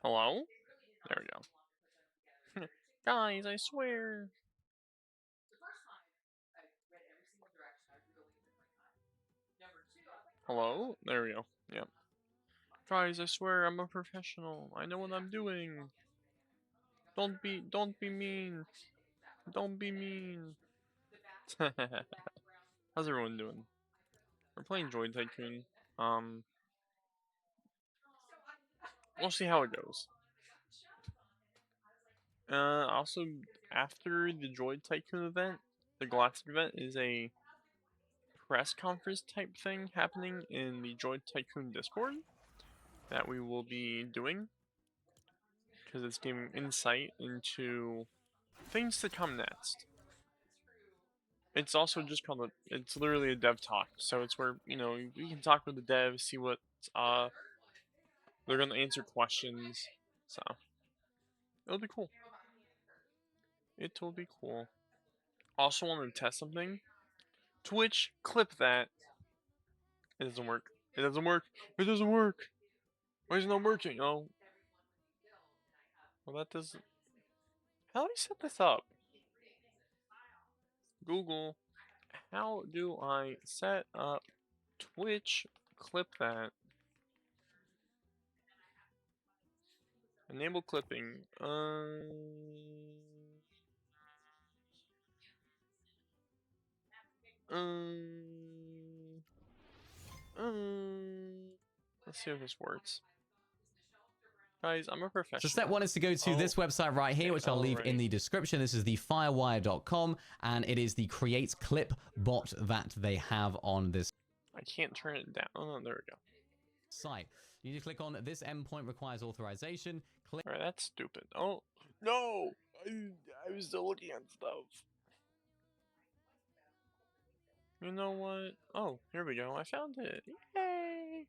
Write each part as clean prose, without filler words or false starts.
Hello? There we go. Guys, I swear. Hello? There we go. Yep. Guys, I swear I'm a professional. I know what I'm doing. Don't be mean. Don't be mean. How's everyone doing? We're playing Droid Tycoon. We'll see how it goes. Also, after the Droid Tycoon event, the Galactic event is a press conference type thing happening in the Droid Tycoon Discord that we will be doing, because it's giving insight into things to come next. It's also just called it's literally a dev talk, so it's where, you know, you can talk with the devs, see what, they're gonna answer questions, so, it'll be cool. It will be cool. Also wanted to test something. Twitch, clip that. It doesn't work. It doesn't work. It doesn't work. Why is it not working? Oh. Well, that doesn't... How do I set this up? Google, how do I set up Twitch? Clip that. Enable clipping. Let's see if this works. Guys, I'm a professional. So step one is to go to this website right here, which I'll leave in the description. This is the firewire.com, and it is the create clip bot that they have on this. I can't turn it down. Oh, there we go. Site. You need to click on this endpoint requires authorization. Click. Alright, that's stupid. Oh, no! I was still looking at stuff. You know what? Oh, here we go. I found it. Yay!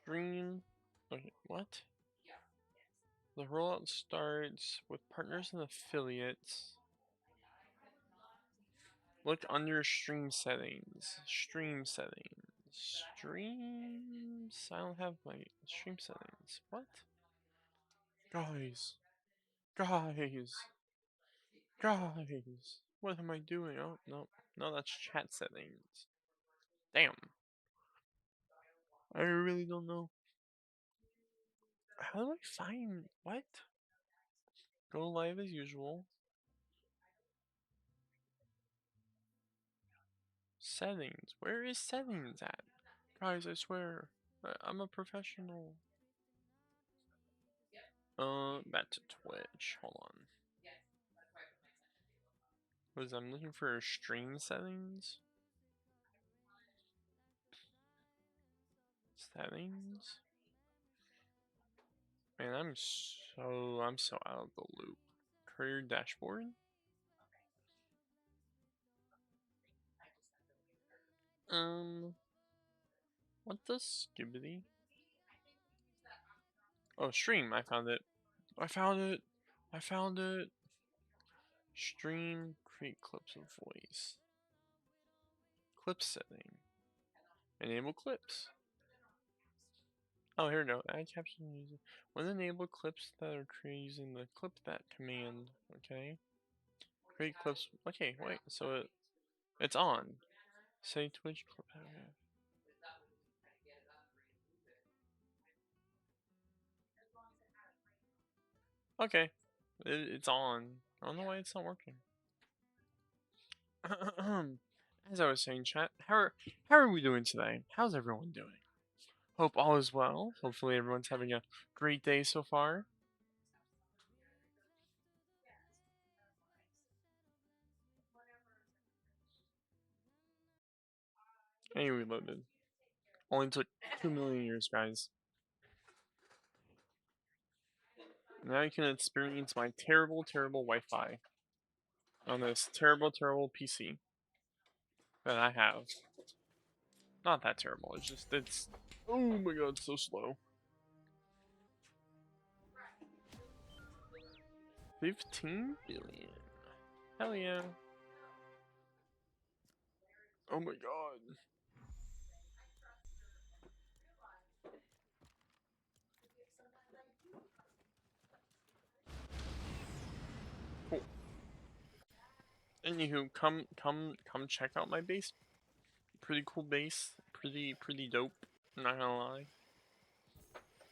Stream. Okay, what? The rollout starts with partners and affiliates. Look under stream settings. Stream settings. Streams? I don't have my stream settings. What? Guys. Guys. Guys. What am I doing? Oh, no. No, that's chat settings. Damn. I really don't know. How do I find... What? Go live as usual. Settings. Where is settings at? Guys, I swear. I'm a professional. Back to Twitch. Hold on. What is I'm looking for stream settings? Settings? Man, I'm so out of the loop. Career dashboard? What the skibbity? Oh, stream, I found it. I found it! I found it! Stream, create clips of voice. Clip setting. Enable clips. Oh, here we go. Add caption music. When enable clips that are created using the clip that command. Okay. Create clips. Okay, wait. So it's on. Say Twitch clip. Okay. It's on. I don't know why it's not working. As I was saying, chat, how are we doing today? How's everyone doing? Hope all is well. Hopefully everyone's having a great day so far. Hey, reloaded. Only took 2 million years, guys. Now you can experience my terrible, terrible Wi-Fi on this terrible, terrible PC that I have. Not that terrible, it's just, oh my god, it's so slow. 15 billion. Hell yeah. Oh my god. Anywho, come check out my base. Pretty cool base. Pretty dope. I'm not gonna lie.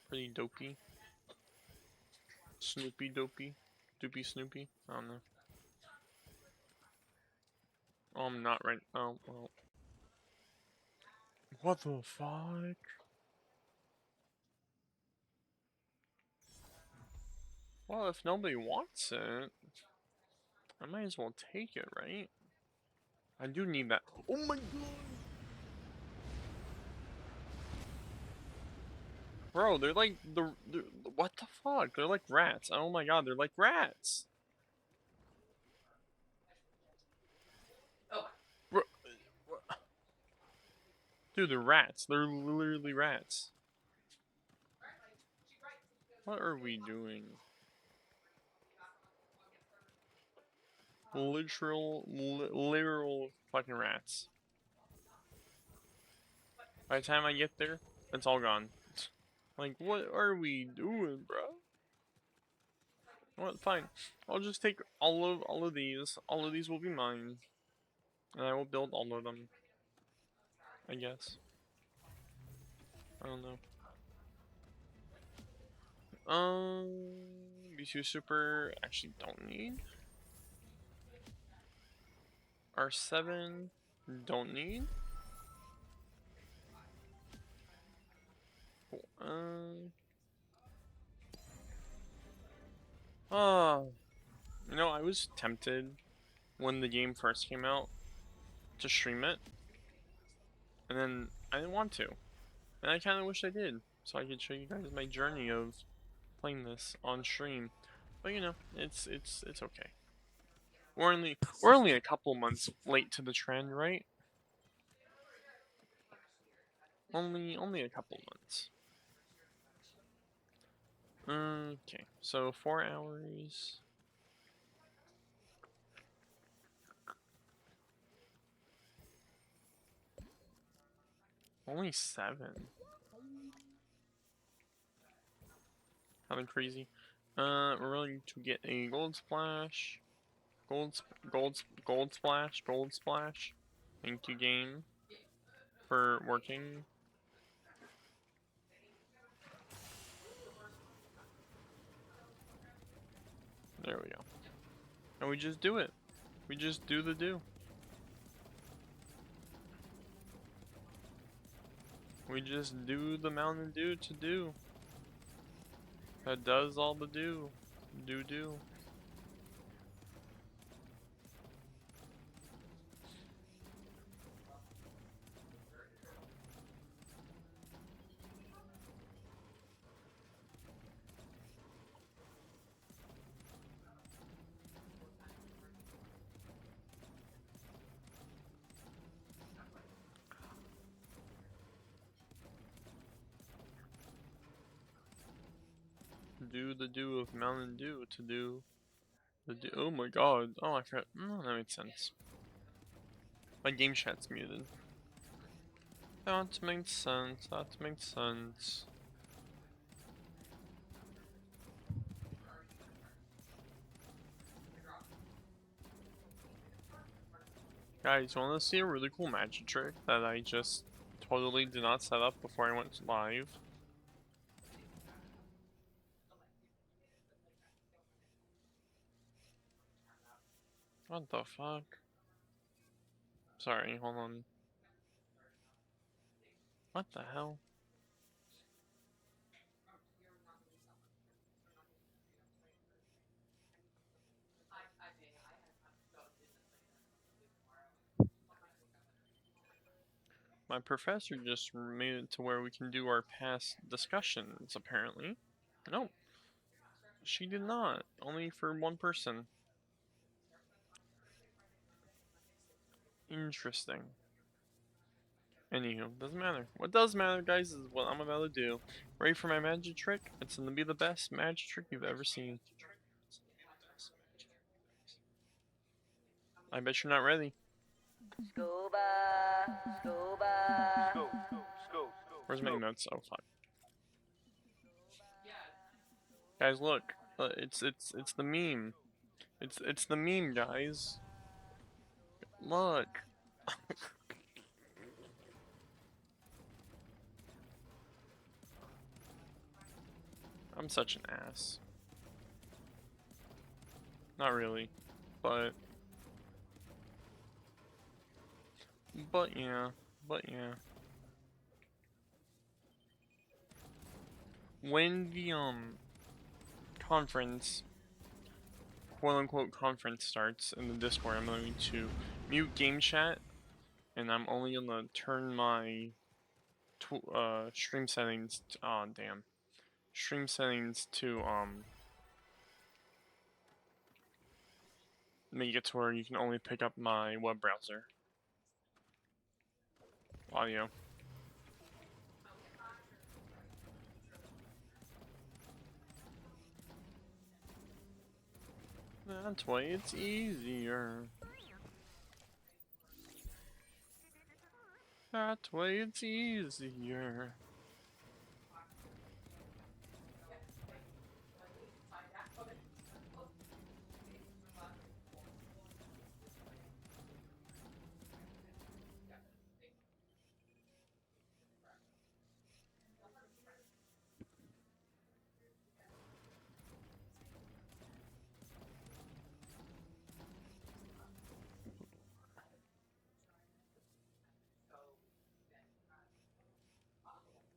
Pretty dopey. Snoopy dopey. Doopy Snoopy. I don't know. Oh, I'm not right. Oh, well. What the fuck? Well, if nobody wants it, I might as well take it, right? I do need that. Oh my god! Bro, they're like what the fuck? They're like rats. Oh my god, they're like rats. Bro, dude, they're rats. They're literally rats. What are we doing? Literal fucking rats. By the time I get there, it's all gone. Like, what are we doing, bro? Well, fine. I'll just take all of these. All of these will be mine, and I will build all of them. I guess. I don't know. B2 Super actually don't need. R7 don't need. Cool. You know, I was tempted when the game first came out to stream it, and then I didn't want to, and I kind of wish I did, so I could show you guys my journey of playing this on stream. But you know, it's okay. We're only a couple months late to the trend, right? Only a couple months. Okay, so 4 hours. Only 7. Nothing crazy. We're going to get a gold splash. Gold splash. Thank you, game, for working. There we go. And we just do it. We just do the do. We just do the Mountain Dew to do. That does all the do. Do. Do the do of Mountain Dew to do the do. Oh my god. Oh, I forgot. That made sense. My game chat's muted. That makes sense. That makes sense. Guys, you want to see a really cool magic trick that I just totally did not set up before I went live? What the fuck? Sorry, hold on. What the hell? My professor just made it to where we can do our past discussions, apparently. Nope, she did not. Only for one person. Interesting. Anywho, doesn't matter. What does matter, guys, is what I'm about to do. Ready for my magic trick? It's gonna be the best magic trick you've ever seen. I bet you're not ready. Where's my notes? Oh fuck. Guys, look. It's the meme. It's the meme, guys. Look. I'm such an ass. Not really, but yeah, but yeah. When the conference, quote unquote conference starts in the Discord, I'm going to mute game chat, and I'm only gonna turn my stream settings. Oh damn, stream settings to make it to where you can only pick up my web browser audio. That's why it's easier. That's why it's easier.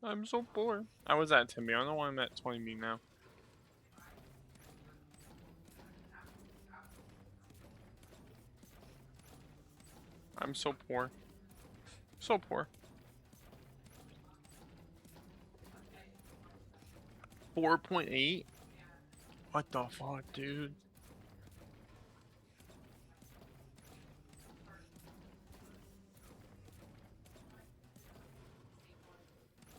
I'm so poor. I was at 10B. I don't know why I'm at 20B now. I'm so poor. So poor. 4.8? What the fuck, dude?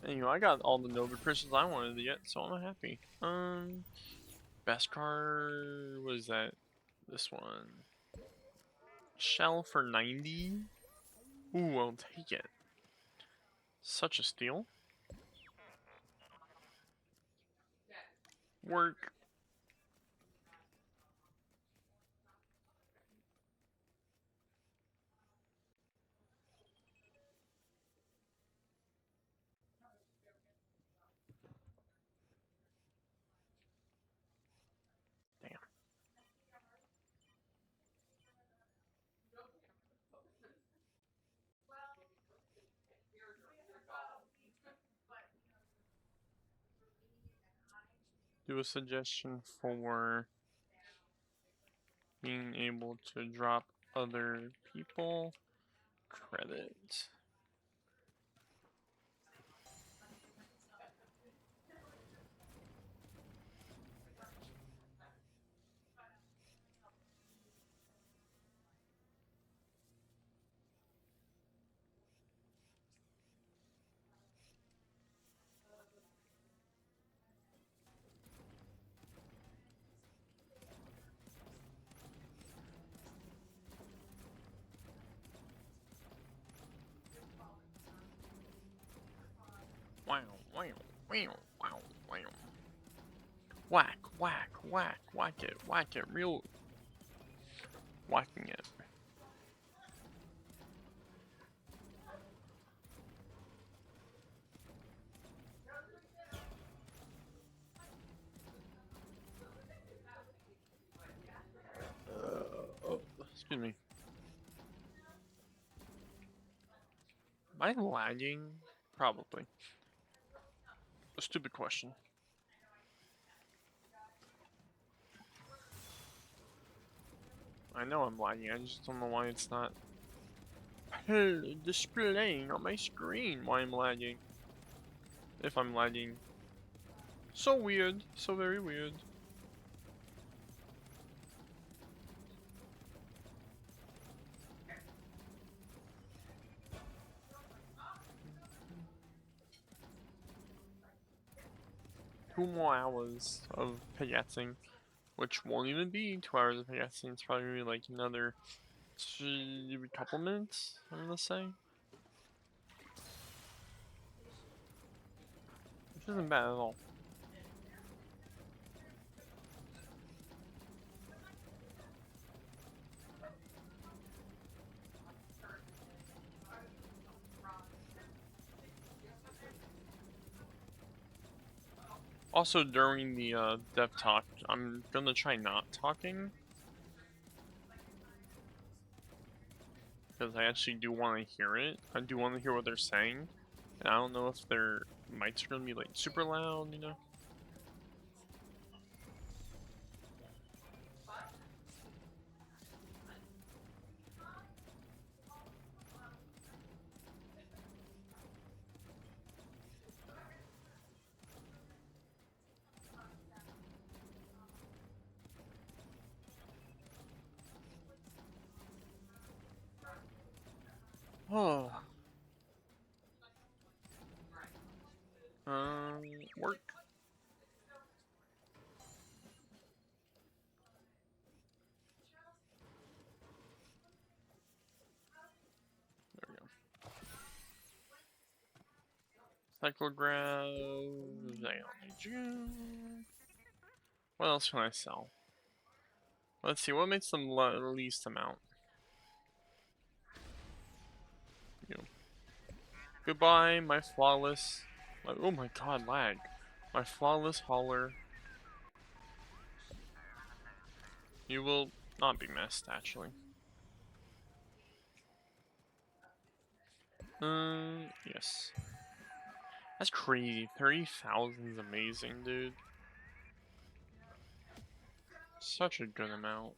Anyway, I got all the Nova crystals I wanted to get, so I'm happy. Best car was that this one. Shell for 90? Ooh, I'll take it. Such a steal. Work. Damn. Do a suggestion for being able to drop other people credit. Wow, wow, wow, wow, wow. Whack, whack, whack, whack it, real whacking it. Oh, excuse me. Am I lagging? Probably. A stupid question. I know I'm lagging, I just don't know why it's not displaying on my screen why I'm lagging. If I'm lagging. So weird. So very weird. Two more hours of payetting, which won't even be 2 hours of payetting. It's probably like another couple minutes, I'm gonna say. Which isn't bad at all. Also, during the dev talk, I'm gonna try not talking. Because I actually do want to hear it. I do want to hear what they're saying. And I don't know if their mics are gonna be like super loud, you know? Oh. Work. There we go. Cyclograph. I don't need you. What else can I sell? Let's see, what makes them least amount? You. Goodbye, my flawless. Oh my god, lag. My flawless hauler. You will not be missed, actually. Yes. That's crazy. 30,000 is amazing, dude. Such a good amount.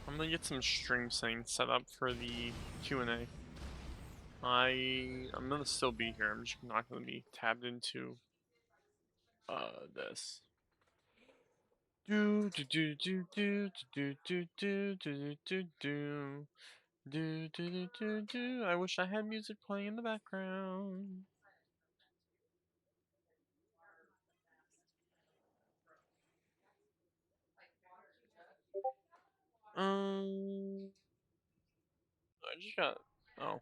I'm gonna get some stream settings set up for the Q&A. I'm gonna still be here. I'm just not gonna be tabbed into this. Do do do do do do do do do do do do. I wish I had music playing in the background. I just got. Oh.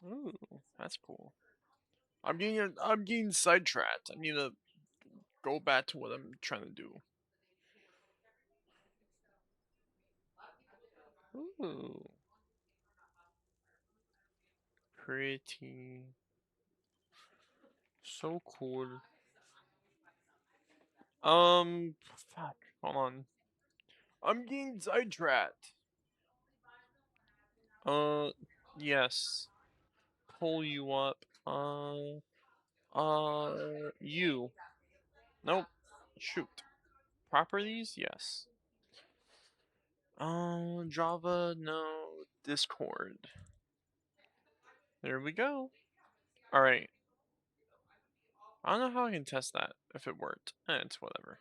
Ooh, that's cool. I'm getting sidetracked. I need to go back to what I'm trying to do. Ooh, pretty. So cool. Fuck. Hold on. I'm getting sidetracked. Yes. Pull you up. You. Nope. Shoot. Properties? Yes. Java, no. Discord. There we go. Alright. I don't know how I can test that, if it worked. It's whatever.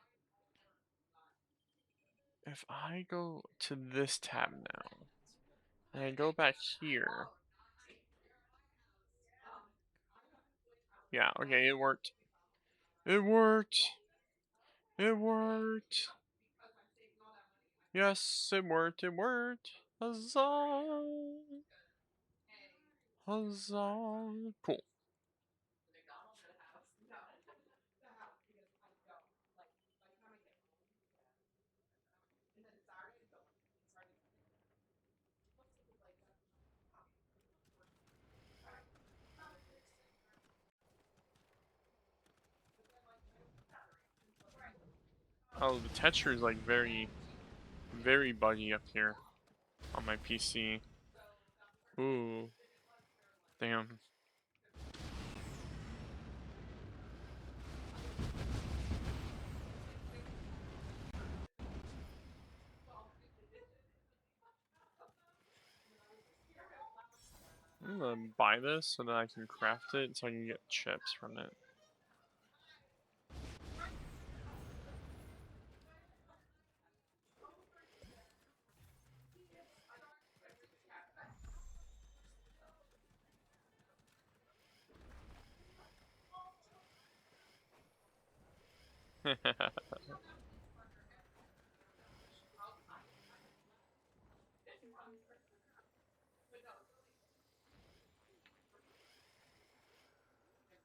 If I go to this tab now, and I go back here. Yeah, okay, it worked. It worked! It worked! Yes, it worked, it worked! Huzzah! Huzzah! Cool. Oh, the texture is like very, very buggy up here on my PC. Ooh. Damn. I'm gonna buy this so that I can craft it so I can get chips from it.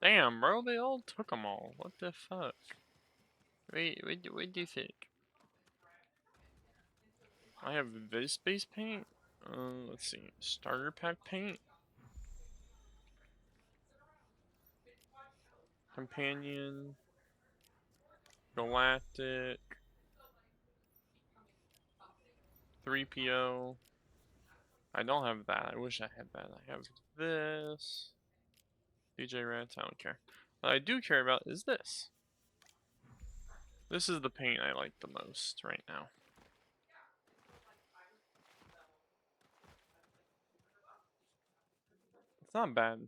Damn, bro, they all took them all. What the fuck? Wait, what do you think? I have this base paint. Let's see. Starter pack paint. Companion. Galactic. 3PO. I don't have that. I wish I had that. I have this. DJ Rats, I don't care. What I do care about is this. This is the paint I like the most right now. It's not bad.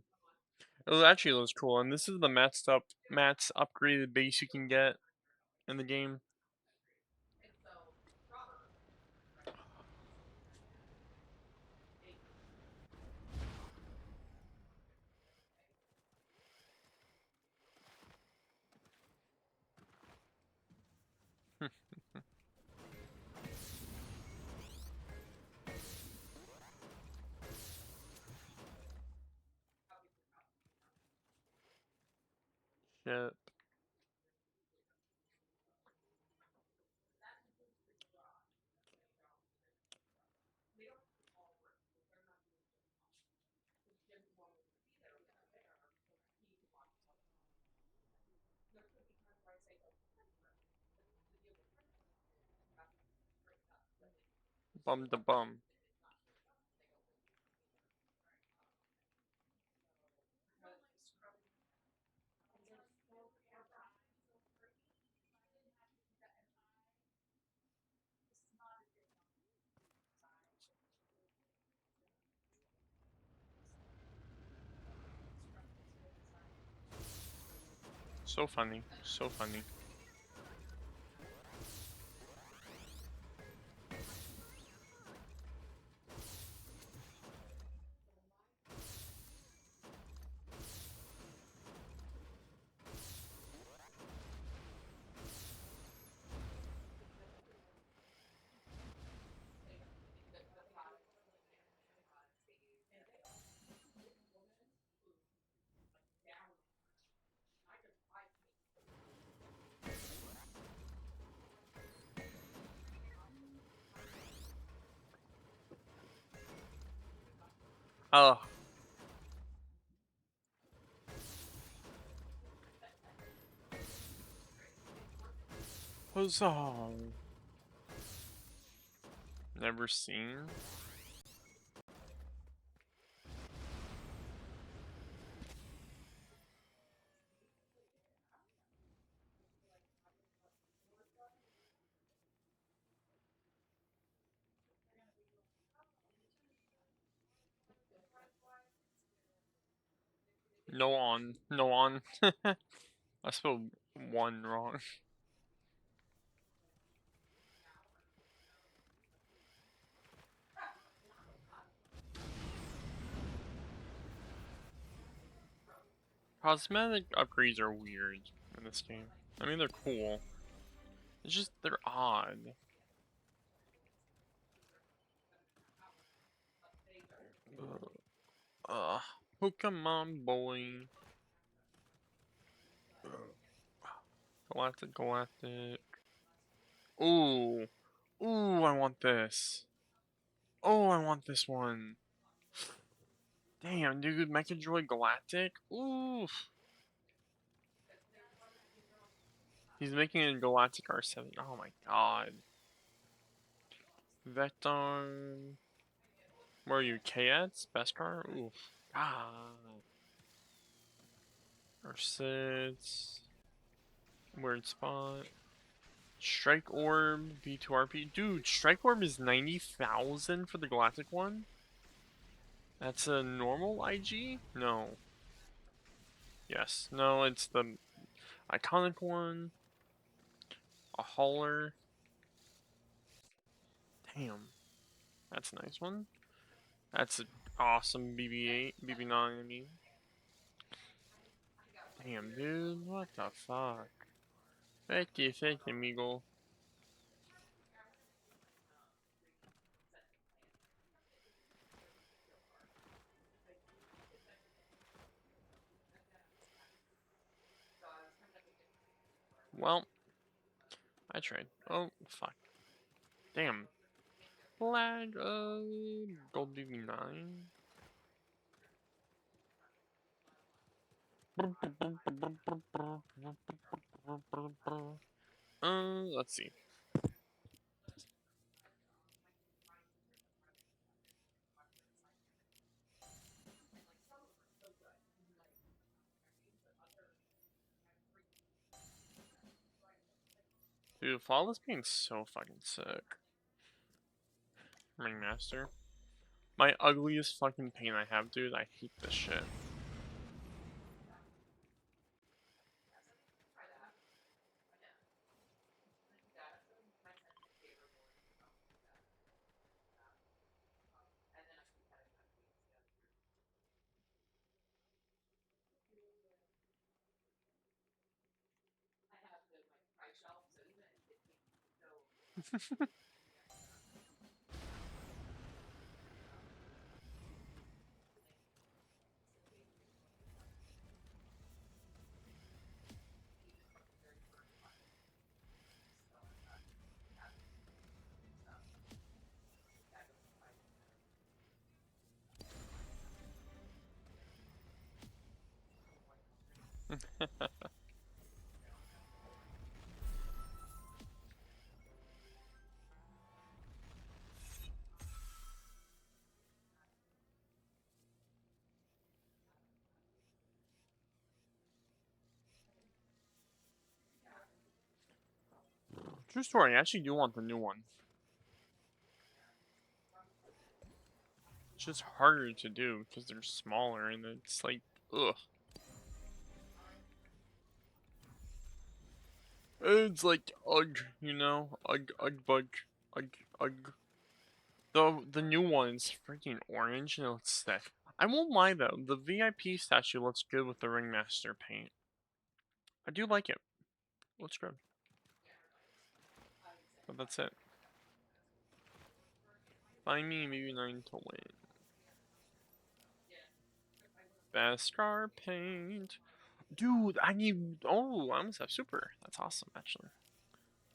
It actually looks cool, and this is the matte upgraded base you can get in the game. Shit. Bum da bum. So funny. So funny. Oh. Huzzah. Never seen? No on. No on. I spelled one wrong. Cosmetic upgrades are weird in this game. I mean, they're cool. It's just, they're odd. Ugh. Pokemon boy. Galactic. Ooh. Ooh, I want this. Oh, I want this one. Damn, dude, Mecha Droid Galactic? Ooh. He's making it in Galactic R7. Oh my god. Vector. Where are you? Kats? Beskar? Oof. God. R6. Weird spot. Strike Orb, V2RP. Dude, Strike Orb is 90,000 for the Galactic one? That's a normal IG? No. Yes. No, it's the iconic one. A hauler. Damn. That's a nice one. That's an awesome BB-8. BB-9, I mean. Damn, dude. What the fuck? Thank you, amigo. Well, I tried. Oh, fuck. Damn. Lag, gold BB-9. Let's see. Dude, Flawless being so fucking sick. Ringmaster. My ugliest fucking paint I have, dude. I hate this shit. True story, I actually do want the new one. It's just harder to do because they're smaller and it's like, ugh. It's like, ugh, you know? Ugh, ugh, bug. Ugh, ugh. The new one's freaking orange and it looks sick. I won't lie though, the VIP statue looks good with the Ringmaster paint. I do like it. Looks good. But that's it. Find me maybe 9 to win. Best scar paint. Dude, I need. Oh, I almost have super. That's awesome, actually.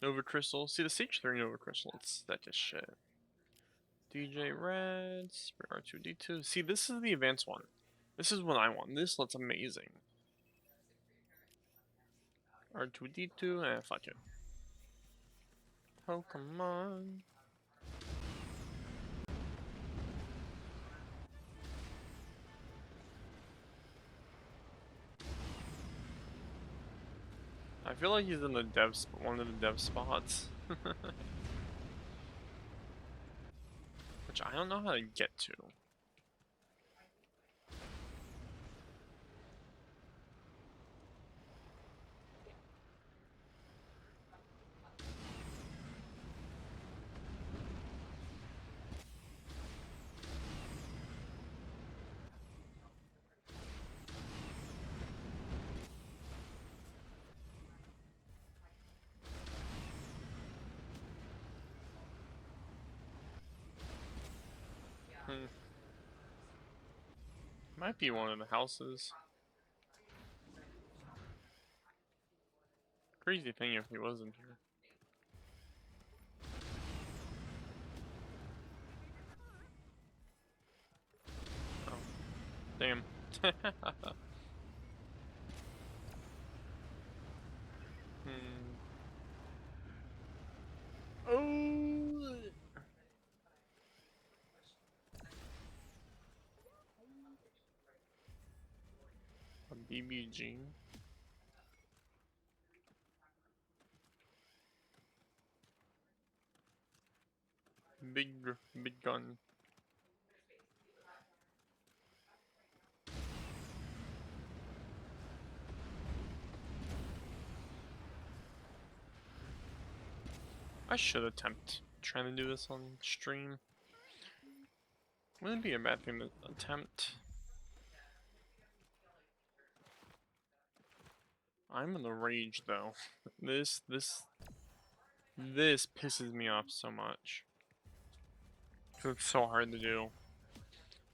Nova Crystal. See, the CH3 Nova Crystal, it's that just shit. DJ Red, R2D2. See, this is the advanced one. This is what I want. This looks amazing. R2D2, fuck it. Pokemon. I feel like he's in the one of the dev spots. Which I don't know how to get to. Hmm. Might be one of the houses. Crazy thing if he wasn't here. Oh, damn. Hmm. Oh, a BBG. Big gun. I should attempt trying to do this on stream. Wouldn't be a bad thing to attempt. I'm in a rage though. This pisses me off so much. Cause it's so hard to do.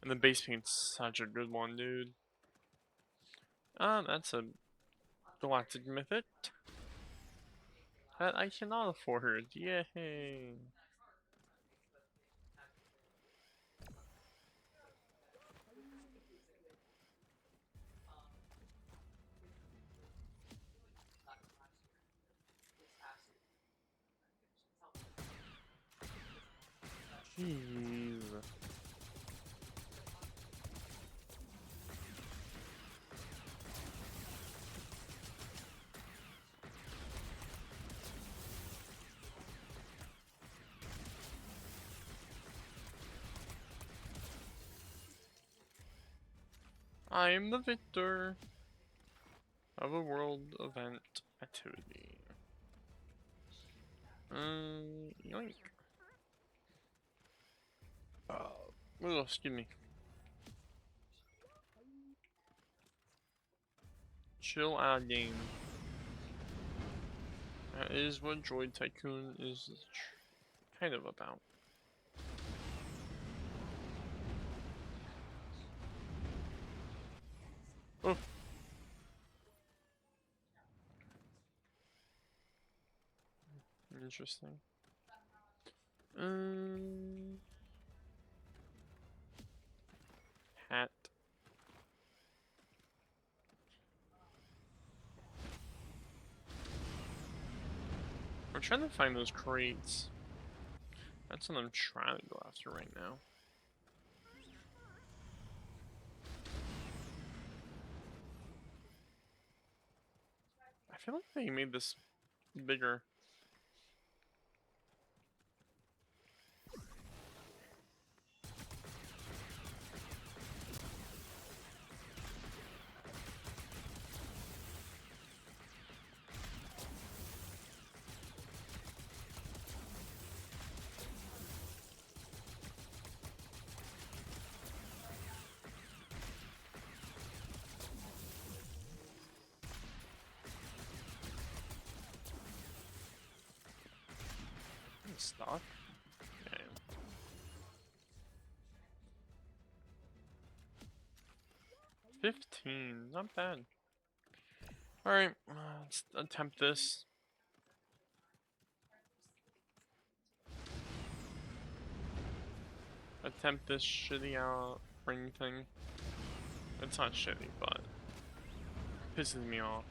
And the base paint's such a good one, dude. That's a galactic mythic that I cannot afford. Yay! Jeez. I am the victor of a world event activity. Yoink. Oh, excuse me. Chill out game. That is what Droid Tycoon is kind of about. Oh. Interesting. Hat. I'm trying to find those crates. That's what I'm trying to go after right now. I feel like they made this bigger. Stock? Okay. $15, not bad. Alright, let's attempt this. Attempt this shitty ring thing. It's not shitty, but it pisses me off.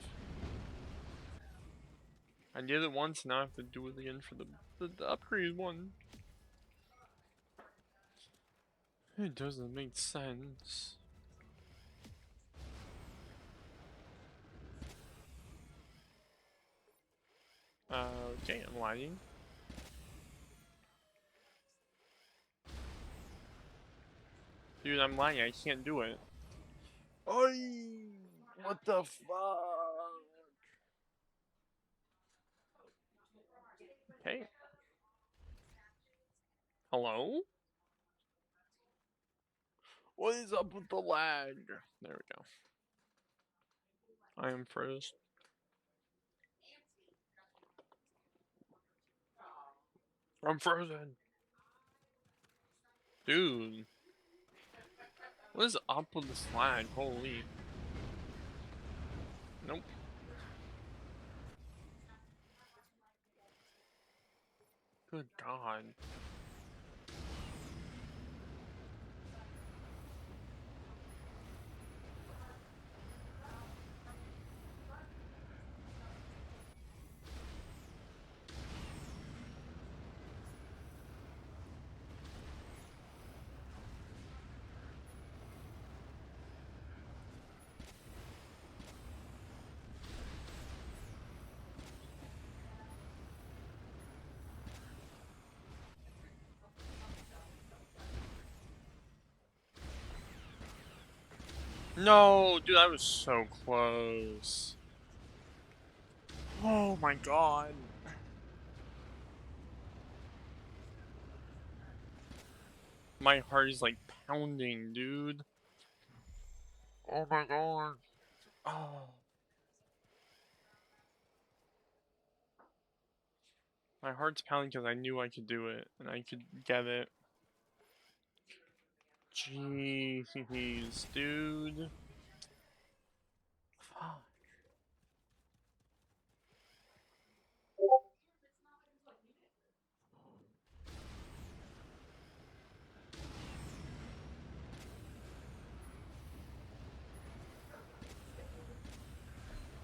I did it once, now I have to do it again for the upgrade one. It doesn't make sense. Okay, I'm lagging. Dude, I'm lagging, I can't do it. Oi! What the fuck? Okay. Hello? What is up with the lag? There we go. I am froze. I'm frozen. Dude. What is up with this lag? Holy. Nope. Good God. No, dude, I was so close. Oh my God. My heart is like pounding, dude. Oh my god. Oh. My heart's pounding because I knew I could do it and I could get it. Jeez, dude. Fuck.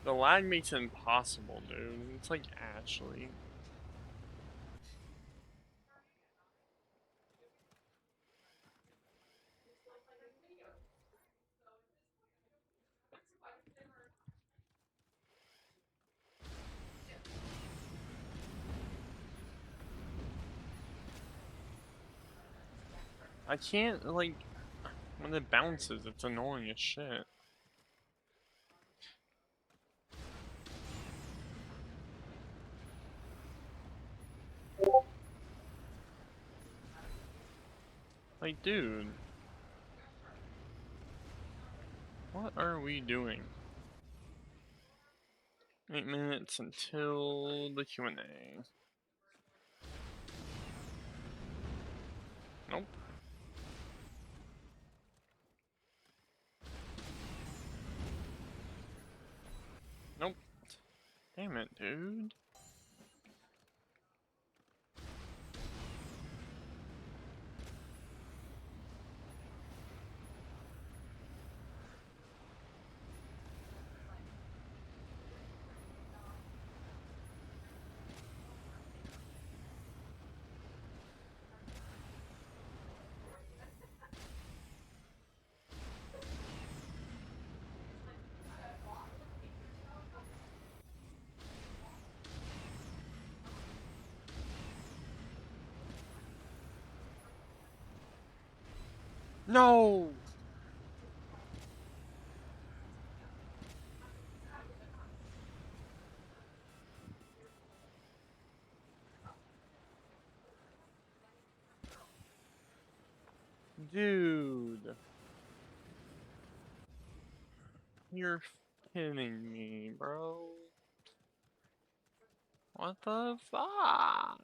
The lag makes it impossible, dude. It's like Ashley. I can't, like, when it bounces, it's annoying as shit. Like, dude. What are we doing? 8 minutes until the Q&A. Nope. Nope. Damn it, dude. No! Dude. You're kidding me, bro. What the fuck?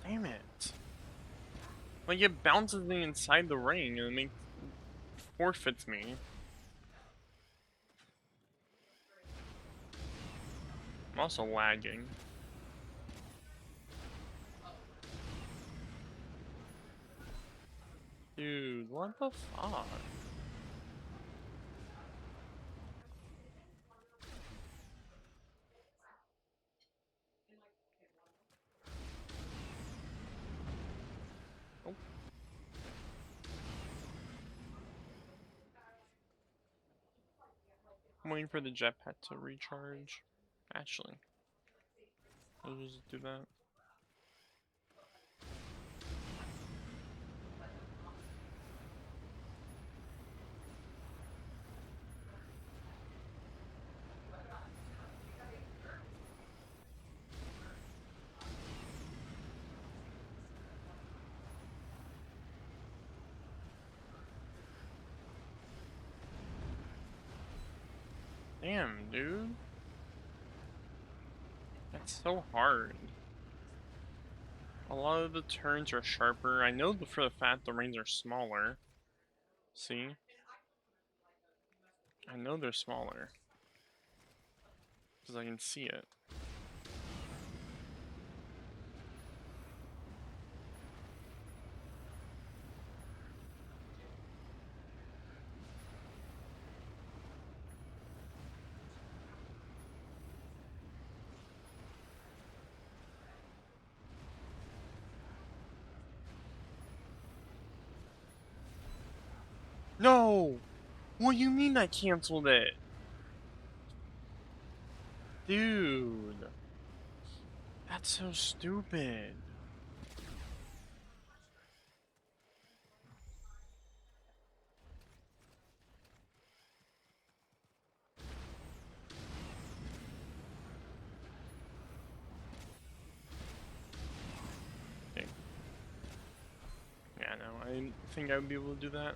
Damn it. Like, it bounces me inside the ring and it forfeits me. I'm also lagging. Dude, what the fuck? Oh. I'm waiting for the jetpack to recharge. Actually, I'll just do that. Damn, dude. That's so hard. A lot of the turns are sharper. I know for the fact the rings are smaller. See? I know they're smaller. Because I can see it. No! What do you mean I canceled it? Dude. That's so stupid. didn't think I would be able to do that.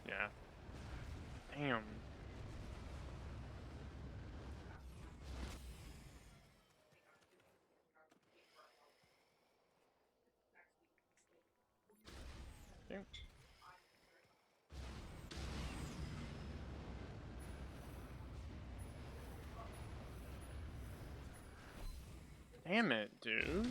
Yeah. Damn. Damn. Damn it, dude.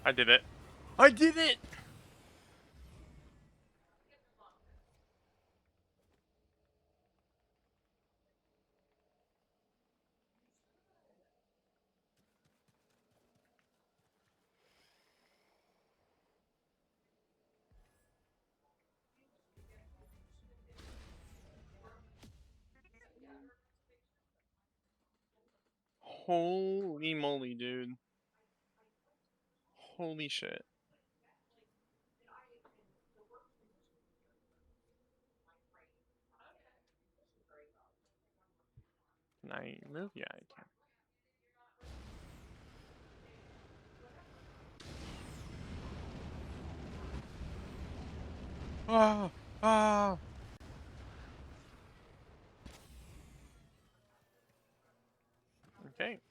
I did it. I did it! Holy moly, dude. Holy shit. Can I move? Yeah, I can. Ah! Ah! Okay.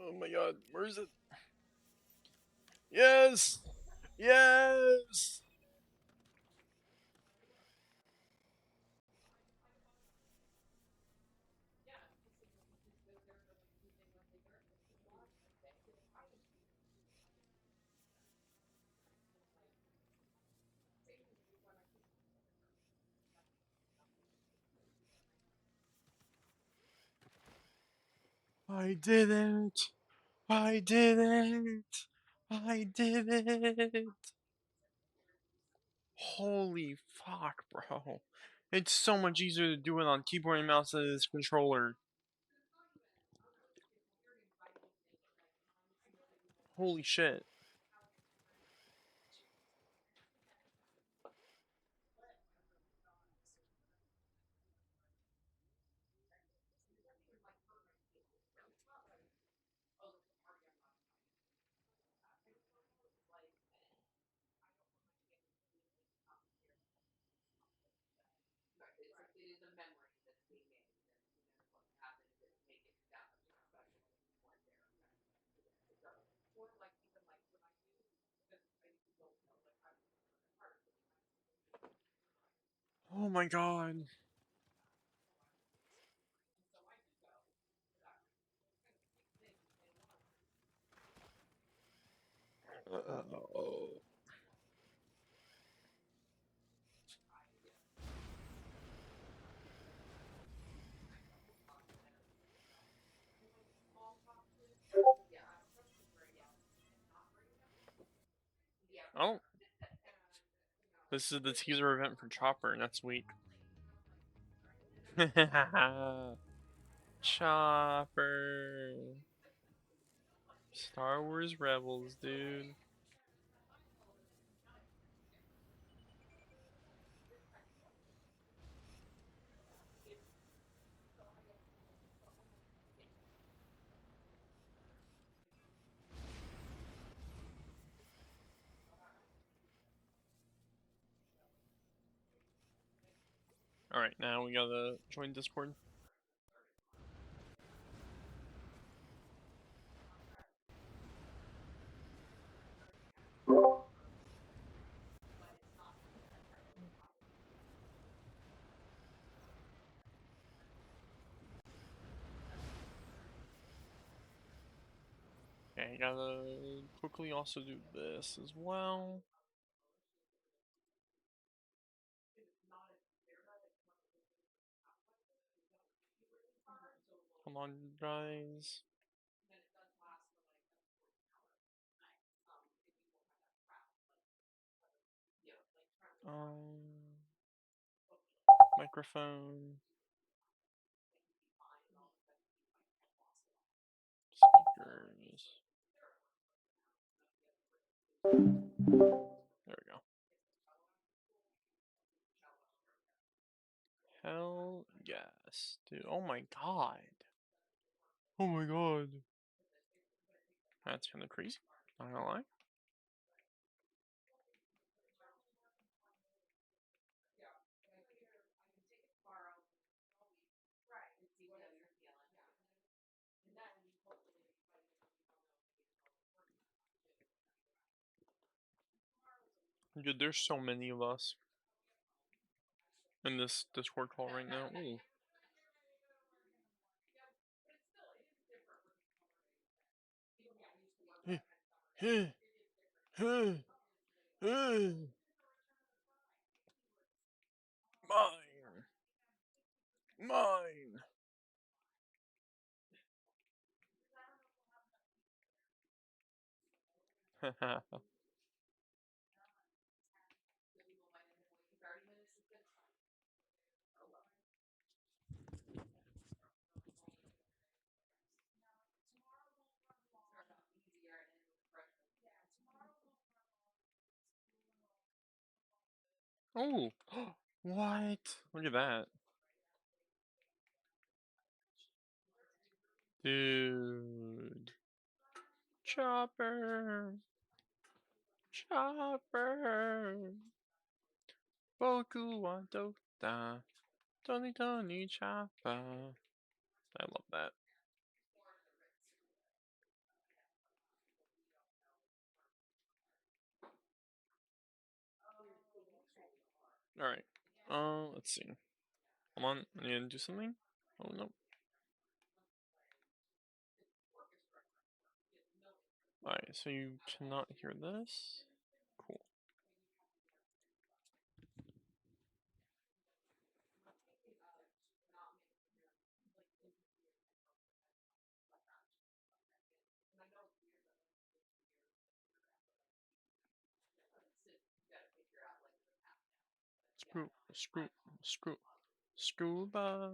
Oh my god, where is it? Yes! Yes! I did it! I did it! I did it! Holy fuck, bro. It's so much easier to do it on keyboard and mouse than this controller. Holy shit. Oh my god. Oh. Oh. This is the teaser event for Chopper next week. Chopper. Star Wars Rebels, dude. Alright, now we gotta join Discord. Okay, gotta quickly also do this as well. Come on, guys. Microphone. Speakers. There we go. Hell yes, dude. Oh my god. Oh my god. That's kind of crazy. Not gonna lie. Dude, there's so many of us in this Discord call right now. Ooh. Mine. Mine. Oh. What? Look at that. Dude. Chopper. Chopper. Boku wa Dota. Tony Tony Chopper. I love that. Alright. Let's see. Come on, I need to do something. Oh no. Alright, so you cannot hear this? Cool. Scuba.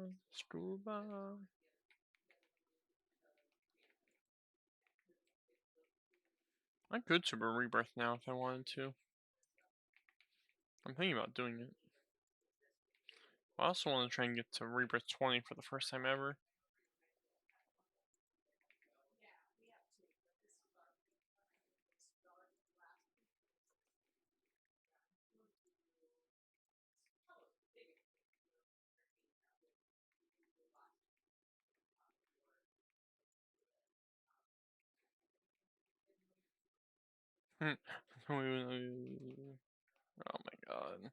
I could super rebirth now if I wanted to. I'm thinking about doing it. I also want to try and get to rebirth 20 for the first time ever. Oh my god.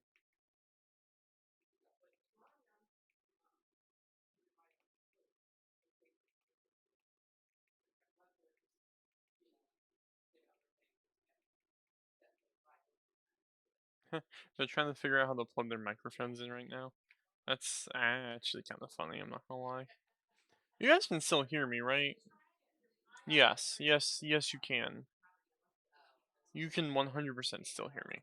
They're trying to figure out how to plug their microphones in right now. That's actually kind of funny, I'm not gonna lie. You guys can still hear me, right? Yes, you can. You can 100% still hear me.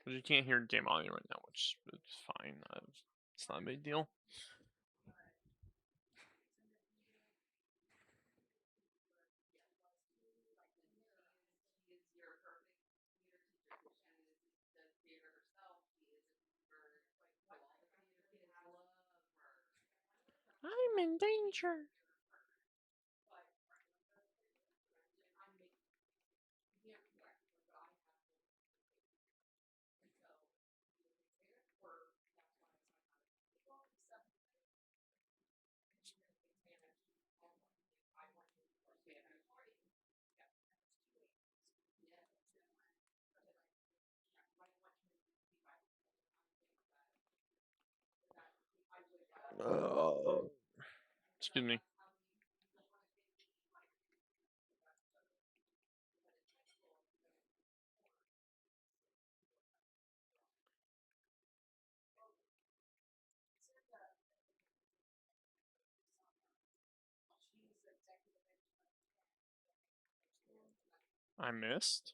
But you can't hear game audio right now, which is fine. It's not a big deal. I'm in danger. Excuse me. I missed.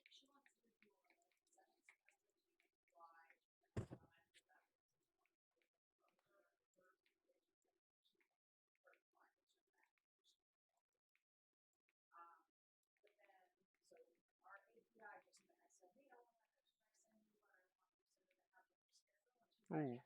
Ooh.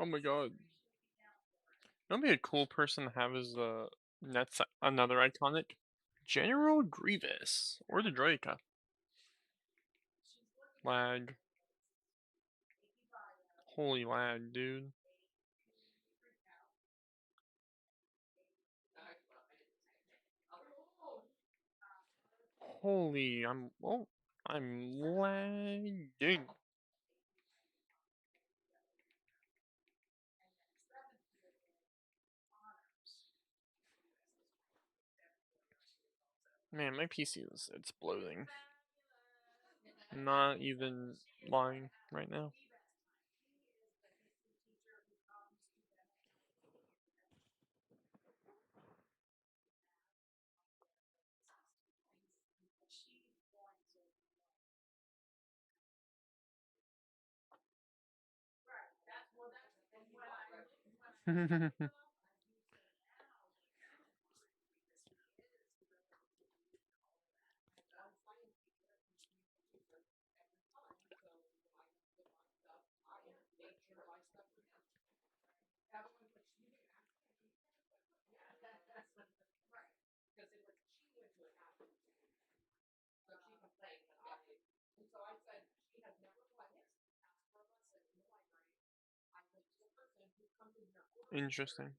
Oh my god. That'd be a cool person to have as that's another iconic General Grievous or the Droideka. Lag. Holy lag, dude. Holy, I'm lagging. Man, my PC is exploding. Not even lying right now. Interesting.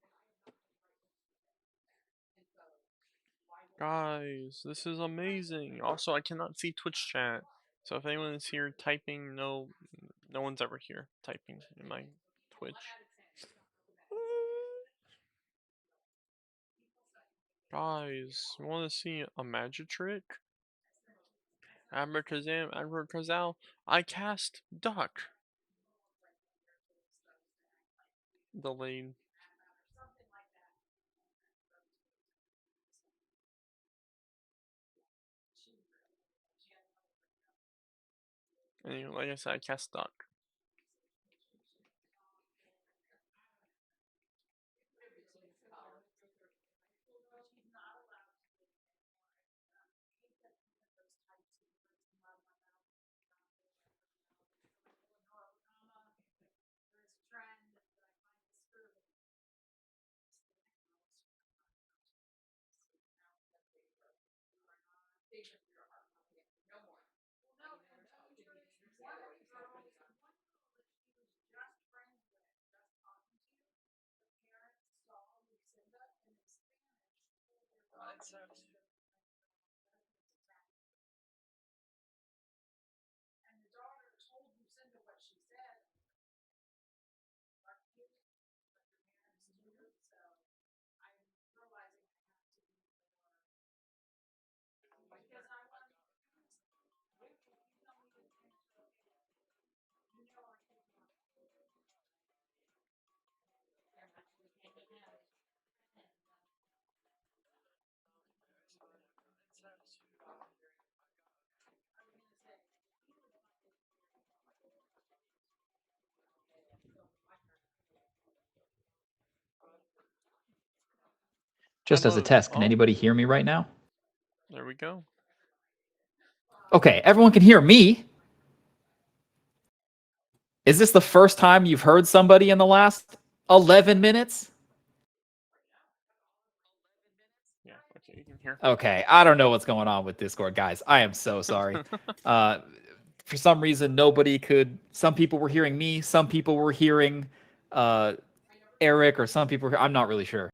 Guys, this is amazing. Also, I cannot see Twitch chat. So if anyone is here typing, no one's ever here typing in my Twitch. Guys, you want to see a magic trick? Abracazam, abracazal, I cast duck. Delayed. Anyway, like I said, I cast duck. Just as a test, can anybody hear me right now? There we go. Okay, everyone can hear me. Is this the first time you've heard somebody in the last 11 minutes? Yeah, okay, you can hear. Okay, I don't know what's going on with Discord, guys. I am so sorry. For some reason, nobody could. Some people were hearing me. Some people were hearing Eric, or some people. I'm not really sure.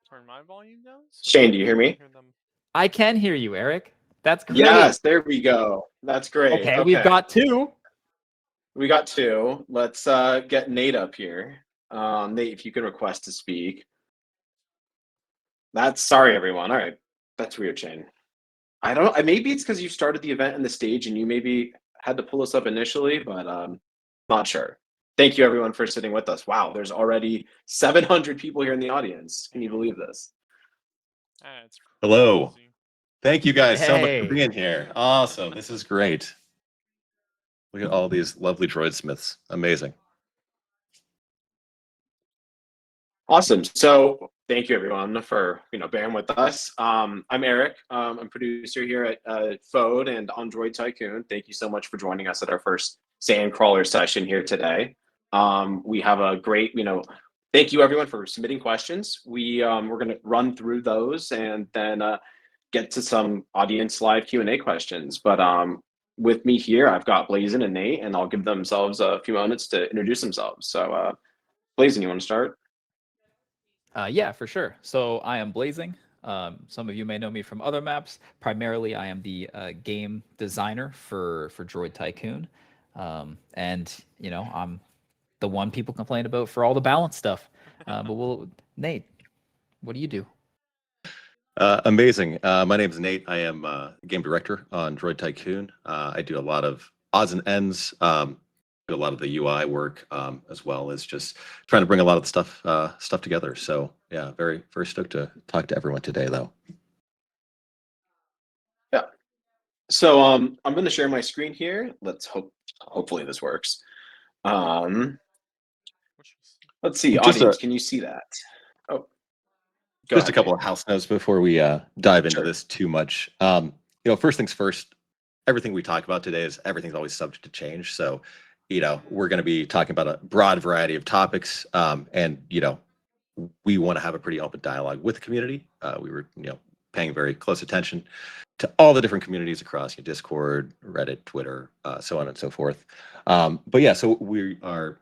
Turn my volume down. So Shane, do you hear me? I can hear you, Eric. That's great. Yes, there we go. That's great. Okay, we've got two. We got two. Let's get Nate up here. Nate, if you can request to speak. Sorry, everyone. All right. That's weird, Shane. I don't know. Maybe it's because you started the event in the stage and you maybe had to pull us up initially, but not sure. Thank you, everyone, for sitting with us. Wow, there's already 700 people here in the audience. Can you believe this? Hello. Thank you guys so much Hey. for being here. Awesome. This is great. Look at all these lovely droid smiths. Amazing. Awesome. So thank you, everyone, for bearing with us. I'm Eric. I'm producer here at FODE and on Droid Tycoon. Thank you so much for joining us at our first Sandcrawler session here today. We have a great, thank you, everyone, for submitting questions. We're going to run through those and then get to some audience live Q&A questions. But with me here, I've got Blazin and Nate, and I'll give themselves a few minutes to introduce themselves. So Blazin, you want to start? Yeah, for sure. So I am Blazing. Some of you may know me from other maps. Primarily, I am the game designer for Droid Tycoon. And, I'm the one people complain about for all the balance stuff. But Nate, what do you do? Amazing. My name is Nate. I am game director on Droid Tycoon. I do a lot of odds and ends, do a lot of the UI work, as well as just trying to bring a lot of the stuff together. So yeah, very, very stoked to talk to everyone today, though. Yeah. So I'm going to share my screen here. Hopefully this works. Let's see, audience, can you see that? Oh, just a couple of house notes before we dive into this too much. First things first, everything we talk about today everything's always subject to change. So, we're going to be talking about a broad variety of topics, and we want to have a pretty open dialogue with the community. We were, paying very close attention to all the different communities across Discord, Reddit, Twitter, so on and so forth. But yeah, so we are,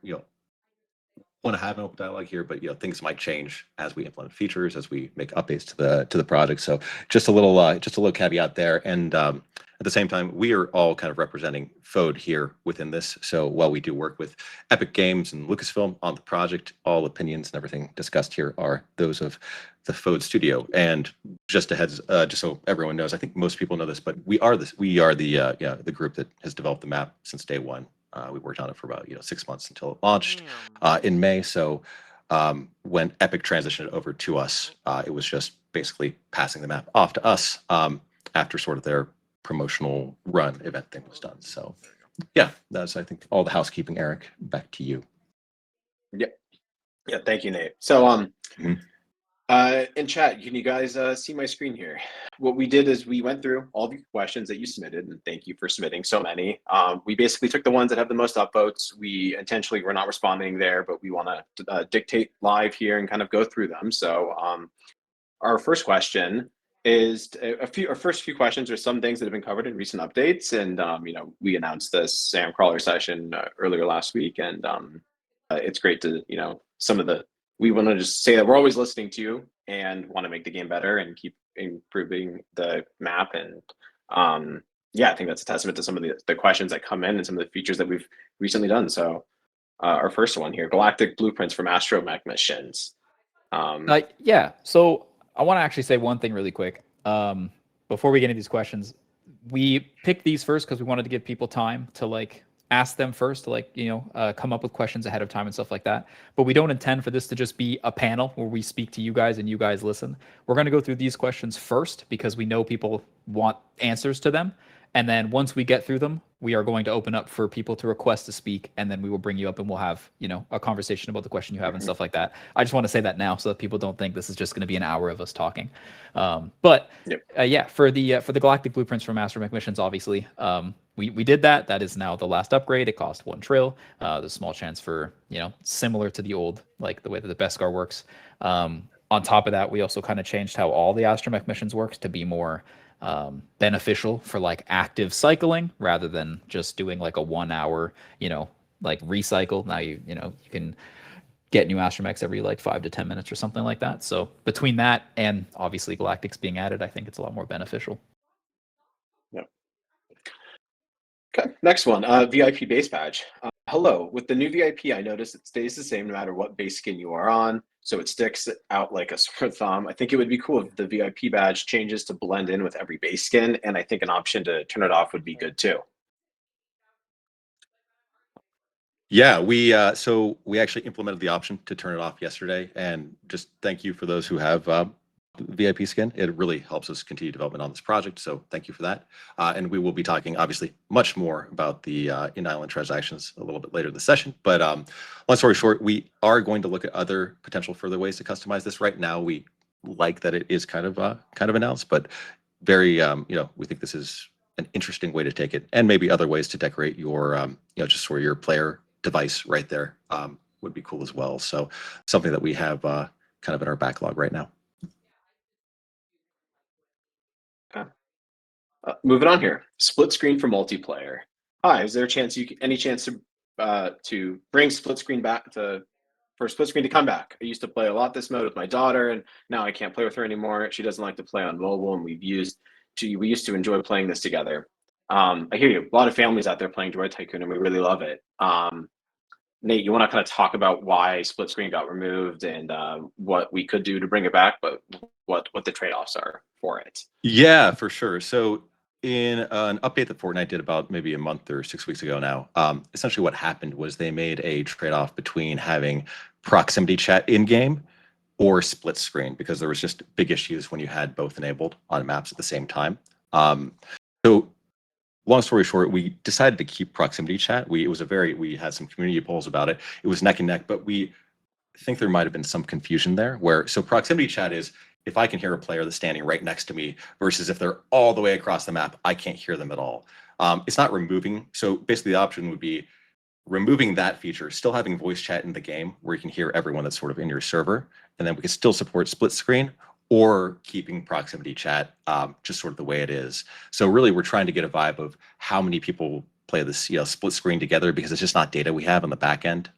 want to have an open dialogue here, but things might change as we implement features, as we make updates to the project. So just a little caveat there. And at the same time, we are all kind of representing FODE here within this. So while we do work with Epic Games and Lucasfilm on the project, all opinions and everything discussed here are those of the FODE studio. And just so everyone knows, I think most people know this, but we are the group that has developed the map since day one. We worked on it for about 6 months until it launched in May. So when Epic transitioned it over to us, it was just basically passing the map off to us after sort of their promotional run event thing was done. So yeah, that's, I think, all the housekeeping. Eric, back to you. Yeah, thank you, Nate. So in chat, can you guys see my screen here? What we did is we went through all the questions that you submitted, and thank you for submitting so many. We basically took the ones that have the most upvotes. We intentionally were not responding there, but we want to dictate live here and kind of go through them. So our first question is our first few questions are some things that have been covered in recent updates, and we announced this Sandcrawler session earlier last week, and it's great to we want to just say that we're always listening to you and want to make the game better and keep improving the map. And I think that's a testament to some of the questions that come in and some of the features that we've recently done. So our first one here, galactic blueprints from astromech missions. Yeah, so I want to actually say one thing really quick. Before we get into these questions, we picked these first because we wanted to give people time to ask them first to come up with questions ahead of time and stuff like that. But we don't intend for this to just be a panel where we speak to you guys and you guys listen. We're going to go through these questions first because we know people want answers to them. And then once we get through them, we are going to open up for people to request to speak, and then we will bring you up and we'll have, a conversation about the question you have and stuff like that. I just want to say that now so that people don't think this is just going to be an hour of us talking. Yeah, for the Galactic Blueprints from Astromech missions, obviously, we did that. That is now the last upgrade. It cost 1 trill. There's a small chance for, similar to the old, like the way that the Beskar works. On top of that, we also kind of changed how all the Astromech missions works to be more beneficial for like active cycling rather than just doing like a 1 hour, like recycle. Now you can get new astromechs every like 5 to 10 minutes or something like that. So between that and obviously Galactics being added, I think it's a lot more beneficial. Yep. Okay, next one, VIP base badge. Hello, with the new VIP, I noticed it stays the same no matter what base skin you are on, so it sticks out like a sore thumb. I think it would be cool if the VIP badge changes to blend in with every base skin, and I think an option to turn it off would be good too. Yeah, so we actually implemented the option to turn it off yesterday, and just thank you for those who have VIP skin. It really helps us continue development on this project, so thank you for that. And we will be talking, obviously, much more about the in-island transactions a little bit later in the session. But long story short, we are going to look at other potential further ways to customize this. Right now, we like that it is kind of announced, but very, we think this is an interesting way to take it, and maybe other ways to decorate your, just for your player device right there would be cool as well. So something that we have kind of in our backlog right now. Moving on here, split screen for multiplayer. Hi, is there a chance any chance to bring split screen back for split screen to come back? I used to play a lot this mode with my daughter, and now I can't play with her anymore. She doesn't like to play on mobile, and we used to enjoy playing this together. I hear you. A lot of families out there playing Droid Tycoon, and we really love it. Nate, you want to kind of talk about why split screen got removed and what we could do to bring it back, but what the trade-offs are for it? Yeah, for sure. So in an update that Fortnite did about maybe a month or 6 weeks ago now, essentially what happened was they made a trade-off between having proximity chat in-game or split screen, because there was just big issues when you had both enabled on maps at the same time. So long story short, we decided to keep proximity chat. We had some community polls about it. It was neck and neck, but we think there might have been some confusion there so proximity chat is if I can hear a player that's standing right next to me versus if they're all the way across the map, I can't hear them at all. It's not removing. So basically the option would be removing that feature, still having voice chat in the game where you can hear everyone that's sort of in your server. And then we could still support split screen, or keeping proximity chat just sort of the way it is. So really we're trying to get a vibe of how many people play this split screen together, because it's just not data we have on the back end.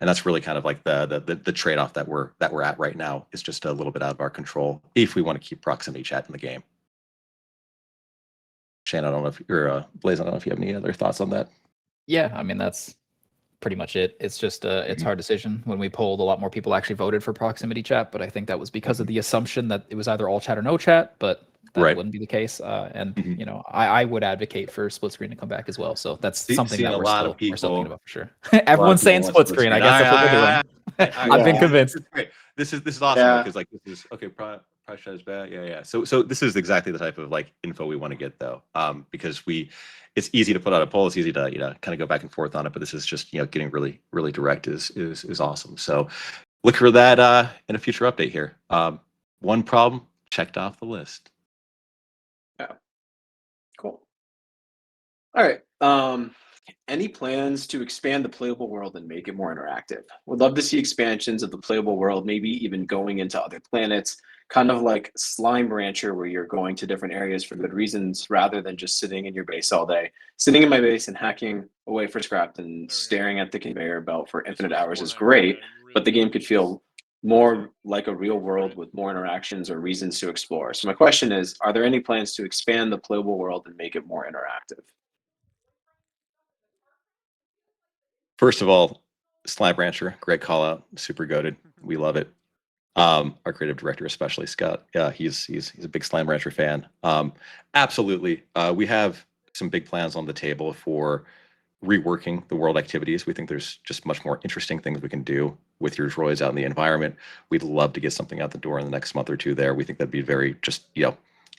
And that's really kind of like the trade-off that we're at right now. Is just a little bit out of our control if we want to keep proximity chat in the game. Shane, I don't know if you're Blaze, I don't know if you have any other thoughts on that. Yeah, I mean that's pretty much it. It's just it's a hard decision. When we polled, a lot more people actually voted for proximity chat, but I think that was because of the assumption that it was either all chat or no chat, but that wouldn't be the case. And I would advocate for split screen to come back as well. So that's something that we're still thinking about for sure. Everyone's saying split screen. I guess that's what we're doing. I've been convinced. This is awesome because like this is okay. Price chat is bad. Yeah. So this is exactly the type of like info we want to get though, because it's easy to put out a poll. It's easy to kind of go back and forth on it, but this is just getting really really direct is awesome. So look for that in a future update here. One problem checked off the list. Yeah. Cool. All right. Any plans to expand the playable world and make it more interactive? Would love to see expansions of the playable world, maybe even going into other planets, kind of like Slime Rancher, where you're going to different areas for good reasons rather than just sitting in your base all day. Sitting in my base and hacking away for scrap and staring at the conveyor belt for infinite hours is great, but the game could feel more like a real world with more interactions or reasons to explore. So my question is, are there any plans to expand the playable world and make it more interactive? First of all, Slime Rancher, great call out, super goated. We love it. Our creative director, especially Scott, he's a big Slime Rancher fan. Absolutely, we have some big plans on the table for reworking the world activities. We think there's just much more interesting things we can do with your droids out in the environment. We'd love to get something out the door in the next month or two there. We think that'd be very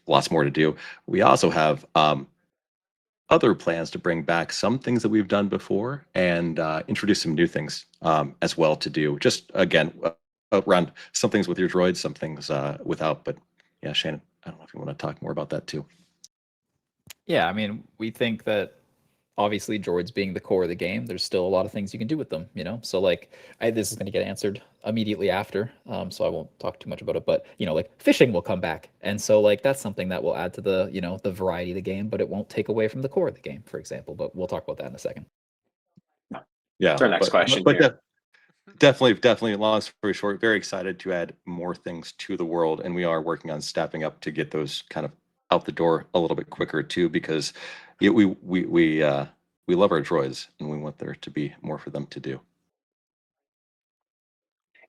lots more to do. We also have other plans to bring back some things that we've done before and introduce some new things as well to do. Just again, around some things with your droids, some things without. But yeah, Shannon, I don't know if you want to talk more about that too. Yeah, I mean, we think that obviously droids being the core of the game, there's still a lot of things you can do with them, you know? So like this is going to get answered immediately after, so I won't talk too much about it, but you know, like fishing will come back. And so like that's something that will add to the, you know, the variety of the game, but it won't take away from the core of the game, for example, but we'll talk about that in a second. Yeah. Our next question but here. definitely, long story short, very excited to add more things to the world, and we are working on staffing up to get those kind of out the door a little bit quicker too, because we love our droids and we want there to be more for them to do.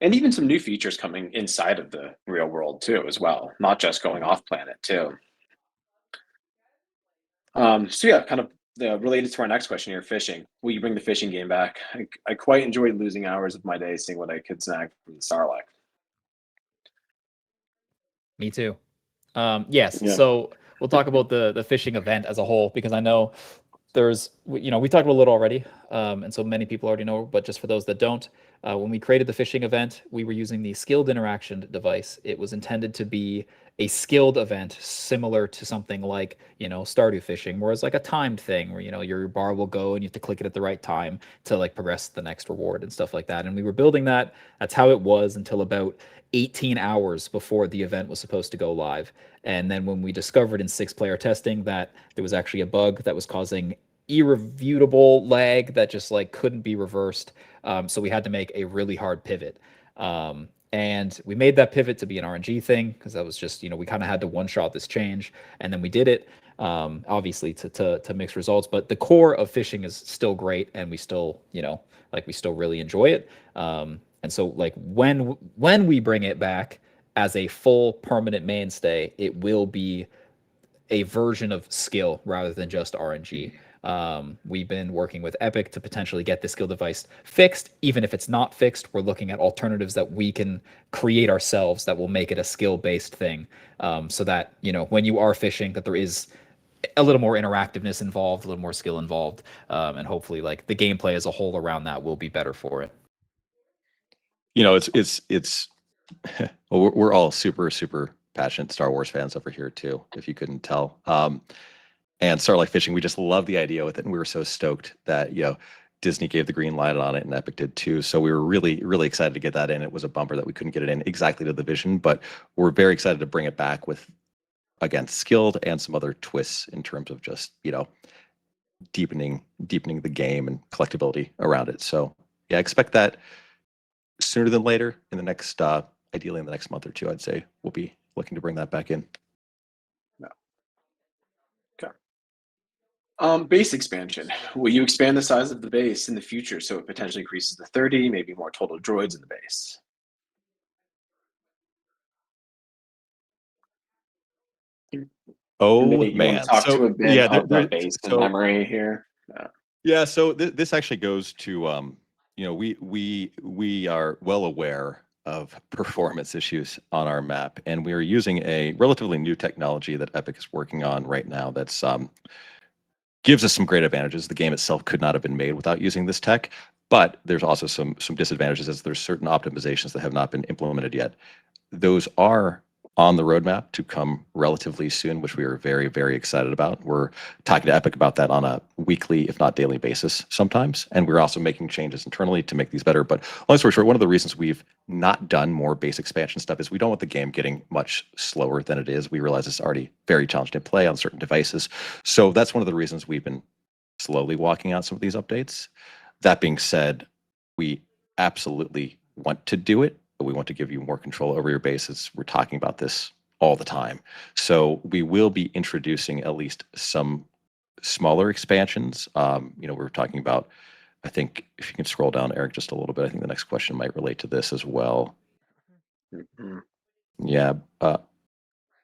And even some new features coming inside of the real world too, as well, not just going off planet too. So yeah, kind of related to our next question here, fishing. Will you bring the fishing game back? I quite enjoyed losing hours of my day seeing what I could snag from the Sarlacc. Me too. Yes. Yeah. So we'll talk about the fishing event as a whole, because I know there's, you know, we talked about a little already, and so many people already know, but just for those that don't, when we created the fishing event, we were using the skilled interaction device. It was intended to be a skilled event similar to something like, you know, Stardew fishing, where it's like a timed thing where, you know, your bar will go and you have to click it at the right time to like progress the next reward and stuff like that. And we were building that. That's how it was until about 18 hours before the event was supposed to go live. And then when we discovered in 6-player testing that there was actually a bug that was causing irrefutable lag that just like couldn't be reversed, so we had to make a really hard pivot. And we made that pivot to be an RNG thing because that was just, you know, we kind of had to one-shot this change, and then we did it, obviously to mix results. But the core of fishing is still great, and we still, you know, like we still really enjoy it. And so like when we bring it back as a full permanent mainstay, it will be a version of skill rather than just RNG. We've been working with Epic to potentially get the skill device fixed. Even if it's not fixed, we're looking at alternatives that we can create ourselves that will make it a skill-based thing, so that, you know, when you are fishing, that there is a little more interactiveness involved, a little more skill involved, and hopefully like the gameplay as a whole around that will be better for it. You know, it's well, we're all super passionate Star Wars fans over here too, if you couldn't tell. And Starlight Fishing, we just love the idea with it, and we were so stoked that, you know, Disney gave the green light on it, and Epic did too. So we were really excited to get that in. It was a bumper that we couldn't get it in exactly to the vision, but we're very excited to bring it back with, again, skilled and some other twists in terms of just, you know, deepening the game and collectability around it. So yeah, expect that sooner than later in the next, ideally in the next month or two, I'd say we'll be looking to bring that back in. Base expansion. Will you expand the size of the base in the future so it potentially increases to 30, maybe more total droids in the base? Oh Nate, you want man, to talk to so a bit yeah, of the base and memory here? Yeah, so this actually goes to, you know, we are well aware of performance issues on our map, and we are using a relatively new technology that Epic is working on right now that's gives us some great advantages. The game itself could not have been made without using this tech, but there's also some disadvantages, as there's certain optimizations that have not been implemented yet. Those are on the roadmap to come relatively soon, which we are very excited about. We're talking to Epic about that on a weekly, if not daily basis sometimes. And we're also making changes internally to make these better. But long story short, one of the reasons we've not done more base expansion stuff is we don't want the game getting much slower than it is. We realize it's already very challenging to play on certain devices. So that's one of the reasons we've been slowly walking out some of these updates. That being said, we absolutely want to do it. We want to give you more control over your bases. We're talking about this all the time. So we will be introducing at least some smaller expansions. You know, we're talking about, I think if you can scroll down, Eric, just a little bit, I think the next question might relate to this as well. Mm-hmm. Yeah.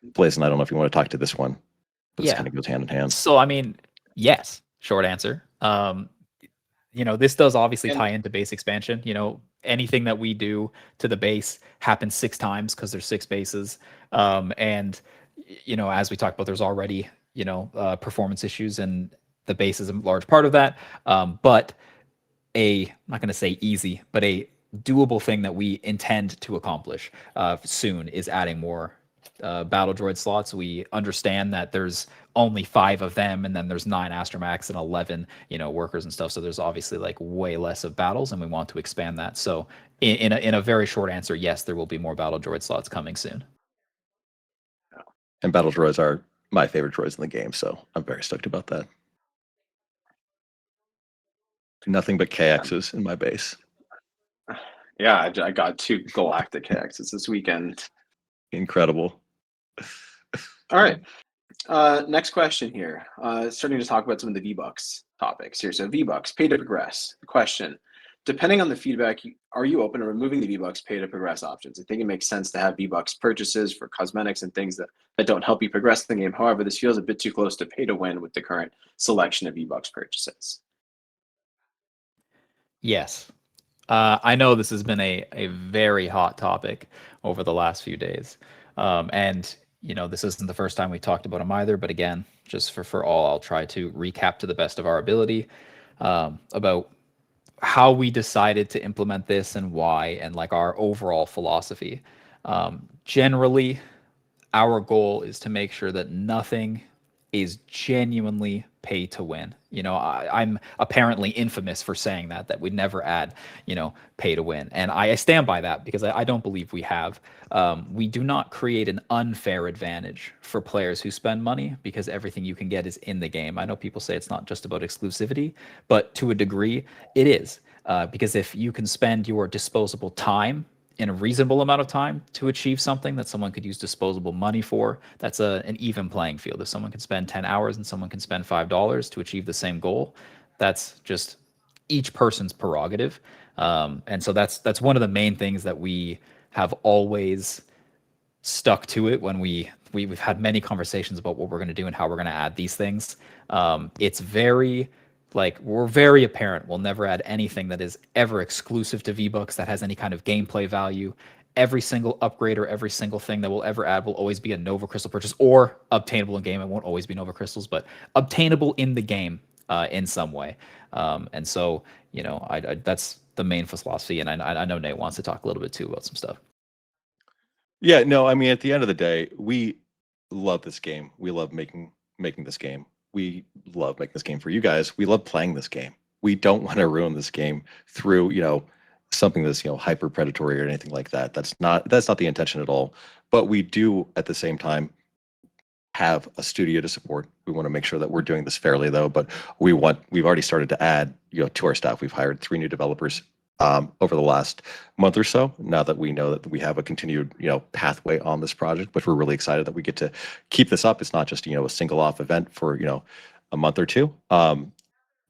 Blazin, I don't know if you want to talk to this one, but Yeah. this kind of goes hand in hand. So, I mean, yes, short answer. You know, this does obviously tie into base expansion. You know, anything that we do to the base happens 6 times because there's 6 bases. And, you know, as we talked about, there's already, you know, performance issues, and the base is a large part of that. But I'm not going to say easy, but a doable thing that we intend to accomplish soon is adding more battle droid slots. We understand that there's only 5 of them, and then there's 9 astromechs and 11, workers and stuff. So there's obviously like way less of battles, and we want to expand that. So in a very short answer, yes, there will be more battle droid slots coming soon. And battle droids are my favorite droids in the game, so I'm very stoked about that. Nothing but KXs in my base. Yeah, I got 2 Galactic KXs this weekend. Incredible. All right. Next question here. Starting to talk about some of the V-Bucks topics here. So V-Bucks, pay to progress. Question. Depending on the feedback, are you open to removing the V-Bucks pay to progress options? I think it makes sense to have V-Bucks purchases for cosmetics and things that don't help you progress the game. However, this feels a bit too close to pay to win with the current selection of V-Bucks purchases. Yes. I know this has been a very hot topic over the last few days. And, this isn't the first time we talked about them either. But again, just for all, I'll try to recap to the best of our ability about how we decided to implement this and why, and like our overall philosophy. Generally, our goal is to make sure that nothing is genuinely pay to win. I'm apparently infamous for saying that we never add, pay to win. And I stand by that because I don't believe we have. We do not create an unfair advantage for players who spend money because everything you can get is in the game. I know people say it's not just about exclusivity, but to a degree it is. Because if you can spend your disposable time in a reasonable amount of time to achieve something that someone could use disposable money for, that's an even playing field. If someone can spend 10 hours and someone can spend $5 to achieve the same goal, that's just each person's prerogative. And so that's one of the main things that we have always stuck to it when we've had many conversations about what we're going to do and how we're going to add these things. It's very we're very apparent. We'll never add anything that is ever exclusive to V-Bucks that has any kind of gameplay value. Every single upgrade or every single thing that we'll ever add will always be a Nova Crystal purchase or obtainable in game. It won't always be Nova Crystals, but obtainable in the game in some way. And so, that's the main philosophy. And I know Nate wants to talk a little bit too about some stuff. Yeah, no, I mean, at the end of the day, we love this game. We love making this game. We love making this game for you guys. We love playing this game. We don't want to ruin this game through, something that's, hyper predatory or anything like that. That's not the intention at all. But we do at the same time have a studio to support. We want to make sure that we're doing this fairly though, but we've already started to add, to our staff. We've hired 3 new developers over the last month or so, now that we know that we have a continued, pathway on this project, which we're really excited that we get to keep this up. It's not just, a single off event for, a month or two.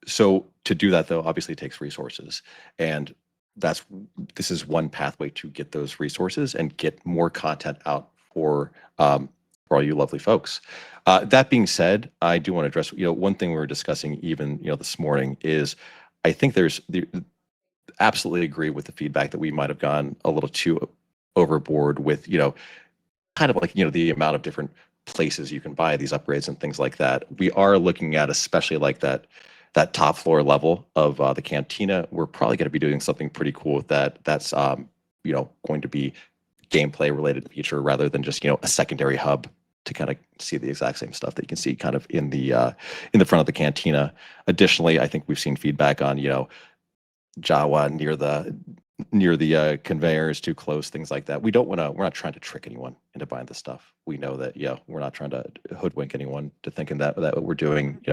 So to do that though, obviously takes resources, and this is one pathway to get those resources and get more content out for all you lovely folks. That being said, I do want to address, one thing we were discussing even, this morning is I think absolutely agree with the feedback that we might have gone a little too overboard with, kind of like, the amount of different places you can buy these upgrades and things like that. We are looking at, especially like that top floor level of the cantina. We're probably going to be doing something pretty cool with that. That's, going to be gameplay related feature rather than just, a secondary hub to kind of see the exact same stuff that you can see kind of in the front of the cantina. Additionally, I think we've seen feedback on, Jawa near the conveyor is too close, things like that. We're not trying to trick anyone into buying this stuff. We know that, we're not trying to hoodwink anyone to thinking that we're doing,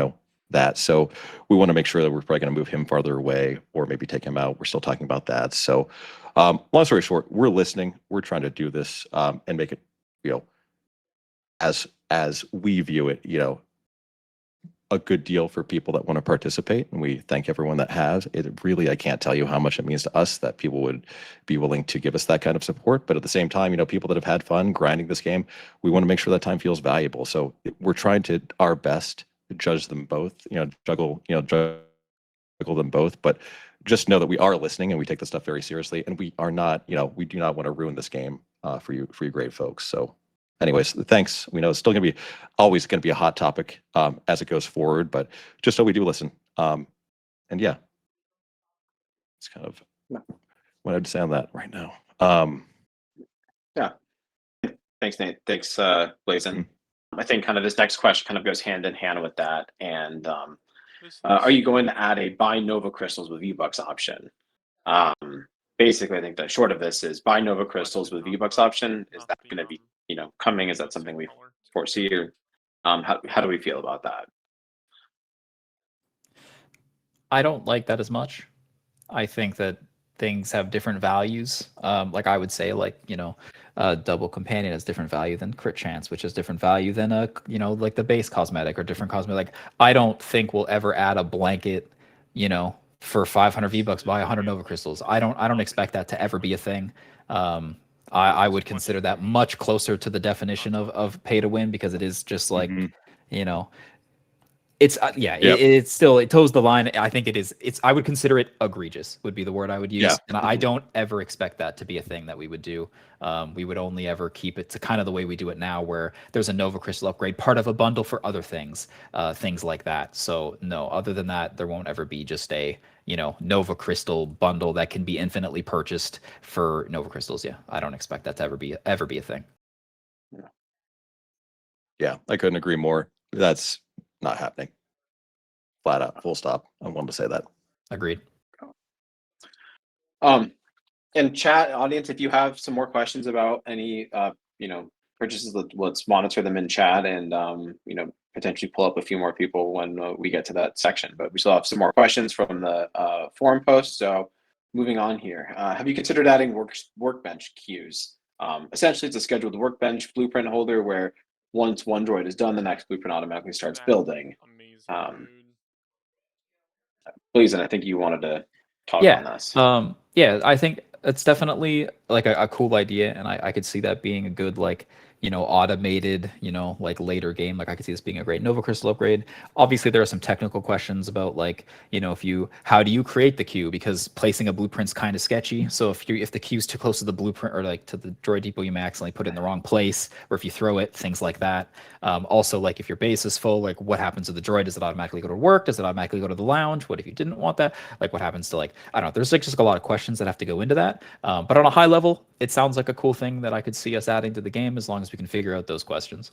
that. So we want to make sure that we're probably going to move him farther away or maybe take him out. We're still talking about that. So long story short, we're listening. We're trying to do this and make it, as we view it, a good deal for people that want to participate, and we thank everyone that has. It really, I can't tell you how much it means to us that people would be willing to give us that kind of support. But at the same time, people that have had fun grinding this game, we want to make sure that time feels valuable. So we're trying to our best to judge them both, juggle them both. But just know that we are listening and we take this stuff very seriously, and we are not, we do not want to ruin this game for you great folks. So anyways, thanks. We know it's still going to be always going to be a hot topic as it goes forward, but just so we do listen. And yeah, it's kind of what I'd say on that right now. Yeah. Thanks, Nate. Thanks, Blazin. Mhm. I think kind of this next question kind of goes hand in hand with that. And This are is you going to add a buy Nova crystals with V-Bucks option? Basically, I think the short of this is buy Nova crystals with V-Bucks option. Is that going to be, coming? Is that something we foresee? Or how do we feel about that? I don't like that as much. I think that things have different values. Like I would say, like, double companion has different value than crit chance, which has different value than like the base cosmetic or different cosmetic. Like, I don't think we'll ever add a blanket, for 500 V-Bucks buy 100 Nova crystals. I don't expect that to ever be a thing. I would consider that much closer to the definition of pay to win, because it is just like, you know, it's Yep. it's still, it toes the line. I think I would consider it egregious, would be the word I would use. Yeah. And I don't ever expect that to be a thing that we would do. We would only ever keep it to kind of the way we do it now, where there's a Nova Crystal upgrade part of a bundle for other things, things like that. So no, other than that, there won't ever be just a Nova Crystal bundle that can be infinitely purchased for Nova Crystals. Yeah, I don't expect that to ever be a thing. Yeah, I couldn't agree more. That's not happening. Flat out, full stop. I wanted to say that. Agreed. And chat audience, if you have some more questions about any purchases, let's monitor them in chat and potentially pull up a few more people when we get to that section. But we still have some more questions from the forum post. So moving on here, have you considered adding workbench queues? Essentially, it's a scheduled workbench blueprint holder where once one droid is done, the next blueprint automatically starts building. amazing, dude. Please, and I think you wanted to talk Yeah. on this. Yeah, I think it's definitely like a cool idea, and I could see that being a good, like, automated, like later game. Like, I could see this being a great Nova Crystal upgrade. Obviously, there are some technical questions about, like, how do you create the queue, because placing a blueprint's kind of sketchy. So if the queue's too close to the blueprint, or like to the droid depot, you may accidentally put it in the wrong place, or if you throw it, things like that. Also, like, if your base is full, like, what happens to the droid? Does it automatically go to work? Does it automatically go to the lounge? What if you didn't want that? Like, what happens to, like, I don't know. There's like just a lot of questions that have to go into that. But on a high level, it sounds like a cool thing that I could see us adding to the game, as long as we can figure out those questions.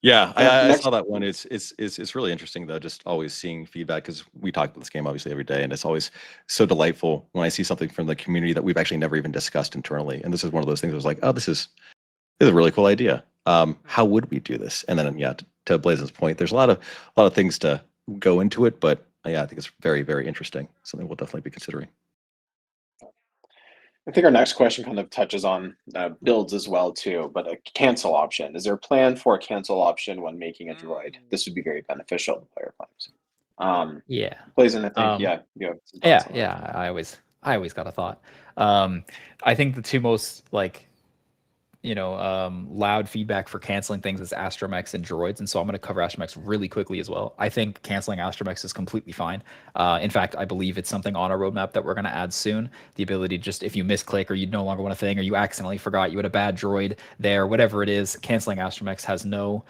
Yeah, I saw that one. It's really interesting though, just always seeing feedback, because we talk about this game obviously every day, and it's always so delightful when I see something from the community that we've actually never even discussed internally. And this is one of those things. I was like, oh, this is a really cool idea. How would we do this? And then to Blazen's point, there's a lot of things to go into it, but yeah, I think it's very, very interesting. Something we'll definitely be considering. I think our next question kind of touches on builds as well too, but a cancel option. Is there a plan for a cancel option when making a droid? This would be very beneficial to player claims. Yeah. Blazin, I think, you have some thoughts on that. Yeah. I always got a thought. I think the two most, like, loud feedback for canceling things is Astromechs and droids, and so I'm going to cover Astromechs really quickly as well. I think canceling Astromechs is completely fine. In fact, I believe it's something on a roadmap that we're going to add soon. The ability to just, if you misclick, or you no longer want a thing, or you accidentally forgot you had a bad droid there, whatever it is, canceling Astromechs has no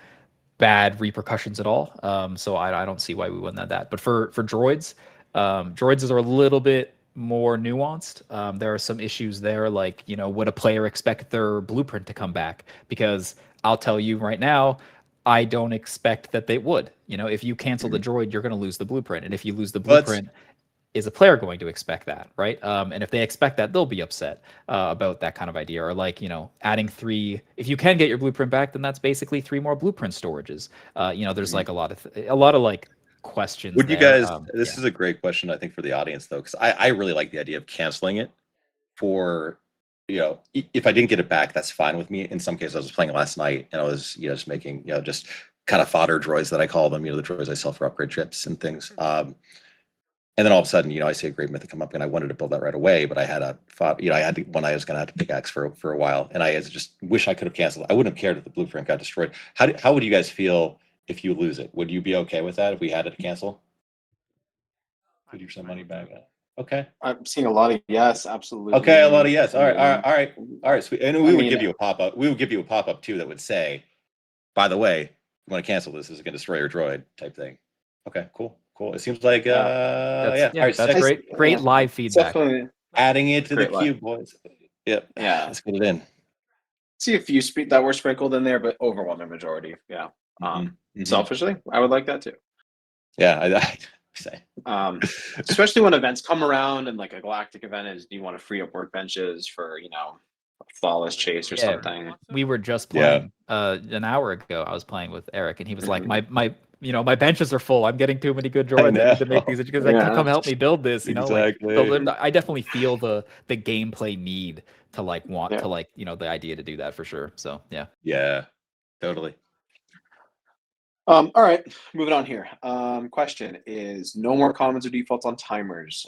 bad repercussions at all. So I don't see why we wouldn't add that. But for droids, droids are a little bit more nuanced. There are some issues there, like, would a player expect their blueprint to come back? Because I'll tell you right now, I don't expect that they would. If you cancel the droid, you're going to lose the blueprint, and if you lose the blueprint, is a player going to expect that, right? And if they expect that, they'll be upset about that kind of idea. Or, like, adding 3. If you can get your blueprint back, then that's basically 3 more blueprint storages. There's like a lot of like questions. Would you there. guys? This is a great question, I think, for the audience though, because I really like the idea of canceling it. For if I didn't get it back, that's fine with me. In some cases, I was playing last night and I was just making just kind of fodder droids that I call them, the droids I sell for upgrade chips and things. And then all of a sudden, I see a great mythic come up, and I wanted to build that right away, but I had I had one I was going to have to pickaxe for a while, and I just wish I could have canceled. I wouldn't have cared if the blueprint got destroyed. How would you guys feel if you lose it? Would you be okay with that if we had it to cancel? Would you send money back? Okay. I'm seeing a lot of yes, absolutely. Okay, a lot of yes. All right, I all right, mean, all right. Sweet. And we would give you a pop up. We would give you a pop up too that would say, "By the way, you want to cancel this? This is going to destroy your droid," type thing. Okay, cool. It seems like yeah. All right, That's great. Great live feedback. Definitely adding it to the great queue, live. boys. Yep. Yeah. Let's get it in. See a few that were sprinkled in there, but overwhelming majority. Yeah. Selfishly, I would like that too. Yeah, I say. Especially when events come around and like a galactic event is, you want to free up workbenches for, a flawless chase or something. We were just playing an hour ago. I was playing with Eric, and he was like, my benches are full. I'm getting too many good droids. I need to make these because come help me build this. Exactly. So I definitely feel the gameplay need to want to the idea to do that for sure. So yeah. Yeah, totally. All right, moving on here. Question is no more commons or defaults on timers.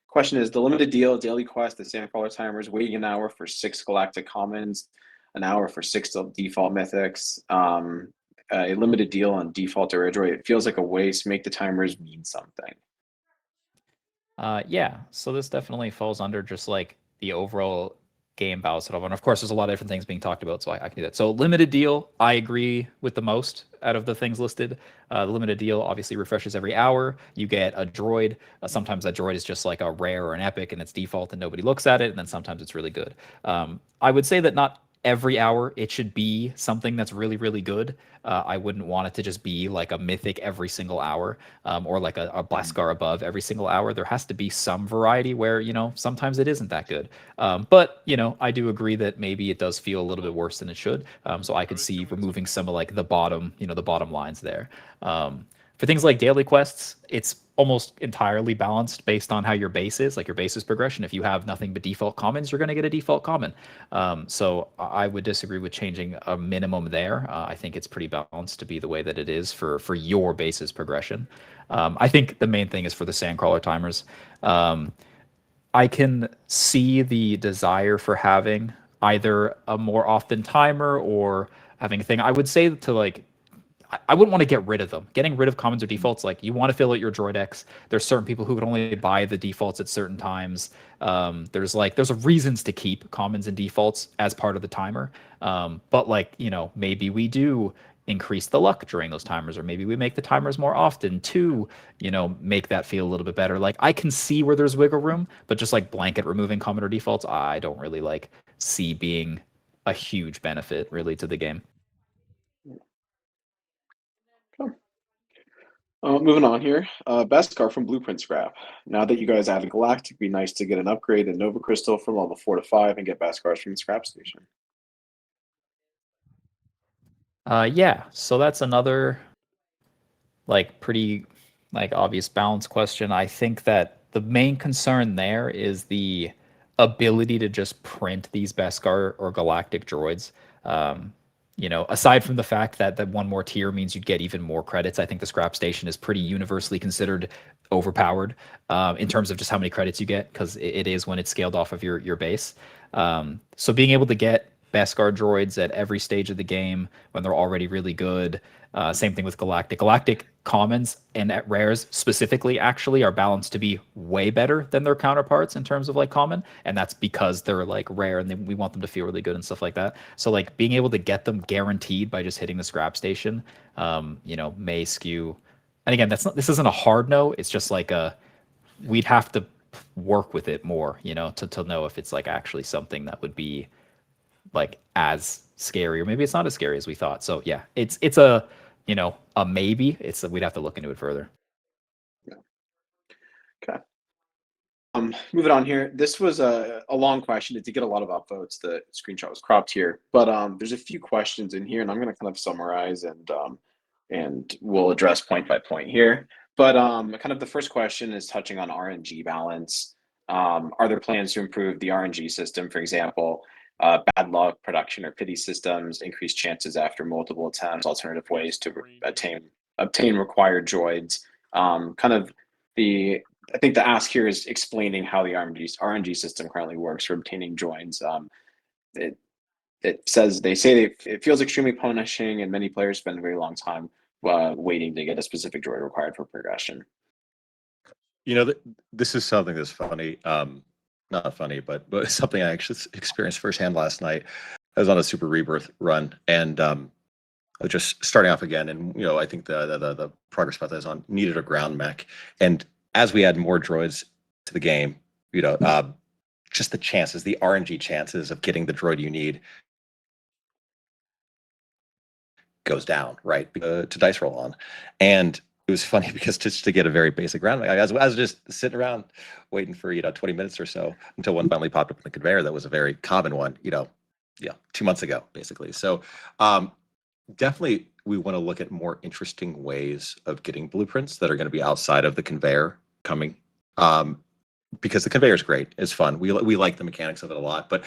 Question is the limited deal, daily quest, the Sandcrawler timers, waiting an hour for 6 galactic commons, an hour for 6 default mythics. A limited deal on default or Droid. It feels like a waste. Make the timers mean something. Yeah. So this definitely falls under just like the overall game balance and of course there's a lot of different things being talked about, so I can do that. So limited deal, I agree with the most out of the things listed. The limited deal obviously refreshes every hour. You get a droid. Sometimes that droid is just like a rare or an epic and it's default and nobody looks at it, and then sometimes it's really good. I would say that not every hour it should be something that's really, really good. I wouldn't want it to just be like a mythic every single hour, or like a Blaskar above every single hour. There has to be some variety where, sometimes it isn't that good. But, I do agree that maybe it does feel a little bit worse than it should. So I could see removing some of like the bottom lines there. For things like daily quests, it's almost entirely balanced based on how your base is, like your base's progression. If you have nothing but default commons, you're going to get a default common. So I would disagree with changing a minimum there. I think it's pretty balanced to be the way that it is for your base's progression. I think the main thing is for the Sandcrawler timers. I can see the desire for having either a more often timer or having a thing. I would say to like, I wouldn't want to get rid of them. Getting rid of commons or defaults, like you want to fill out your droid X. There's certain people who can only buy the defaults at certain times. There's reasons to keep commons and defaults as part of the timer. But maybe we do increase the luck during those timers, or maybe we make the timers more often to, make that feel a little bit better. Like I can see where there's wiggle room, but just like blanket removing common or defaults, I don't really see being a huge benefit really to the game. Moving on here. Beskar from Blueprint Scrap. Now that you guys added Galactic, it'd be nice to get an upgrade in Nova Crystal from level 4 to 5 and get Beskars from the scrap station. Yeah, so that's another pretty obvious balance question. I think that the main concern there is the ability to just print these Beskar or Galactic droids. Aside from the fact that one more tier means you'd get even more credits, I think the scrap station is pretty universally considered overpowered in terms of just how many credits you get, because it is when it's scaled off of your base. So being able to get Beskar droids at every stage of the game when they're already really good. Same thing with Galactic. Galactic commons and at rares specifically actually are balanced to be way better than their counterparts in terms of common, and that's because they're rare and we want them to feel really good and stuff like that. So being able to get them guaranteed by just hitting the scrap station, may skew. And again, this isn't a hard no. It's just we'd have to work with it more, to know if it's actually something that would be as scary, or maybe it's not as scary as we thought. So yeah, it's a a maybe. We'd have to look into it further. Yeah. Okay. Moving on here. This was a long question. It did get a lot of upvotes. The screenshot was cropped here, but there's a few questions in here, and I'm going to kind of summarize and we'll address point by point here. But kind of the first question is touching on RNG balance. Are there plans to improve the RNG system, for example? Bad luck, production, or pity systems, increased chances after multiple attempts, alternative ways to obtain required droids. I think the ask here is explaining how the RNG system currently works for obtaining droids. It says it feels extremely punishing, and many players spend a very long time waiting to get a specific droid required for progression. This is something that's funny. Not funny, but something I actually experienced firsthand last night. I was on a Super Rebirth run, and just starting off again, and I think the progress path I was on needed a ground mech, and as we add more droids to the game, just the chances, the RNG chances of getting the droid you need goes down, right? To dice roll on, and it was funny because just to get a very basic ground mech, I was just sitting around waiting for 20 minutes or so until one finally popped up in the conveyor. That was a very common one, 2 months ago, basically. So definitely we want to look at more interesting ways of getting blueprints that are going to be outside of the conveyor coming, because the conveyor is great, it's fun, we like the mechanics of it a lot, but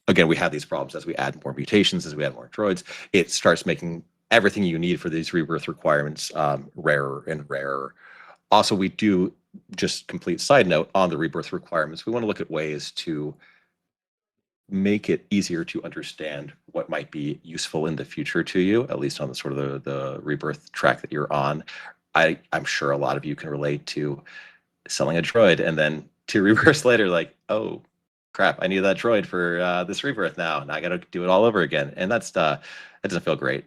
again, we have these problems as we add more mutations, as we add more droids. It starts making everything you need for these rebirth requirements rarer and rarer. Also, we do, just complete side note on the rebirth requirements, we want to look at ways to make it easier to understand what might be useful in the future to you, at least on the sort of the rebirth track that you're on. I'm sure a lot of you can relate to selling a droid and then 2 rebirths later, like, oh crap, I need that droid for this rebirth now, and I got to do it all over again, and that doesn't feel great.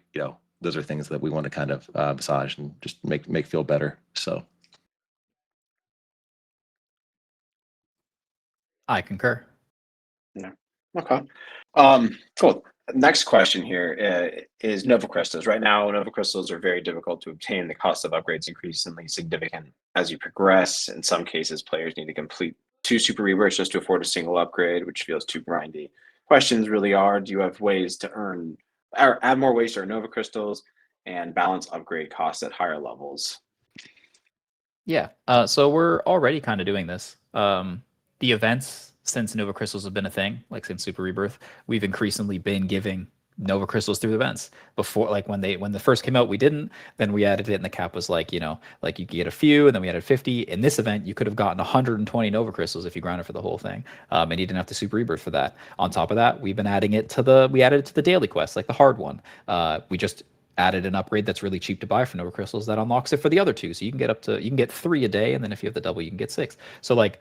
Those are things that we want to kind of massage and just make feel better. So I concur. Yeah. Okay. Cool. Next question here is Nova Crystals. Right now, Nova Crystals are very difficult to obtain. The cost of upgrades increasingly significant as you progress. In some cases, players need to complete 2 super rebirths just to afford a single upgrade, which feels too grindy. Questions really are: do you have ways to earn or add more ways to earn Nova Crystals and balance upgrade costs at higher levels? Yeah. So we're already kind of doing this. The events, since Nova Crystals have been a thing, like since Super Rebirth, we've increasingly been giving Nova Crystals through the events. Before, like when they first came out, we didn't. Then we added it, and the cap was like, like you could get a few, and then we added 50. In this event, you could have gotten 120 Nova Crystals if you grounded for the whole thing, and you didn't have to Super Rebirth for that. On top of that, we've been adding it to the daily quest, like the hard one. We just added an upgrade that's really cheap to buy for Nova Crystals that unlocks it for the other 2. So you can get 3 a day, and then if you have the double, you can get 6. So like,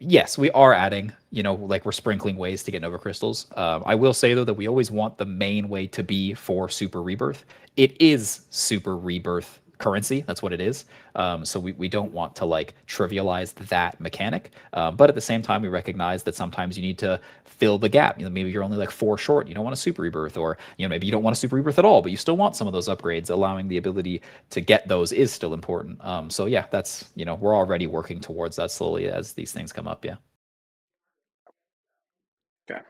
yes, we are adding, like we're sprinkling ways to get Nova Crystals. I will say though that we always want the main way to be for Super Rebirth. It is Super Rebirth currency. That's what it is. So we don't want to like trivialize that mechanic. But at the same time, we recognize that sometimes you need to fill the gap. Maybe you're only like 4 short. You don't want a Super Rebirth, or maybe you don't want a Super Rebirth at all, but you still want some of those upgrades. Allowing the ability to get those is still important. So yeah, that's we're already working towards that slowly as these things come up. Yeah. Okay.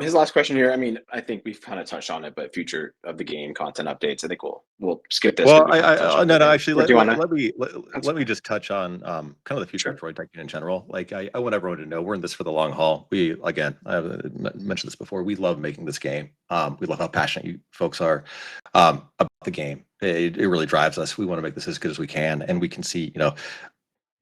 His last question here. I mean, I think we've kind of touched on it, but future of the game content updates. I think we'll skip this. Well, no, actually, let me just touch on kind of the future of Droid Tycoon in general. Like, I want everyone to know we're in this for the long haul. Again, I've mentioned this before. We love making this game. We love how passionate you folks are about the game. It really drives us. We want to make this as good as we can, and we can see,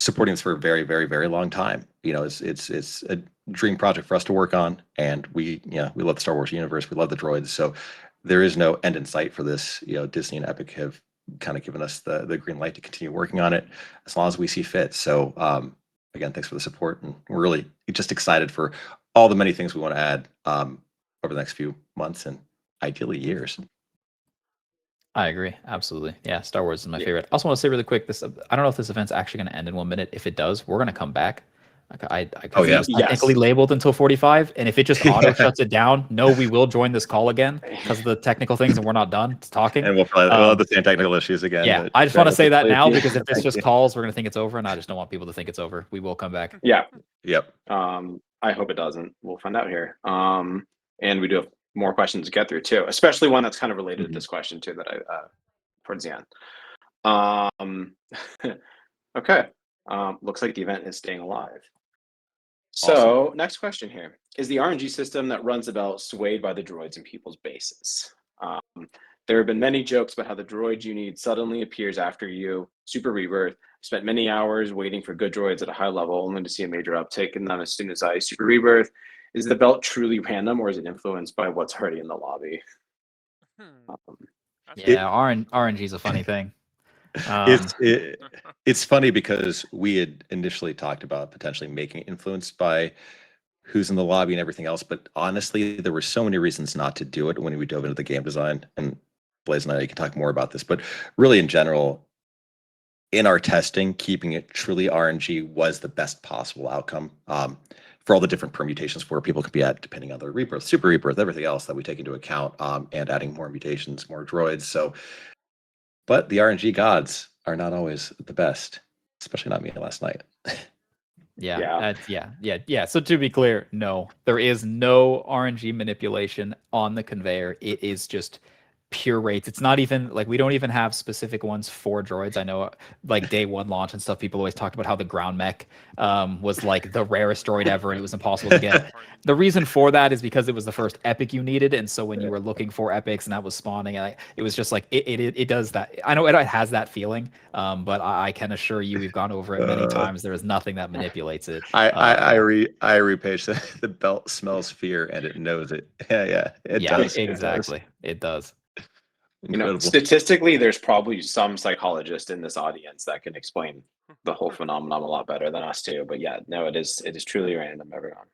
supporting this for a very, very, very long time. It's a dream project for us to work on, and we love the Star Wars universe. We love the droids. So there is no end in sight for this. Disney and Epic have kind of given us the green light to continue working on it as long as we see fit. So again, thanks for the support, and we're really just excited for all the many things we want to add over the next few months and ideally years. I agree. Absolutely. Yeah. Star Wars is my favorite. I also want to say really quick, I don't know if this event's actually going to end in 1 minute. If it does, we're going to come back. It was technically labeled until 45. And if it just auto shuts it down, no, we will join this call again because of the technical things and we're not done talking. And we'll have the same technical issues again. Yeah. I just want to say that now because if this just calls, we're going to think it's over. And I just don't want people to think it's over. We will come back. Yeah. Yep. I hope it doesn't. We'll find out here. And we do have more questions to get through too, especially one that's kind of related to this question too, that I towards the end. Okay. Looks like the event is staying alive. So awesome. Next question here. Is the RNG system that runs about swayed by the droids in people's bases? There have been many jokes about how the droid you need suddenly appears after you Super Rebirth. Spent many hours waiting for good droids at a high level only to see a major uptick in them as soon as I Super Rebirth. Is the belt truly random, or is it influenced by what's already in the lobby? Yeah, RNG is a funny thing. It's funny because we had initially talked about potentially making it influenced by who's in the lobby and everything else, but honestly, there were so many reasons not to do it when we dove into the game design. And Blaze and I, you can talk more about this, but really in general, in our testing, keeping it truly RNG was the best possible outcome for all the different permutations where people could be at, depending on their rebirth, super rebirth, everything else that we take into account, and adding more mutations, more droids. So, but the RNG gods are not always the best, especially not me last night. Yeah. So to be clear, no, there is no RNG manipulation on the conveyor. It is just pure rates. It's not even like we don't even have specific ones for droids. I know like day one launch and stuff, people always talked about how the ground mech was like the rarest droid ever and it was impossible to get. The reason for that is because it was the first epic you needed, and so when you were looking for epics and that was spawning, it was just like it does that. I know it has that feeling, but I can assure you, we've gone over it many times. There is nothing that manipulates it. I repage the belt smells fear and it knows it. Yeah, it does. Exactly. It does. Incredible. Statistically, there's probably some psychologist in this audience that can explain the whole phenomenon a lot better than us too. But yeah, no, it is truly random, everyone.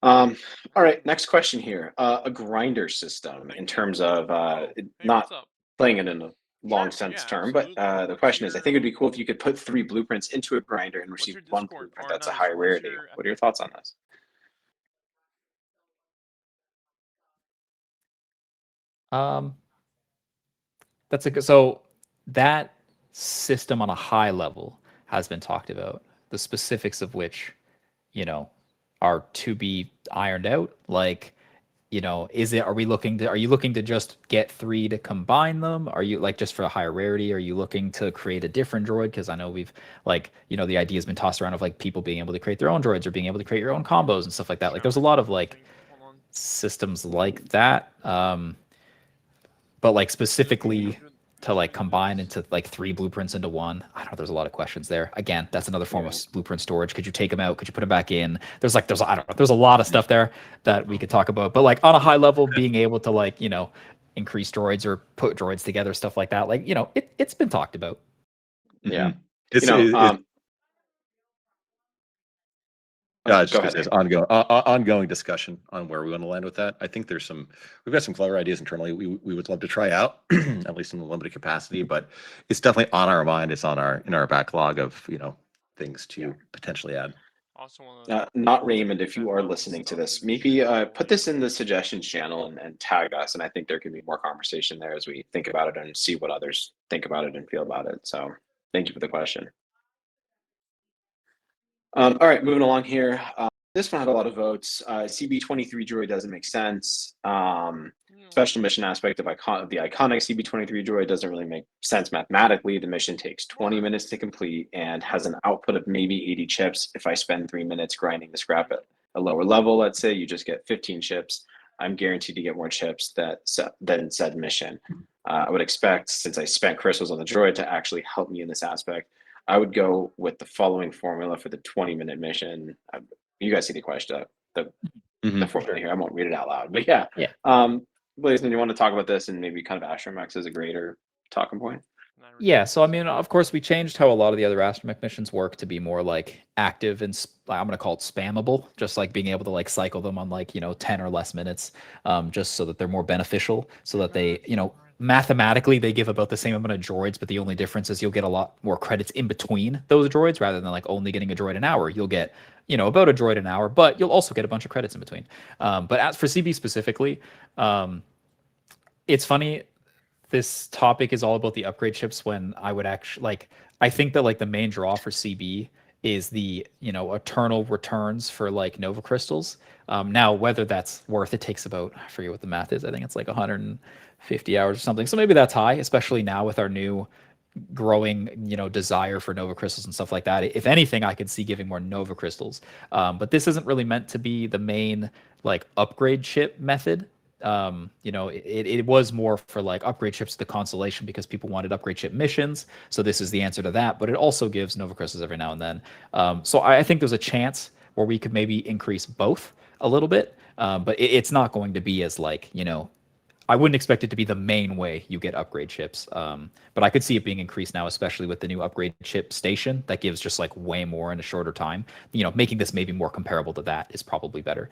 All right, next question here. A grinder system in terms of not playing it in a long sense term, but the question is, I think it'd be cool if you could put 3 blueprints into a grinder and receive 1 blueprint that's a high rarity. What are your thoughts on this? That's a good. So that system on a high level has been talked about. The specifics of which, are to be ironed out. Like, are you looking to just get 3 to combine them? Are you like just for a higher rarity? Are you looking to create a different droid? Because I know we've the idea has been tossed around of like people being able to create their own droids or being able to create your own combos and stuff like that. Like there's a lot of like systems like that. But like specifically to like combine into like 3 blueprints into 1, I don't know. There's a lot of questions there. Again, that's another form of blueprint storage. Could you take them out? Could you put them back in? There's I don't know. There's a lot of stuff there that we could talk about. But like on a high level, being able to like increase droids or put droids together, stuff like that. Like it's been talked about. Yeah, it's ongoing discussion on where we want to land with that. I think we've got some clever ideas internally we would love to try out, at least in a limited capacity, but it's definitely on our mind. It's in our backlog of, things to potentially add. Not Raymond, if you are listening to this, maybe put this in the suggestions channel and tag us. And I think there can be more conversation there as we think about it and see what others think about it and feel about it. So thank you for the question. All right, moving along here. This one had a lot of votes. CB23 droid doesn't make sense. Special mission aspect of the iconic CB23 droid doesn't really make sense mathematically. The mission takes 20 minutes to complete and has an output of maybe 80 chips. If I spend 3 minutes grinding the scrap at a lower level, let's say you just get 15 chips, I'm guaranteed to get more chips than said mission. I would expect, since I spent crystals on the droid to actually help me in this aspect, I would go with the following formula for the 20-minute mission. You guys see the question, the formula here. I won't read it out loud, but yeah. Blaze, you want to talk about this and maybe kind of Astromech as a greater talking point? Yeah, so I mean, of course, we changed how a lot of the other Astromech missions work to be more like active and I'm going to call it spammable, just like being able to like cycle them on like 10 or less minutes, just so that they're more beneficial, so that they mathematically they give about the same amount of droids, but the only difference is you'll get a lot more credits in between those droids rather than like only getting a droid an hour. You'll get about a droid an hour, but you'll also get a bunch of credits in between. But as for CB specifically, it's funny. This topic is all about the upgrade chips when I would actually I think that like the main draw for CB is the eternal returns for like Nova crystals. Now whether that's worth it takes about, I forget what the math is. I think it's like 150 hours or something. So maybe that's high, especially now with our new growing desire for Nova crystals and stuff like that. If anything, I could see giving more Nova crystals. But this isn't really meant to be the main like upgrade chip method. It was more for like upgrade chips to the constellation because people wanted upgrade chip missions. So this is the answer to that, but it also gives Nova crystals every now and then. So I think there's a chance where we could maybe increase both a little bit, but it's not going to be as like, I wouldn't expect it to be the main way you get upgrade chips. But I could see it being increased now, especially with the new upgrade chip station that gives just like way more in a shorter time. Making this maybe more comparable to that is probably better.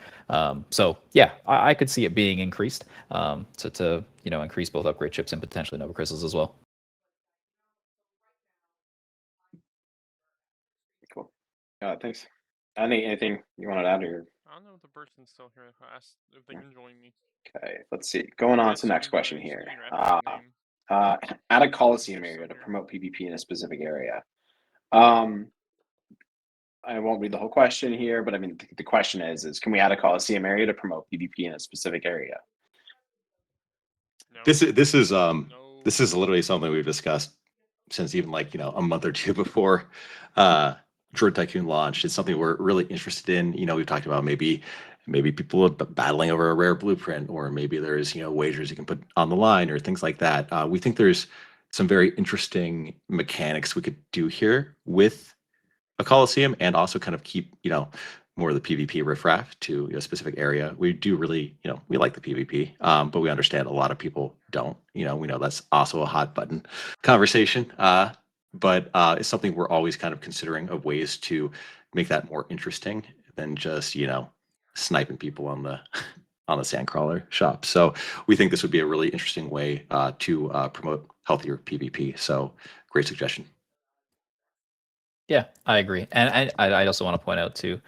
So yeah, I could see it being increased to increase both upgrade chips and potentially Nova Crystals as well. Cool. Thanks. Anything you want to add? Or I don't know if the person's still here. I asked if they can join me. okay, let's see. Going on to the next question here. Add a Coliseum area to promote PvP in a specific area. I won't read the whole question here, but I mean the question is can we add a Coliseum area to promote PvP in a specific area? No. This is literally something we've discussed since even like a month or two before Droid Tycoon launched. It's something we're really interested in. We've talked about maybe people are battling over a rare blueprint, or maybe there's wagers you can put on the line or things like that. We think there's some very interesting mechanics we could do here with a Coliseum, and also kind of keep more of the PvP riffraff to a specific area. We do really we like the PvP, but we understand a lot of people don't. We know that's also a hot button conversation. But it's something we're always kind of considering of ways to make that more interesting than just sniping people on the Sandcrawler shop. So we think this would be a really interesting way to promote healthier PvP. So great suggestion. Yeah, I agree. And I also want to point out too,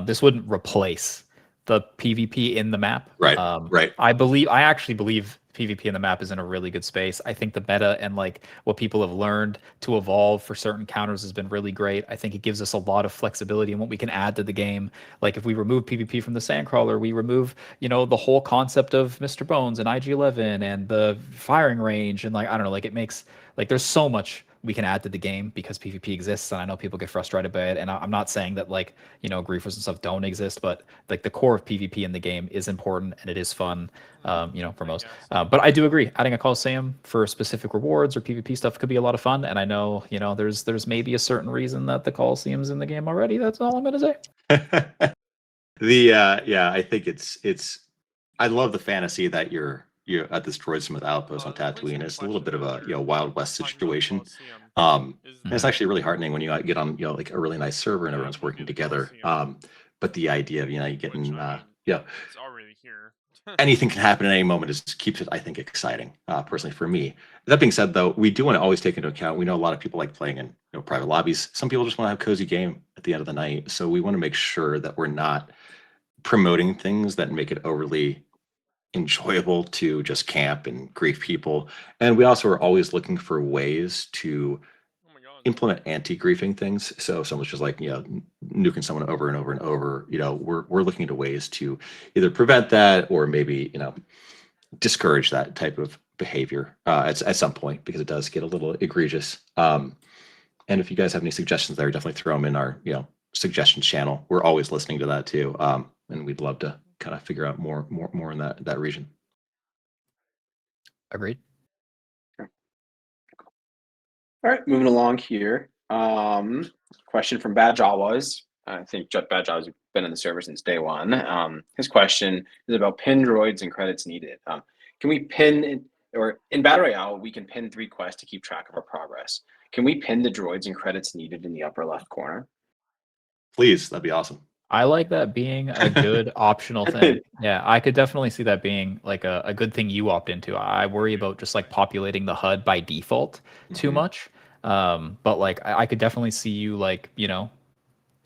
this wouldn't replace the PvP in the map. Right. Right. I actually believe PvP in the map is in a really good space. I think the meta and like what people have learned to evolve for certain counters has been really great. I think it gives us a lot of flexibility in what we can add to the game. Like if we remove PvP from the Sandcrawler, we remove, the whole concept of Mr. Bones and IG-11 and the firing range. And like, I don't know, like it makes, like there's so much we can add to the game because PvP exists, and I know people get frustrated by it. And I'm not saying that like griefers and stuff don't exist, but like the core of PvP in the game is important and it is fun, for most. But I do agree, adding a Coliseum for specific rewards or PvP stuff could be a lot of fun. And I know there's maybe a certain reason that the Coliseum's in the game already. That's all I'm gonna say. I think it's I love the fantasy that you're at this Droid Smith outpost on Tatooine. It's a little bit of a Wild West situation. And it's actually really heartening when you get on like a really nice server and everyone's working together. But the idea of you getting it's already here. anything can happen at any moment just keeps it, I think, exciting. Personally, for me. That being said, though, we do want to always take into account. We know a lot of people like playing in private lobbies. Some people just want to have a cozy game at the end of the night. So we want to make sure that we're not promoting things that make it overly enjoyable to just camp and grief people. And we also are always looking for ways to implement anti-griefing things. So if someone's just like nuking someone over and over and over, we're looking into ways to either prevent that or maybe discourage that type of behavior at some point, because it does get a little egregious. And if you guys have any suggestions there, definitely throw them in our suggestions channel. We're always listening to that too, and we'd love to kind of figure out more in that region. Agreed. All right, moving along here. Question from Bad Jawas. I think Bad Jawas has been in the server since day one. His question is about pin droids and credits needed. Can we pin, or in Battle Royale, we can pin 3 quests to keep track of our progress. Can we pin the droids and credits needed in the upper left corner? Please, that'd be awesome. I like that being a good optional thing. Yeah, I could definitely see that being like a good thing you opt into. I worry about just like populating the HUD by default too much. But like I could definitely see you like,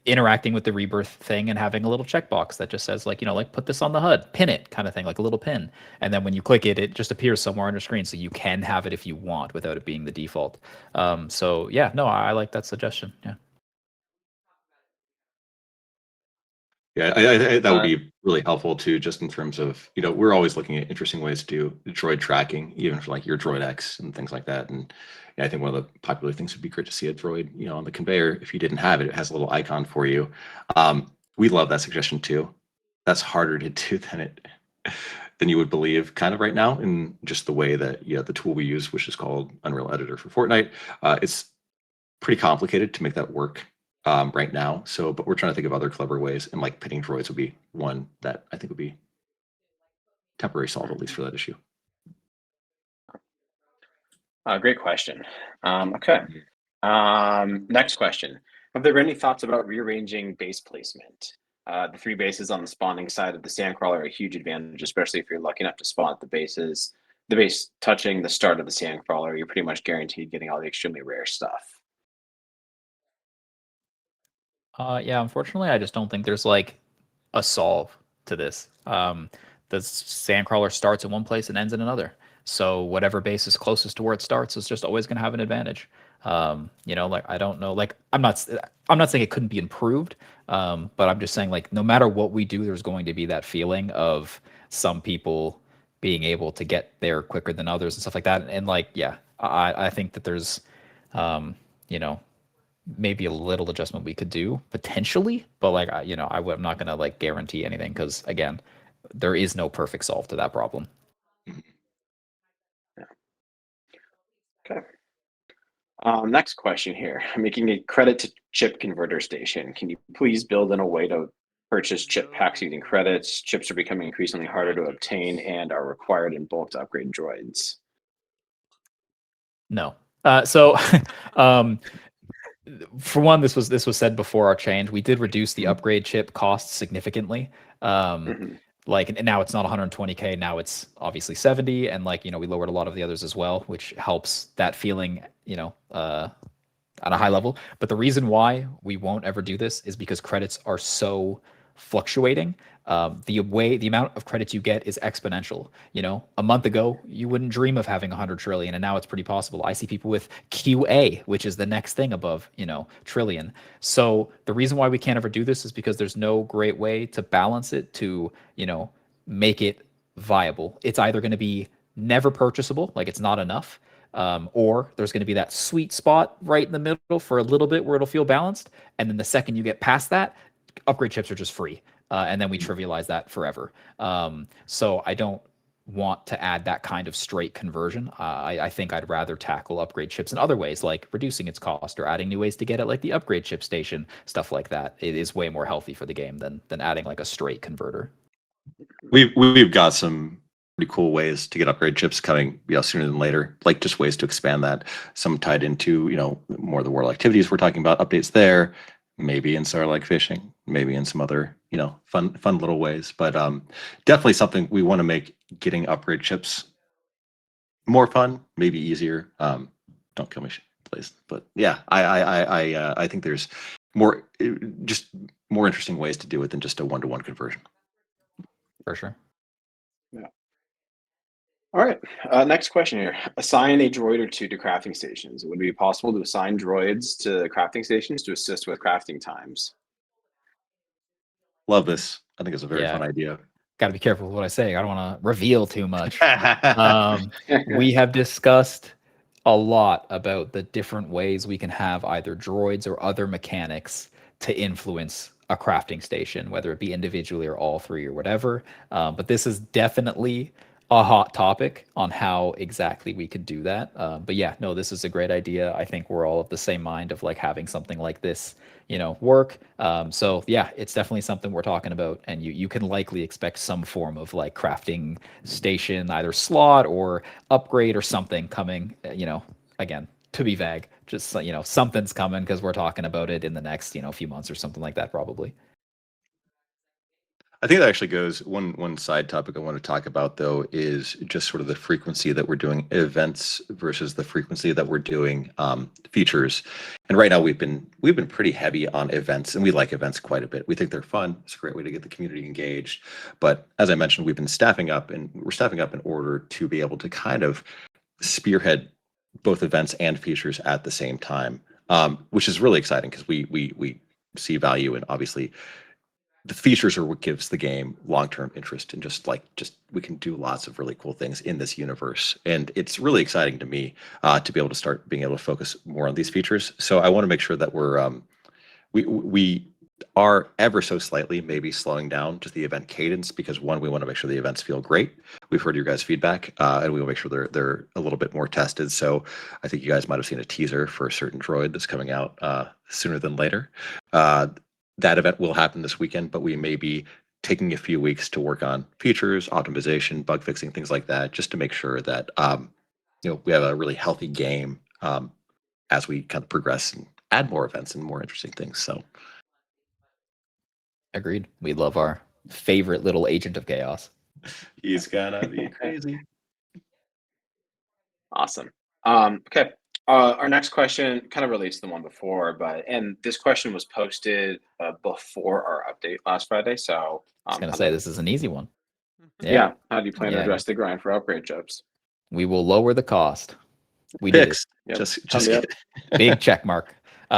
interacting with the rebirth thing and having a little checkbox that just says like, like put this on the HUD, pin it kind of thing, like a little pin. And then when you click it, it just appears somewhere on your screen. So you can have it if you want without it being the default. So yeah, no, I like that suggestion. Yeah. Yeah, I that would be really helpful too, just in terms of, we're always looking at interesting ways to do droid tracking, even for like your Droid X and things like that. And I think one of the popular things would be great to see a droid, on the conveyor. If you didn't have it, it has a little icon for you. We love that suggestion too. That's harder to do than you would believe kind of right now, in just the way that, the tool we use, which is called Unreal Editor for Fortnite. It's pretty complicated to make that work right now. So, but we're trying to think of other clever ways, and like pinning droids would be one that I think would be temporary solve, at least for that issue. Great question. Okay. Next question. Have there been any thoughts about rearranging base placement? The 3 bases on the spawning side of the sandcrawler are a huge advantage, especially if you're lucky enough to spawn at the base touching the start of the sandcrawler. You're pretty much guaranteed getting all the extremely rare stuff. Yeah, unfortunately, I just don't think there's like a solve to this. The sandcrawler starts in one place and ends in another. So whatever base is closest to where it starts is just always going to have an advantage. Like I don't know, like I'm not saying it couldn't be improved, but I'm just saying like no matter what we do, there's going to be that feeling of some people being able to get there quicker than others and stuff like that. And like, yeah, I think that there's, you know, maybe a little adjustment we could do potentially, but like I'm not gonna like guarantee anything because again, there is no perfect solve to that problem. Yeah. Okay. Next question here. Making a credit to chip converter station. Can you please build in a way to purchase chip packs using credits? Chips are becoming increasingly harder to obtain and are required in bulk to upgrade droids. No. So um for one, this was said before our change. We did reduce the upgrade chip costs significantly. Mhm. Like and now it's not 120K, now it's obviously 70, and like we lowered a lot of the others as well, which helps that feeling, at a high level. But the reason why we won't ever do this is because credits are so fluctuating. The amount of credits you get is exponential. A month ago you wouldn't dream of having 100 trillion, and now it's pretty possible. I see people with QA, which is the next thing above trillion. So the reason why we can't ever do this is because there's no great way to balance it to make it viable. It's either going to be never purchasable, like it's not enough, or there's going to be that sweet spot right in the middle for a little bit where it'll feel balanced. And then the second you get past that, upgrade chips are just free. And then we trivialize that forever. So I don't want to add that kind of straight conversion. I think I'd rather tackle upgrade chips in other ways, like reducing its cost or adding new ways to get it, like the upgrade chip station, stuff like that. It is way more healthy for the game than adding like a straight converter. We've got some pretty cool ways to get upgrade chips coming, sooner than later. Like just ways to expand that. Some tied into more of the world activities we're talking about, updates there. Maybe in Starlight Fishing, maybe in some other fun little ways. But definitely something we want to make getting upgrade chips more fun, maybe easier. Don't kill me, please. But yeah, I think there's just more interesting ways to do it than just a 1-to-1 conversion. For sure. Yeah. All right. Next question here. Assign a droid or 2 to crafting stations. Would it be possible to assign droids to crafting stations to assist with crafting times? Love this. I think it's a very fun idea. Got to be careful with what I say. I don't want to reveal too much. We have discussed a lot about the different ways we can have either droids or other mechanics to influence a crafting station, whether it be individually or all 3 or whatever. But this is definitely a hot topic on how exactly we could do that. But yeah, no, this is a great idea. I think we're all of the same mind of like having something like this, work. So yeah, it's definitely something we're talking about, and you can likely expect some form of like crafting station, either slot or upgrade or something coming. Again, to be vague, just something's coming because we're talking about it in the next few months or something like that, probably. I think that actually goes one side topic I want to talk about though is just sort of the frequency that we're doing events versus the frequency that we're doing features. And right now we've been pretty heavy on events, and we like events quite a bit. We think they're fun. It's a great way to get the community engaged. But as I mentioned, we've been staffing up, and we're staffing up in order to be able to kind of spearhead both events and features at the same time, which is really exciting because we see value in, obviously, the features are what gives the game long-term interest, and just we can do lots of really cool things in this universe, and it's really exciting to me to be able to start being able to focus more on these features. So I want to make sure that we are ever so slightly maybe slowing down just the event cadence, because one, we want to make sure the events feel great. We've heard your guys' feedback, and we will make sure they're a little bit more tested. So I think you guys might have seen a teaser for a certain droid that's coming out sooner than later. That event will happen this weekend, but we may be taking a few weeks to work on features, optimization, bug fixing, things like that, just to make sure that we have a really healthy game as we kind of progress and add more events and more interesting things. So, agreed. We love our favorite little agent of chaos. He's gonna be crazy. Awesome. Okay. Our next question kind of relates to the one before, and this question was posted before our update last Friday. So I was gonna say this is an easy one. Yeah. How do you plan to Yeah. address the grind for upgrade chips? We will lower the cost. We Fixed. did it. Just Yep. Big check mark.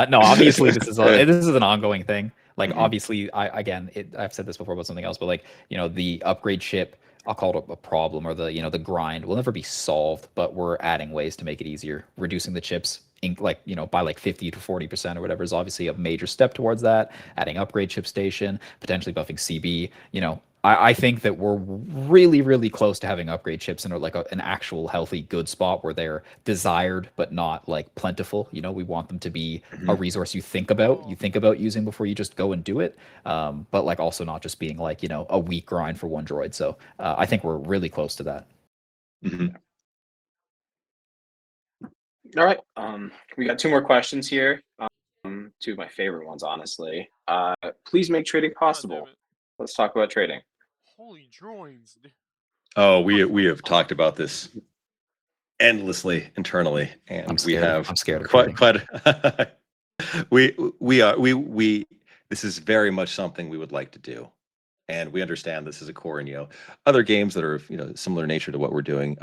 No, obviously this is an ongoing thing. Like Mhm. obviously, I've said this before about something else, but like the upgrade chip, I'll call it a problem, or the grind will never be solved, but we're adding ways to make it easier. Reducing the chips by like 50 to 40% or whatever is obviously a major step towards that. Adding upgrade chip station, potentially buffing CB. I think that we're really, really close to having upgrade chips in like an actual healthy, good spot where they're desired but not like plentiful. We want them to be a resource you think about using before you just go and do it. But like also not just being like a weak grind for one droid. So I think we're really close to that. Mhm. All right. We got 2 more questions here. 2 of my favorite ones, honestly. Please make trading possible. Let's talk about trading. Holy droids. Oh, we have talked about this endlessly internally, and I'm we scared. have I'm scared of quite trading. we this is very much something we would like to do, and we understand this is a core in other games that are of similar nature to what we're doing.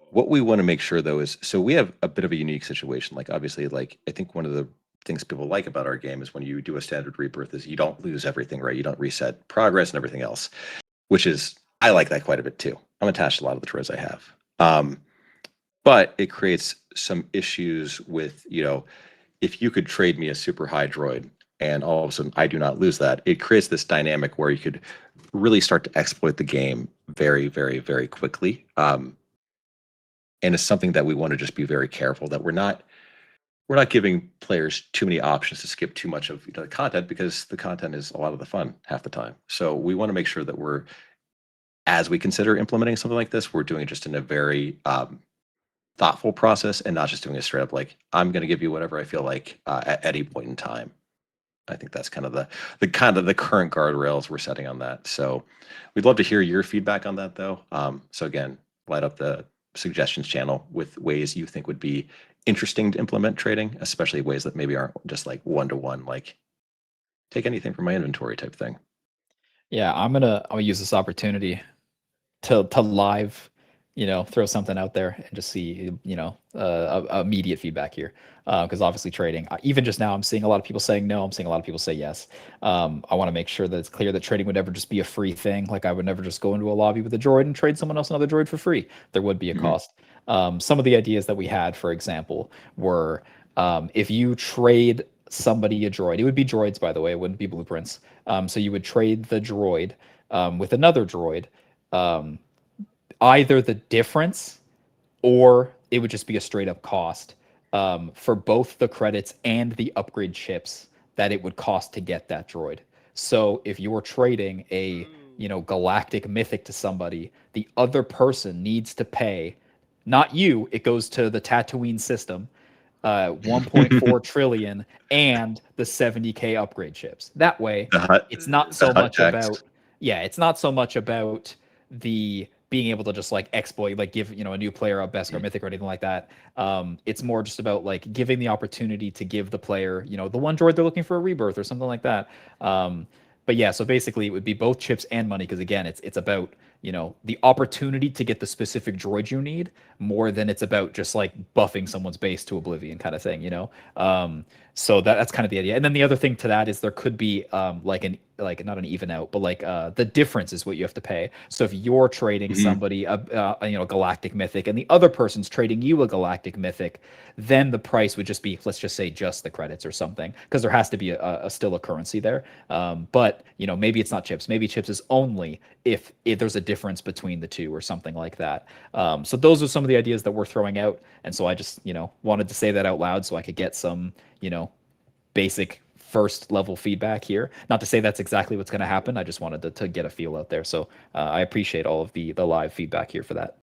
What we want to make sure though is, so we have a bit of a unique situation. Like obviously, like I think one of the things people like about our game is when you do a standard rebirth is you don't lose everything, right? You don't reset progress and everything else, which is, I like that quite a bit too. I'm attached to a lot of the droids I have. But it creates some issues with, if you could trade me a super high droid and all of a sudden I do not lose that, it creates this dynamic where you could really start to exploit the game very, very, very quickly. And it's something that we want to just be very careful that we're not giving players too many options to skip too much of the content, because the content is a lot of the fun half the time. So we want to make sure that we're, as we consider implementing something like this, we're doing it just in a very thoughtful process and not just doing a straight up like, I'm going to give you whatever I feel like at any point in time. I think that's kind of the current guardrails we're setting on that. So we'd love to hear your feedback on that though. So again, light up the suggestions channel with ways you think would be interesting to implement trading, especially ways that maybe aren't just like one-to-one, like take anything from my inventory type thing. Yeah, I'm gonna use this opportunity to live, throw something out there and just see, immediate feedback here. Because obviously trading, even just now, I'm seeing a lot of people saying no. I'm seeing a lot of people say yes. I want to make sure that it's clear that trading would never just be a free thing. Like I would never just go into a lobby with a droid and trade someone else another droid for free. There would be a cost. Some of the ideas that we had, for example, were if you trade somebody a droid, it would be droids, by the way, it wouldn't be blueprints. So you would trade the droid with another droid. Either the difference or it would just be a straight up cost for both the credits and the upgrade chips that it would cost to get that droid. So if you're trading a galactic mythic to somebody, the other person needs to pay, not you, it goes to the Tatooine system, 1.4 trillion and the 70K upgrade chips. That way, it's not so much about it's not so much about the being able to just like exploit, like give a new player a Beskar mythic or anything like that. It's more just about like giving the opportunity to give the player the one droid they're looking for a rebirth or something like that. But yeah, so basically it would be both chips and money, because again, it's about the opportunity to get the specific droid you need more than it's about just like buffing someone's base to oblivion kind of thing. So that's kind of the idea. And then the other thing to that is there could be like not an even out, but like the difference is what you have to pay. So if you're trading somebody a galactic mythic and the other person's trading you a galactic mythic, then the price would just be, let's just say, just the credits or something, because there has to be still a currency there. But maybe it's not chips. Maybe chips is only if there's a difference between the two or something like that. So those are some of the ideas that we're throwing out, and so I just wanted to say that out loud so I could get some basic first level feedback here. Not to say that's exactly what's going to happen. I just wanted to get a feel out there. So I appreciate all of the live feedback here for that.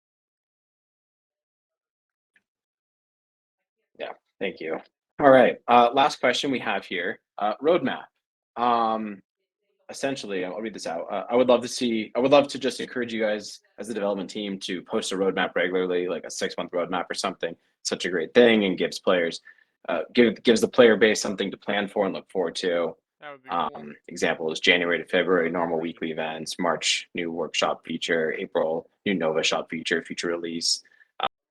Thank you. All right. Last question we have here. Roadmap. Essentially, I'll read this out. I would love to just encourage you guys as the development team to post a roadmap regularly, like a 6-month roadmap or something. Such a great thing, and gives the player base something to plan for and look forward to. That would be cool. Example is January to February, normal weekly events, March, new workshop feature, April, new Nova shop feature release,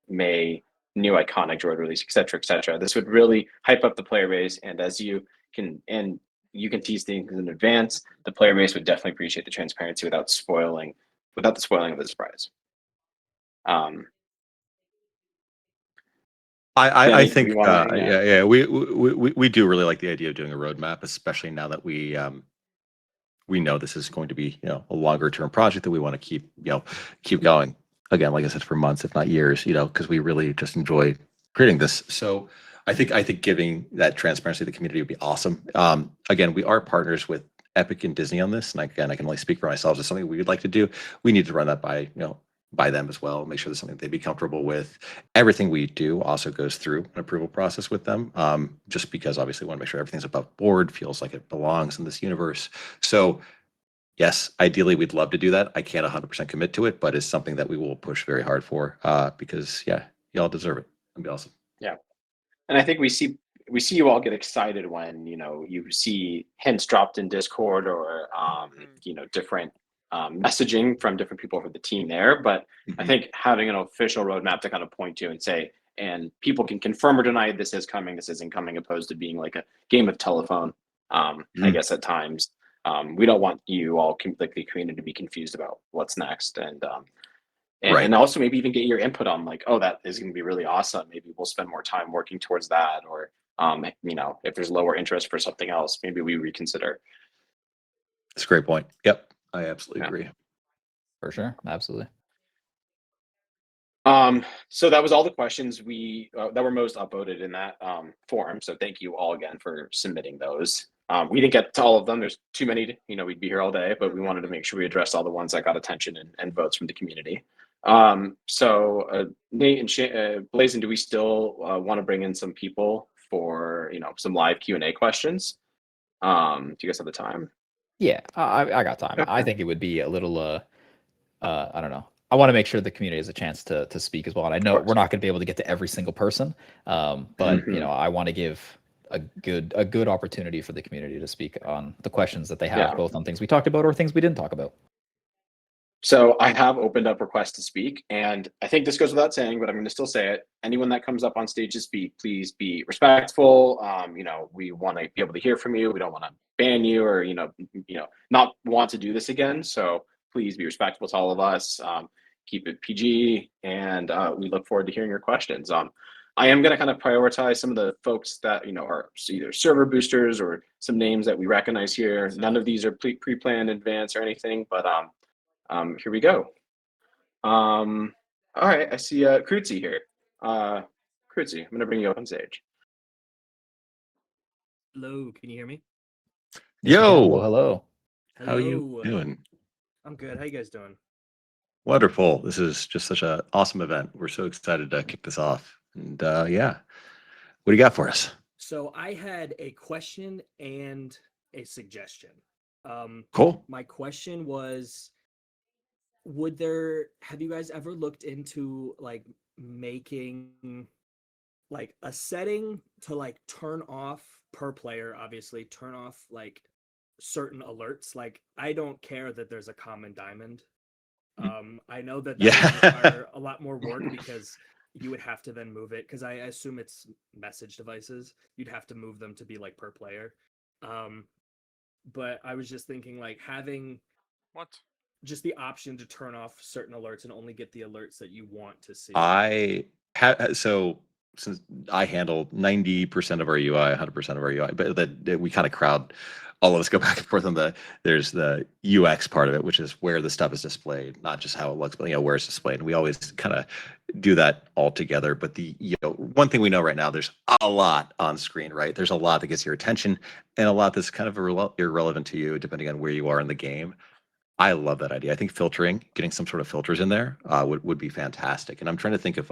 May, new iconic droid release, etc., etc. This would really hype up the player base, and you can tease things in advance. The player base would definitely appreciate the transparency without the spoiling of the surprise. I think yeah. we do really like the idea of doing a roadmap, especially now that we know this is going to be a longer term project that we want to keep going. Again, like I said, for months, if not years, because we really just enjoy creating this. So I think giving that transparency to the community would be awesome. Again, we are partners with Epic and Disney on this, and again, I can only speak for myself. It's something we would like to do. We need to run that by them as well. Make sure that's something they'd be comfortable with. Everything we do also goes through an approval process with them, just because obviously we want to make sure everything's above board, feels like it belongs in this universe. So yes, ideally we'd love to do that. I can't 100% commit to it, but it's something that we will push very hard for because y'all deserve it. That'd be awesome. Yeah, and I think we see you all get excited when you see hints dropped in Discord or different messaging from different people over the team there. But I think having an official roadmap to kind of point to and say, and people can confirm or deny this is coming, this isn't coming, opposed to being like a game of telephone. I guess at times we don't want you all, like the community, to be confused about what's next, and Right. and also maybe even get your input on like, oh, that is going to be really awesome. Maybe we'll spend more time working towards that, or if there's lower interest for something else, maybe we reconsider. That's a great point. Yep, I absolutely agree. For sure, absolutely. So that was all the questions that were most upvoted in that forum. So thank you all again for submitting those. We didn't get to all of them. There's too many, we'd be here all day, but we wanted to make sure we addressed all the ones that got attention and votes from the community. So Nate and Blazin, do we still want to bring in some people for some live Q&A questions? Do you guys have the time? Yeah, I got time. I think it would be a little I don't know. I want to make sure the community has a chance to speak as well. And I know we're not going to be able to get to every single person, but I want to give a good opportunity for the community to speak on the questions that they have, both on things we talked about or things we didn't talk about. So I have opened up requests to speak, and I think this goes without saying, but I'm going to still say it. Anyone that comes up on stage to speak, please be respectful. We want to be able to hear from you. We don't want to ban you or not want to do this again. So please be respectful to all of us. Keep it PG, and we look forward to hearing your questions. I am going to kind of prioritize some of the folks that are either server boosters or some names that we recognize here. None of these are pre-planned in advance or anything, but here we go. All right, I see Krutzy here. Krutzy, I'm going to bring you up on stage. Hello, can you hear me? Yo, hello. How you doing? I'm good. How you guys doing? Wonderful. This is just such an awesome event. We're so excited to kick this off. And what do you got for us? So I had a question and a suggestion. Cool. My question was, have you guys ever looked into like making like a setting to like turn off per player, obviously turn off like certain alerts? Like I don't care that there's a common diamond. I know that would require a lot more work because you would have to then move it, because I assume it's message devices. You'd have to move them to be like per player. But I was just thinking like having just the option to turn off certain alerts and only get the alerts that you want to see. So since I handle 90% of our UI, 100% of our UI, but that we kind of crowd, all of us go back and forth on there's the UX part of it, which is where the stuff is displayed, not just how it looks, but where it's displayed. And we always kind of do that all together. But one thing we know right now, there's a lot on screen, right? There's a lot that gets your attention and a lot that's kind of irrelevant to you, depending on where you are in the game. I love that idea. I think getting some sort of filters in there would be fantastic. And I'm trying to think of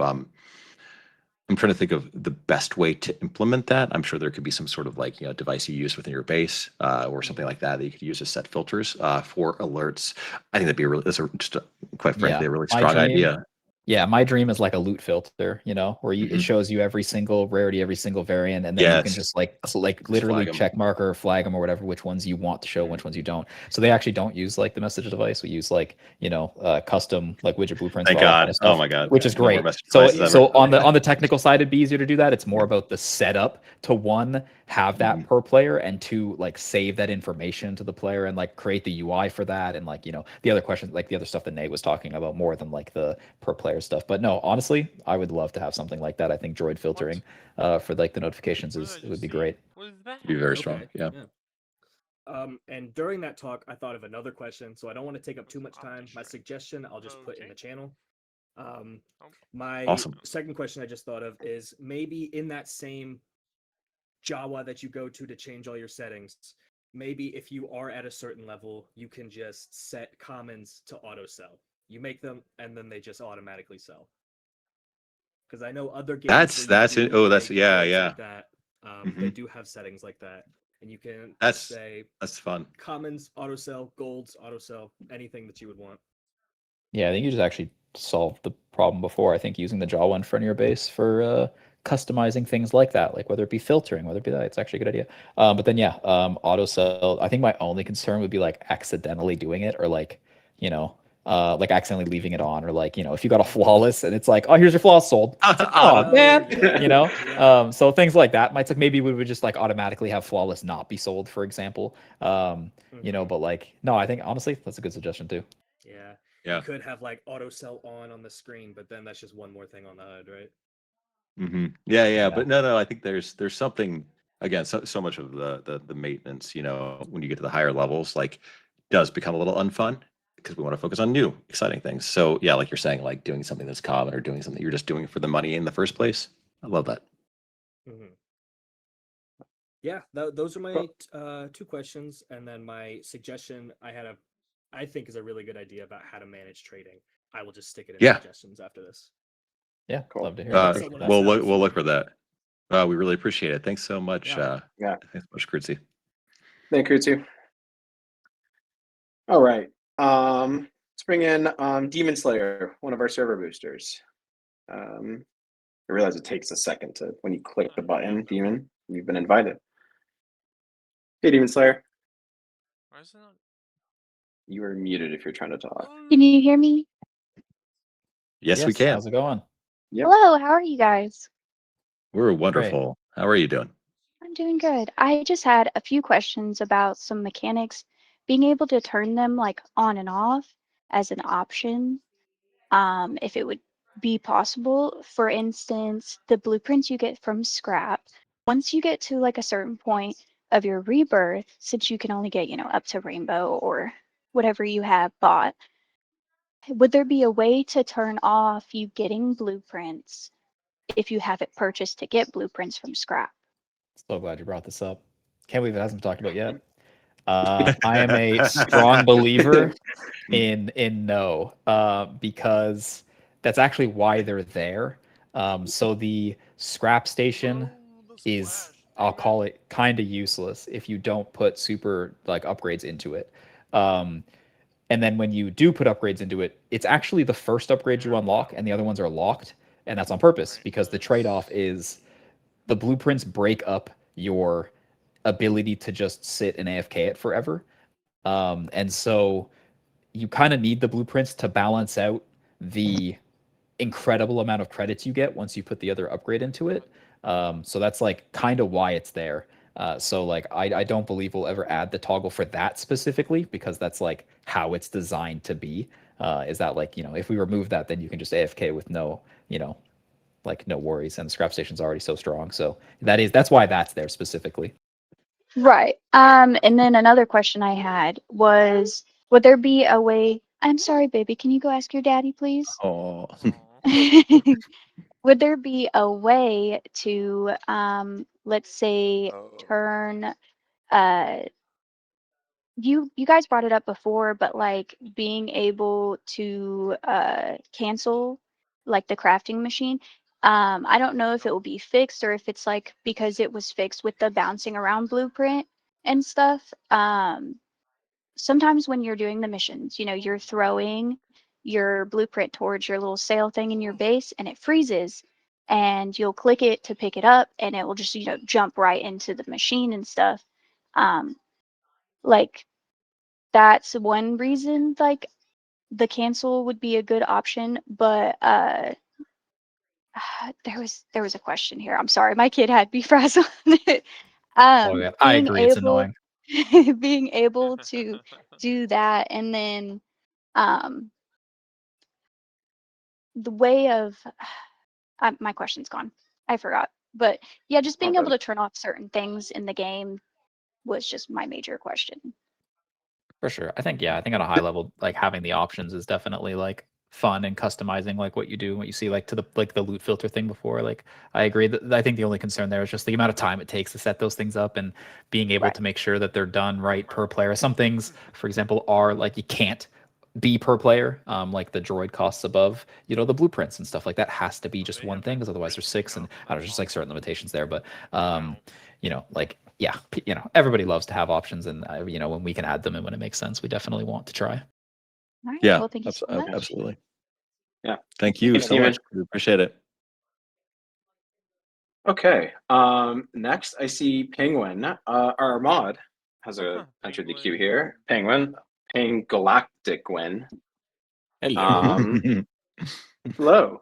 I'm trying to think of the best way to implement that. I'm sure there could be some sort of like, device you use within your base or something like that you could use to set filters for alerts. I think quite frankly, a really My strong dream idea. Yeah, my dream is like a loot filter, where it Mhm. shows you every single rarity, every single variant, and then you can Yes, just like just literally flag 'em. check mark or flag them or whatever, which ones you want to show, which ones you don't. So they actually don't use like the message device. We use like custom like widget blueprints Thank for all that kind God. of Oh stuff, my God. which is No more great. message So devices ever. on the technical side, it'd be easier to do that. It's more about the setup to one have that Mhm. per player and two like save that information to the player and like create the UI for that and like the other questions like the other stuff that Nate was talking about more than like the per player stuff. But no, honestly, I would love to have something like that. I think droid filtering for like the notifications What did I would just be see? great. What is that? Be very strong. Okay. Yeah. And during that talk, I thought of another question, so I don't want to take up too much Off the time. My shirt. suggestion, I'll just put in Okay. the channel. Um, Oh, my Awesome. second question I just thought of is maybe in that same Java that you go to change all your settings, maybe if you are at a certain level, you can just set commons to auto sell. You make them and then they just automatically sell. Because I know other games where you That's it. do Oh, that's like yeah, droids yeah. like that, they Mhm. do have settings like that, and you can That's say that's fun. commons auto sell, golds auto sell, anything that you would want. Yeah, I think you just actually solved the problem before. I think using the Jawa in front of your base for customizing things like that, like whether it be filtering, whether it be that, it's actually a good idea. But then yeah, auto sell. I think my only concern would be like accidentally doing it or like accidentally leaving it on or like if you got a flawless and it's like, oh, here's your flawless sold. It's like, oh man, Yeah. so things like that might like maybe we would just like automatically have flawless not be sold, for example. Mhm. But like no, I think honestly that's a good suggestion too. Yeah. You Yeah. could have like auto sell on the screen, but then that's just one more thing on the HUD, right? Yeah, yeah. Yeah. But no, I think there's something again, so much of the maintenance, when you get to the higher levels, like does become a little unfun because we want to focus on new, exciting things. So yeah, like you're saying, like doing something that's common or doing something you're just doing for the money in the first place. I love that. Mhm. Yeah, those are my two questions, and then my suggestion. I think is a really good idea about how to manage trading. I will just stick it in Yeah. suggestions after this. Yeah, Cool. love to hear And then it. someone else has the We'll look floor. for that. We really appreciate it. Thanks so much. Yeah. Yeah. Thanks so much, Kurtzy. Thank you too. All right. Let's bring in Demon Slayer, one of our server boosters. I realize it takes a second to when you click the button, Demon. You've been invited. Hey, Demon Slayer. Why is it not? You are muted if you're trying to talk. Can you hear me? Yes, we Yes, can. how's it going? Yep. Hello, how are you guys? We're Great. wonderful. How are you doing? I'm doing good. I just had a few questions about some mechanics, being able to turn them like on and off as an option, if it would be possible. For instance, the blueprints you get from scrap, once you get to like a certain point of your rebirth, since you can only get, up to rainbow or whatever you have bought, would there be a way to turn off you getting blueprints if you have it purchased to get blueprints from scrap? So glad you brought this up. Can't believe it hasn't been talked about yet. I am a strong believer in no, because that's actually why they're there. So the scrap station Oh, the is, splash. I'll call it kind of useless if you don't put super like upgrades into it. Um, and then when you do put upgrades into it, it's actually the first upgrade you unlock, and the other ones are locked, and that's on purpose because the trade-off is the blueprints break up your ability to just sit and AFK it forever. And so you kind of need the blueprints to balance out the incredible amount of credits you get once you put the other upgrade into it. So that's like kind of why it's there. So like I don't believe we'll ever add the toggle for that specifically because that's like how it's designed to be. Is that like if we remove that, then you can just AFK with no like no worries, and the scrap station's already so strong. So that's why that's there specifically. Right. And then another question I had was, would there be a way? I'm sorry, baby. Can you go ask your daddy, please? Oh, Aw. Would there be a way to, let's say, Oh. turn uh you guys brought it up before, but like being able to cancel like the crafting machine, I don't know if it will be fixed or if it's like because it was fixed with the bouncing around blueprint and stuff. Sometimes when you're doing the missions, you're throwing your blueprint towards your little sail thing in your base and it freezes and you'll click it to pick it up and it will just, jump right into the machine and stuff. Like that's one reason like the cancel would be a good option, but there was a question here. I'm sorry, my kid had me frazzled. Oh yeah, I Being agree. It's able annoying. being able to do that, and then um the way of my question's gone. I forgot. But yeah, just All being able good. to turn off certain things in the game was just my major question. For sure. I think on a high level, like having the options is definitely like fun and customizing like what you do, what you see, like to the loot filter thing before. Like I agree that I think the only concern there is just the amount of time it takes to set those things up and being able Right. to make sure that they're done right per player. Some things, for example, are like you can't be per player, like the droid costs above, the blueprints and stuff like that has to be just one thing because otherwise there's six, and I don't know, just like certain limitations there. But like yeah, everybody loves to have options, and when we can add them and when it makes sense, we definitely want to try. All right. Yeah, Well, thank you so much. absolutely. Yeah. Thank you Thanks, so much. Steven. We appreciate it. Okay. Next I see Penguin. Our mod has entered the queue here. Penguin. Galactic win. Hello. Hello.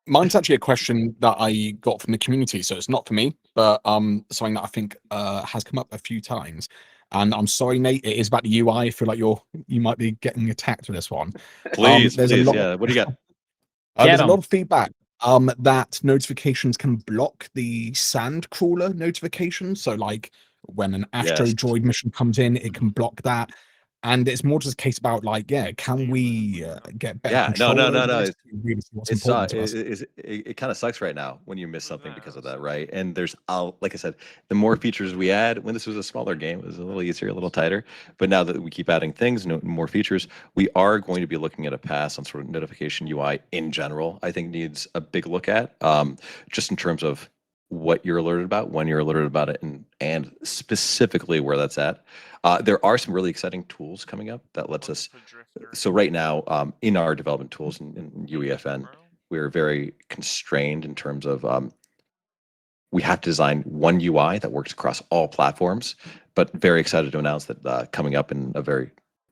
Mine's actually a question that I got from the community, so it's not for me, but something that I think has come up a few times. And I'm sorry, Nate, it is about the UI. I feel like you might be getting attacked with this one. Please, There's a please, lot. yeah. What do you got? Get There's a 'em. lot of feedback that notifications can block the sand crawler notifications. So, like when an Astro Yes. Droid mission comes in, it can block that. And it's more just a case about like, can we get better Yeah, control no. over this to really see what's important to us? It kind of sucks right now when you miss something because of that, right? And like I said, the more features we add, when this was a smaller game, it was a little easier, a little tighter. But now that we keep adding things, more features, we are going to be looking at a pass on sort of notification UI in general. I think needs a big look at, just in terms of what you're alerted about, when you're alerted about it, and specifically where that's at. There are some really exciting tools coming up that lets us. So right now, in our development tools in UEFN, we're very constrained in terms of we have to design one UI that works across all platforms. But very excited to announce that coming up in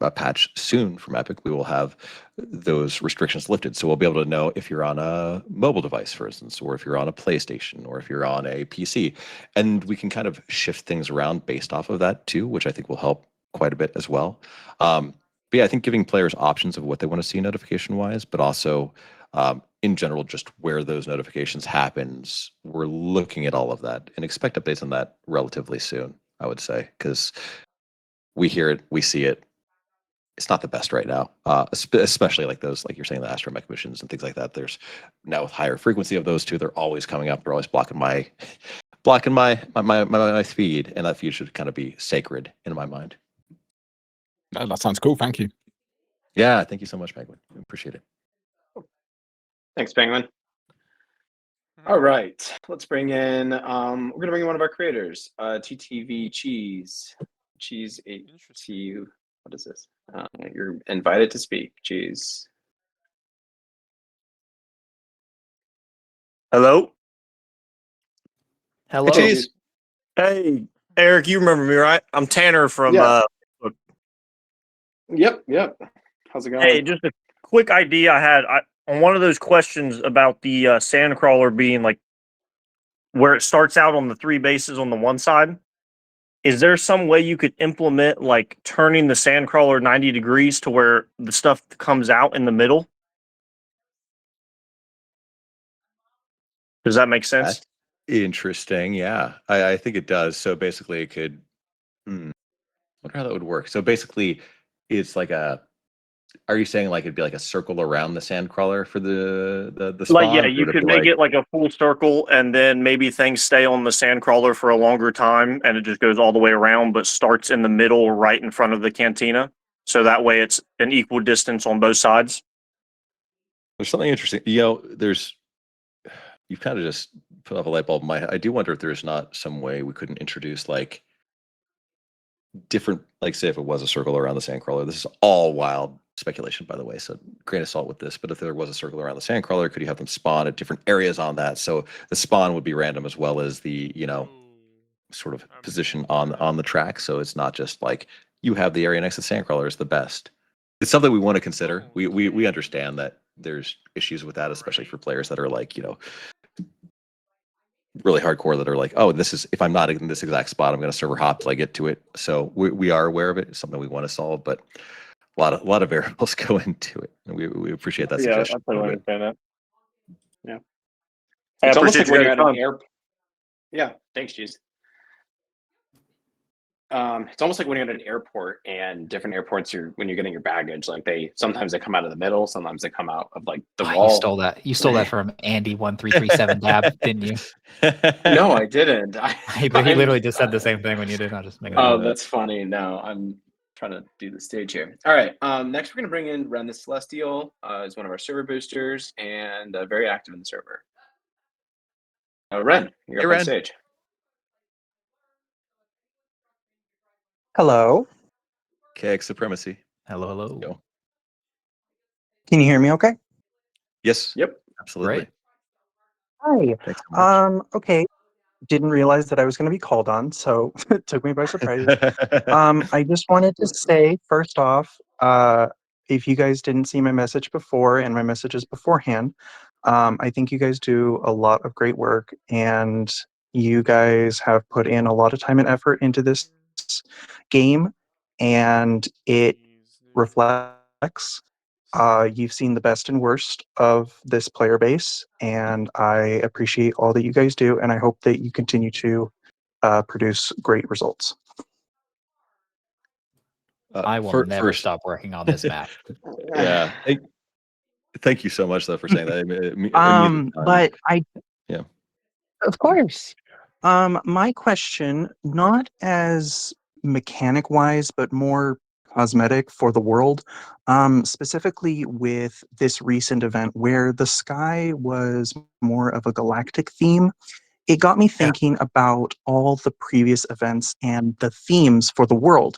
a patch soon from Epic, we will have those restrictions lifted. So we'll be able to know if you're on a mobile device, for instance, or if you're on a PlayStation, or if you're on a PC. And we can kind of shift things around based off of that too, which I think will help quite a bit as well. But yeah, I think giving players options of what they want to see notification-wise, but also in general, just where those notifications happens, we're looking at all of that and expect updates on that relatively soon, I would say, because we hear it, we see it. It's not the best right now, especially like those, like you're saying, the astromech missions and things like that. There's now with higher frequency of those two, they're always coming up. They're always blocking my feed, and that feed should kind of be sacred in my mind. That sounds cool. Thank you. Yeah, thank you so much, Penguin. Appreciate it. Thanks, Penguin. All right, let's bring in. We're gonna bring in one of our creators, TTV Cheese. Cheese HTU. What is this? You're invited to speak. Cheese. Hello. Hello. Hey, Cheese. Hey, Eric, you remember me, right? I'm Tanner from. Yeah. Yep. How's it going? Hey, just a quick idea I had. On one of those questions about the sandcrawler being like where it starts out on the three bases on the one side. Is there some way you could implement like turning the sandcrawler 90 degrees to where the stuff comes out in the middle? Does that make sense? That's interesting. Yeah, I think it does. So basically, it could. Wonder how that would work. So basically, it's like a. Are you saying like it'd be like a circle around the sandcrawler for the spawn? Like, yeah, Or you would it could be make like, it like a full circle, and then maybe things stay on the sandcrawler for a longer time, and it just goes all the way around, but starts in the middle, right in front of the cantina. So that way, it's an equal distance on both sides. there's something interesting. There's you've kind of just put off a light bulb in my head. I do wonder if there's not some way we couldn't introduce like different, like say if it was a circle around the sandcrawler. This is all wild speculation, by the way, so grain of salt with this. But if there was a circle around the sandcrawler, could you have them spawn at different areas on that? So the spawn would be random as well as the sort of position on the track. So it's not just like you have the area next to the sandcrawler is the best. It's something we want to consider. We understand that there's issues with that, especially for players that are like, really hardcore that are like, oh, this is, if I'm not in this exact spot, I'm going to server hop till I get to it. So we are aware of it. It's something we want to solve, but a lot of variables go into it. And we appreciate that suggestion. I totally understand that. Yeah. It's I almost appreciate like when you you're guys' at an time. airport. Yeah, thanks, Cheese. It's almost like when you're at an airport, and different airports, when you're getting your baggage, like sometimes they come out of the middle, sometimes they come out of like the wall. You stole that from Andy1337 Dab, didn't you? No, I didn't. He literally just said the same thing when you did. I'll just make it. Oh, that's funny. No, I'm trying to do the stage here. All right. Next, we're going to bring in Ren the Celestial. Is one of our server boosters and very active in the server. Ren, you're up on stage. Hello. KX Supremacy. Hello. Go. Can you hear me okay? Yes. Yep. Absolutely. Hi. Thanks so much. Okay. Didn't realize that I was going to be called on, so it took me by surprise. I just wanted to say, first off, if you guys didn't see my message before and my messages beforehand, I think you guys do a lot of great work, and you guys have put in a lot of time and effort into this game, and it reflects. You've seen the best and worst of this player base, and I appreciate all that you guys do, and I hope that you continue to produce great results. I will never stop working on this map. Yeah. Thank you so much, though, for saying that. But yeah, of course. My question, not as mechanic wise, but more cosmetic for the world, specifically with this recent event where the sky was more of a galactic theme. It got me thinking about all the previous events and the themes for the world.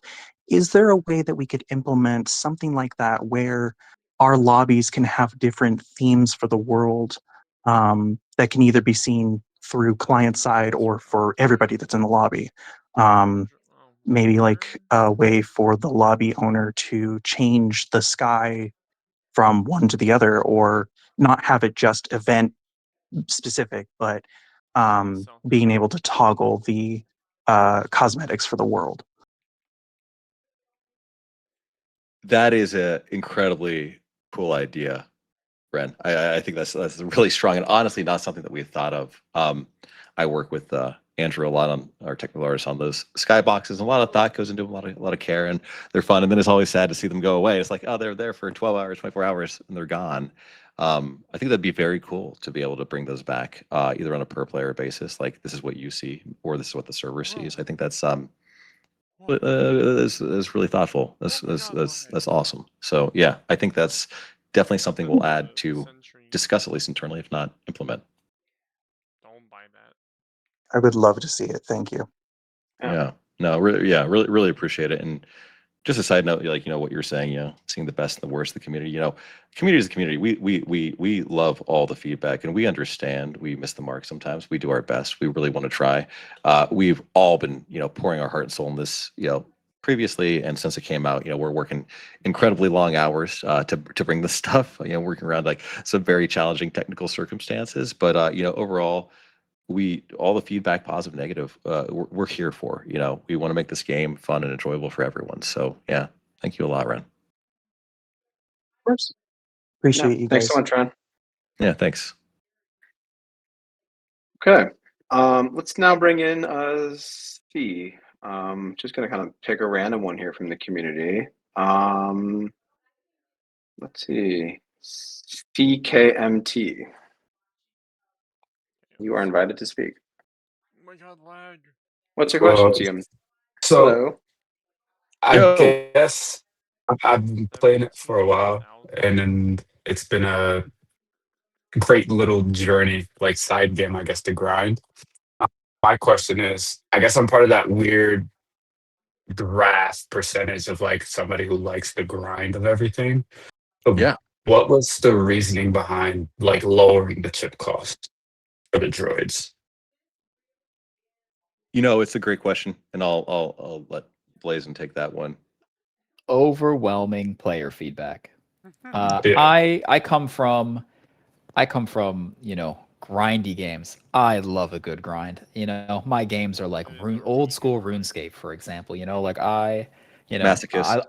Is there a way that we could implement something like that where our lobbies can have different themes for the world that can either be seen through client side or for everybody that's in the lobby? Maybe like a way for the lobby owner to change the sky from one to the other, or not have it just event specific, but being able to toggle the cosmetics for the world. that is an incredibly cool idea, Ren. I think that's really strong and honestly not something that we thought of. I work with Andrew a lot on our technical artists on those skyboxes, and a lot of thought goes into a lot of care, and they're fun. And then it's always sad to see them go away. It's like, oh, they're there for 12 hours, 24 hours, and they're gone. I think that'd be very cool to be able to bring those back, either on a per player basis, like this is what you see, or this is what the server sees. I think that's really thoughtful. That's awesome. So yeah, I think that's definitely something we'll add to discuss, at least internally, if not implement. Don't buy that. I would love to see it. Thank you. Yeah. No, really appreciate it. And just a side note, like, what you're saying, seeing the best and the worst of the community, community is a community. We love all the feedback, and we understand we miss the mark sometimes. We do our best. We really want to try. We've all been, pouring our heart and soul in this, previously, and since it came out, we're working incredibly long hours to bring this stuff, working around like some very challenging technical circumstances. But overall, all the feedback, positive, negative, we're here for. We want to make this game fun and enjoyable for everyone. So yeah, thank you a lot, Ren. Of course. Appreciate you guys. Thanks so much, Ren. Yeah, thanks. Okay. Let's now bring in Steve. Just gonna kind of pick a random one here from the community. Let's see. CKMT. You are invited to speak. Oh my god, lag. What's your question, CM? So Hello. I guess I've been playing it for a while, and then it's been a great little journey, like side game, I guess, to grind. My question is, I guess I'm part of that weird vast percentage of like somebody who likes the grind of everything. So Yeah. what was the reasoning behind like lowering the chip cost for the droids? It's a great question, and I'll let Blazin take that one. Overwhelming player feedback. Yeah. I come from grindy games. I love a good grind. My games are like old school RuneScape, for example. Like Masochist.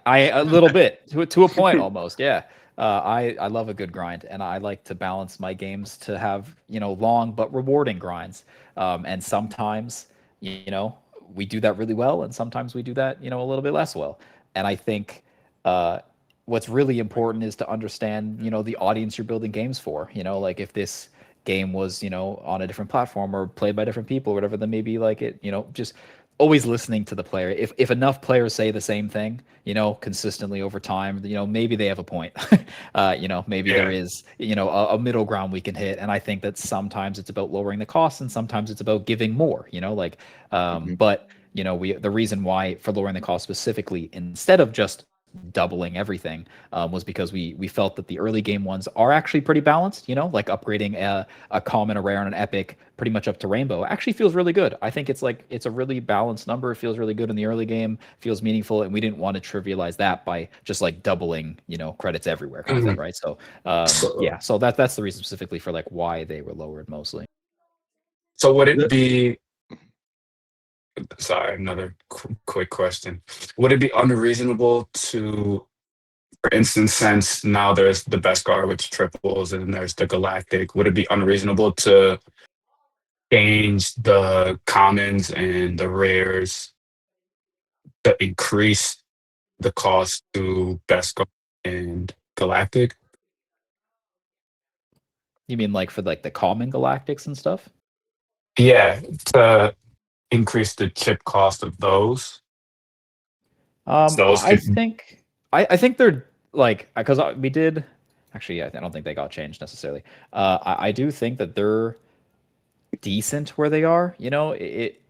I a little bit to a point almost. Yeah. I love a good grind, and I like to balance my games to have long but rewarding grinds. And sometimes we do that really well, and sometimes we do that a little bit less well. And I think what's really important is to understand the audience you're building games for. Like if this game was on a different platform or played by different people or whatever, then maybe like it just always listening to the player. If enough players say the same thing consistently over time, maybe they have a point. Maybe there is a middle ground we can hit. And I think that sometimes it's about lowering the costs and sometimes it's about giving more. But the reason why for lowering the cost specifically instead of just doubling everything was because we felt that the early game ones are actually pretty balanced. Like upgrading a common, a rare, and an epic pretty much up to rainbow actually feels really good. I think it's a really balanced number. It feels really good in the early game, feels meaningful, and we didn't want to trivialize that by just like doubling credits everywhere kind of thing, right? So so that's the reason specifically for like why they were lowered mostly. So would it be, sorry, another quick question. Would it be unreasonable to, for instance, since now there's the Beskar with triples and then there's the Galactic, would it be unreasonable to change the commons and the rares to increase the cost to Beskar and Galactic? You mean like for like the common galactics and stuff? Yeah, to increase the chip cost of those. I think they're like because we did actually. I don't think they got changed necessarily. I do think that they're decent where they are. It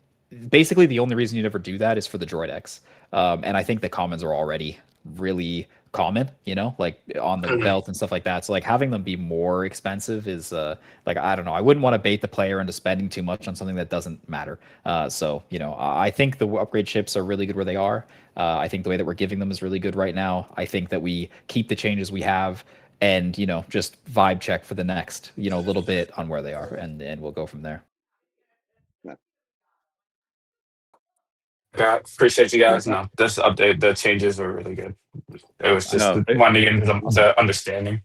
basically the only reason you never do that is for the Droid X. And I think the commons are already really common, like on the belt and stuff like that. So like having them be more expensive is like I don't know. I wouldn't want to bait the player into spending too much on something that doesn't matter. So I think the upgrade chips are really good where they are. I think the way that we're giving them is really good right now. I think that we keep the changes we have and just vibe check for the next little bit on where they are, and we'll go from there. Yeah, appreciate you guys. No, this update, the changes were really good. It was just wanting to get into the understanding.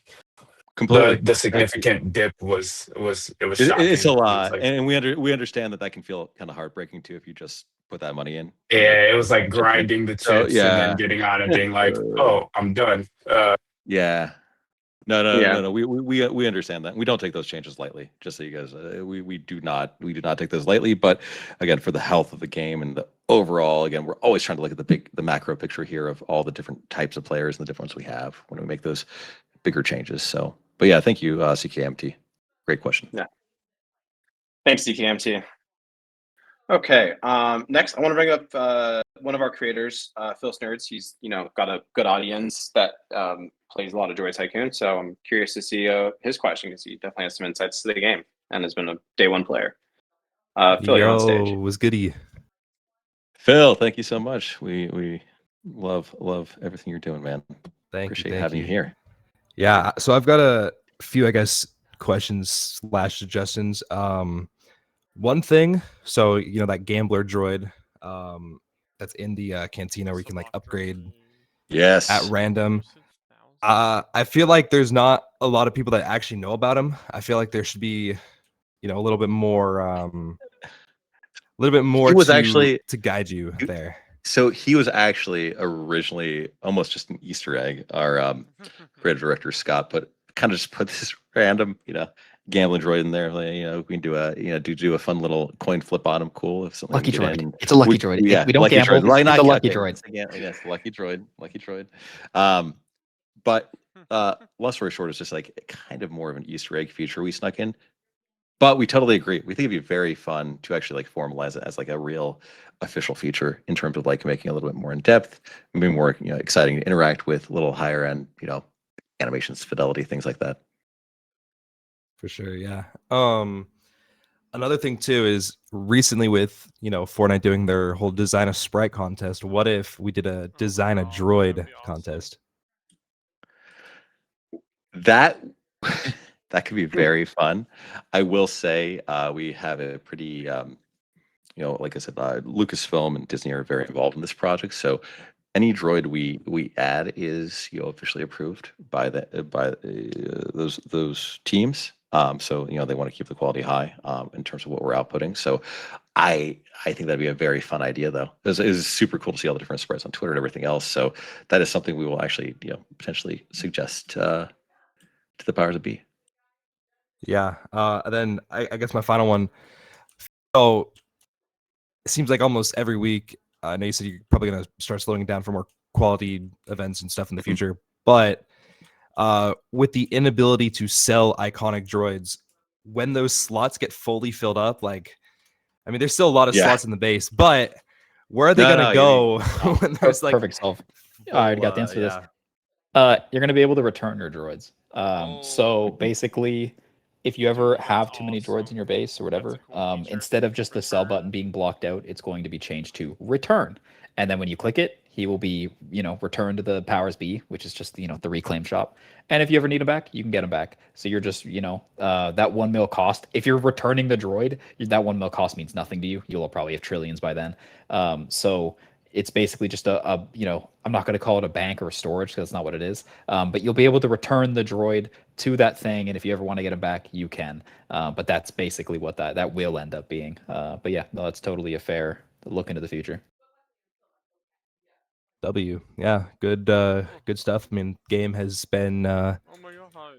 Completely. The significant dip was shocking. It's a lot, and we understand that can feel kind of heartbreaking too if you just put that money in. Yeah, it was like grinding the chips and then getting on and being like, "Oh, I'm done." Yeah. No. We understand that. We don't take those changes lightly. Just so you guys, we do not take those lightly. But again, for the health of the game and the overall, again, we're always trying to look at the macro picture here of all the different types of players and the different ones we have when we make those bigger changes. So, but yeah, thank you, CKMT. Great question. Yeah. Thanks, CKMT. Okay. Next, I want to bring up one of our creators, Phil Nerds. He's got a good audience that plays a lot of Droid Tycoon. So I'm curious to see his question because he definitely has some insights to the game and has been a day one player. Phil, you're on stage. Was goody. Phil, thank you so much. We love everything you're doing, man. Appreciate having you here. Yeah, so I've got a few, I guess, questions / suggestions. One thing, so that gambler droid that's in the cantina where you can like upgrade at random. I feel like there's not a lot of people that actually know about him. I feel like there should be a little bit more He was actually to guide you there. So he was actually originally almost just an Easter egg. Our creative director Scott put this random gambling droid in there. Like, we can do a fun little coin flip on him. Cool. If something lucky droid. It's a lucky droid. Yeah, we don't gamble. Droid. It's a lucky droid. Yes, lucky droid. But long story short, it's just like kind of more of an Easter egg feature we snuck in. But we totally agree. We think it'd be very fun to actually like formalize it as like a real official feature in terms of like making it a little bit more in depth, maybe more exciting to interact with, a little higher end, animations, fidelity, things like that. For sure, yeah. Another thing too is recently with Fortnite doing their whole design a sprite contest. What if we did a design a droid contest? That that could be very fun. I will say we have a pretty like I said, Lucasfilm and Disney are very involved in this project. So any droid we add is officially approved by those teams. So they want to keep the quality high in terms of what we're outputting. So I think that'd be a very fun idea, though. It was super cool to see all the different spreads on Twitter and everything else. So that is something we will actually potentially suggest to the powers that be. Yeah. Then I guess my final one. So it seems like almost every week, I know you said you're probably going to start slowing it down for more quality events and stuff in the future, but with the inability to sell iconic droids, when those slots get fully filled up, there's still a lot of slots in the base, but where are they going to go when there's perfect solve? I already got the answer to this. You're going to be able to return your droids. So basically, if you ever have too many droids in your base or whatever, instead of just the sell button being blocked out, it's going to be changed to return. And then when you click it, he will be, returned to the powers be, which is just, the reclaim shop. And if you ever need him back, you can get him back. So you're just, that 1 mil cost. If you're returning the droid, that 1 mil cost means nothing to you. You'll probably have trillions by then. So it's basically just I'm not going to call it a bank or a storage because that's not what it is. But you'll be able to return the droid to that thing, and if you ever want to get him back, you can. But that's basically what that will end up being. But yeah, no, that's totally a fair look into the future. Yeah, good stuff. I mean, game has been Oh my god.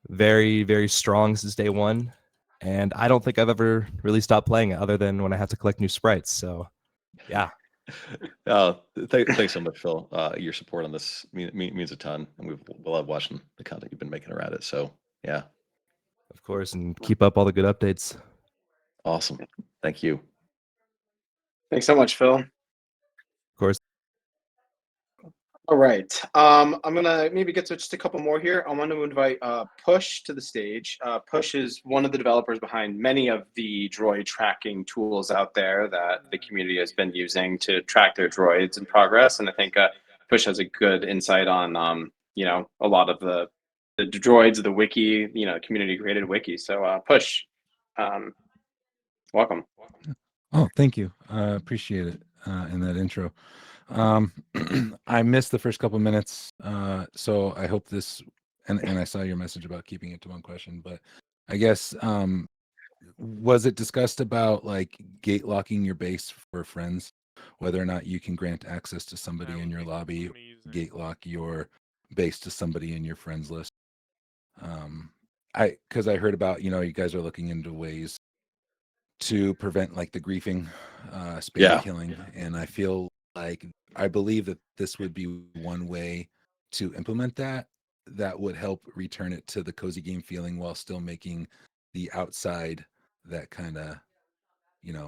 very, very strong since day one, and I don't think I've ever really stopped playing it other than when I have to collect new sprites. So, yeah. Thanks so much, Phil. Your support on this means a ton, and we'll love watching the content you've been making around it. So, yeah. Of course, and keep up all the good updates. Awesome. Thank you. Thanks so much, Phil. Of course. All right. I'm gonna maybe get to just a couple more here. I want to invite Push to the stage. Push is one of the developers behind many of the droid tracking tools out there that the community has been using to track their droids in progress. And I think Push has a good insight on a lot of the droids, the wiki, community created wiki. So Push, welcome. Oh, thank you. Appreciate it in that intro. I missed the first couple minutes, so I hope this, and I saw your message about keeping it to one question, but I guess, was it discussed about like gate locking your base for friends, whether or not you can grant access to somebody in your lobby, gate lock your base to somebody in your friends list? Because I heard about, you guys are looking into ways to prevent like the griefing, spam killing, and I believe that this would be one way to implement that would help return it to the cozy game feeling while still making the outside that kind of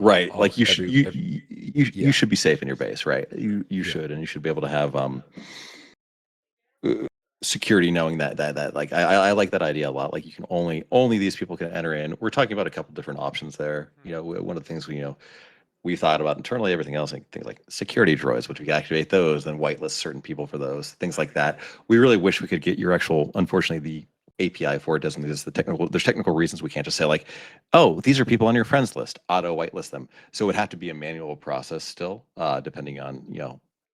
right, like you should be safe in your base, right? You should, and you should be able to have security, knowing that like I like that idea a lot. Like you can only these people can enter in. We're talking about a couple different options there. One of the things we thought about internally, everything else, like things like security droids, which we can activate those, then whitelist certain people for those, things like that. We really wish we could get your actual, unfortunately, the API for it doesn't exist. There's technical reasons we can't just say like, oh, these are people on your friends list, auto whitelist them. So it would have to be a manual process still, depending on,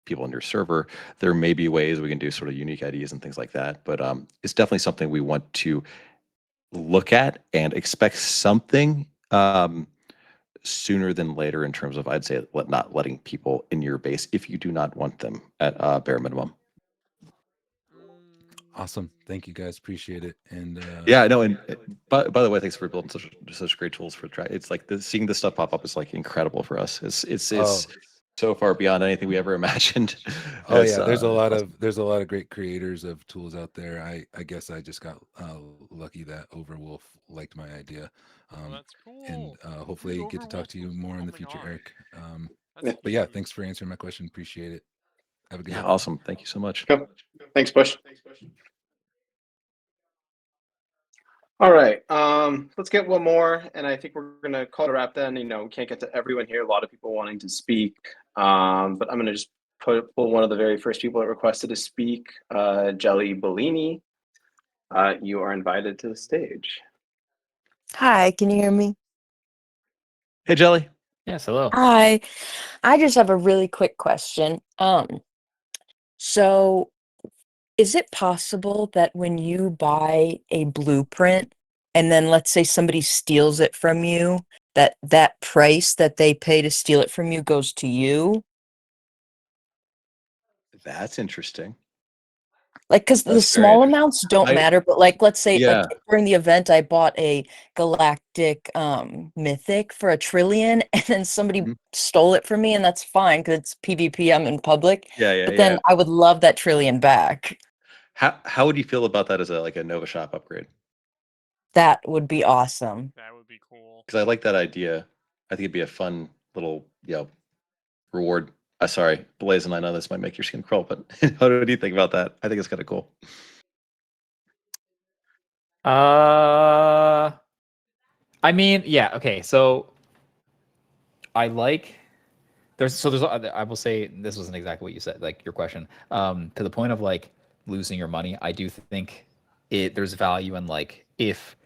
people on your server. There may be ways we can do sort of unique IDs and things like that, but it's definitely something we want to look at and expect something sooner than later in terms of, I'd say, not letting people in your base if you do not want them at bare minimum. Awesome. Thank you guys. Appreciate it. And yeah, no, and by the way, thanks for building such great tools for track. It's like seeing this stuff pop up is like incredible for us. It's so far beyond anything we ever imagined. Oh yeah, there's a lot of great creators of tools out there. I guess I just got lucky that Overwolf liked my idea. That's cool. And hopefully get to talk to you more in the future, Eric. That's But yeah, thanks for answering my question. Appreciate it. Have a good Yeah, day. awesome. Thank you so much. Cool. Thanks, Bush. All right, let's get one more, and I think we're gonna call it a wrap. Then we can't get to everyone here. A lot of people wanting to speak, but I'm gonna just pull one of the very first people that requested to speak, Jelly Bellini. You are invited to the stage. Hi, can you hear me? Hey, Jelly. Yes, hello. Hi. I just have a really quick question. So is it possible that when you buy a blueprint and then let's say somebody steals it from you, that price that they pay to steal it from you goes to you? That's interesting. Like, because the That's very small interesting. amounts don't matter, but like, let's say, like Yeah. during the event, I bought a galactic mythic for 1,000,000,000, and then somebody Mhm. stole it from me, and that's fine because it's PvP. I'm in public, Yeah. but then I would love that 1,000,000,000 back. How would you feel about that as a Nova Shop upgrade? That would be awesome. That would be cool. Because I like that idea. I think it'd be a fun little reward. Sorry, Blazin, I know this might make your skin crawl, but how do you think about that? I think it's kind of cool. I mean, yeah, okay. So I like I will say this wasn't exactly what you said, like your question. To the point of like losing your money, I do think there's value in like if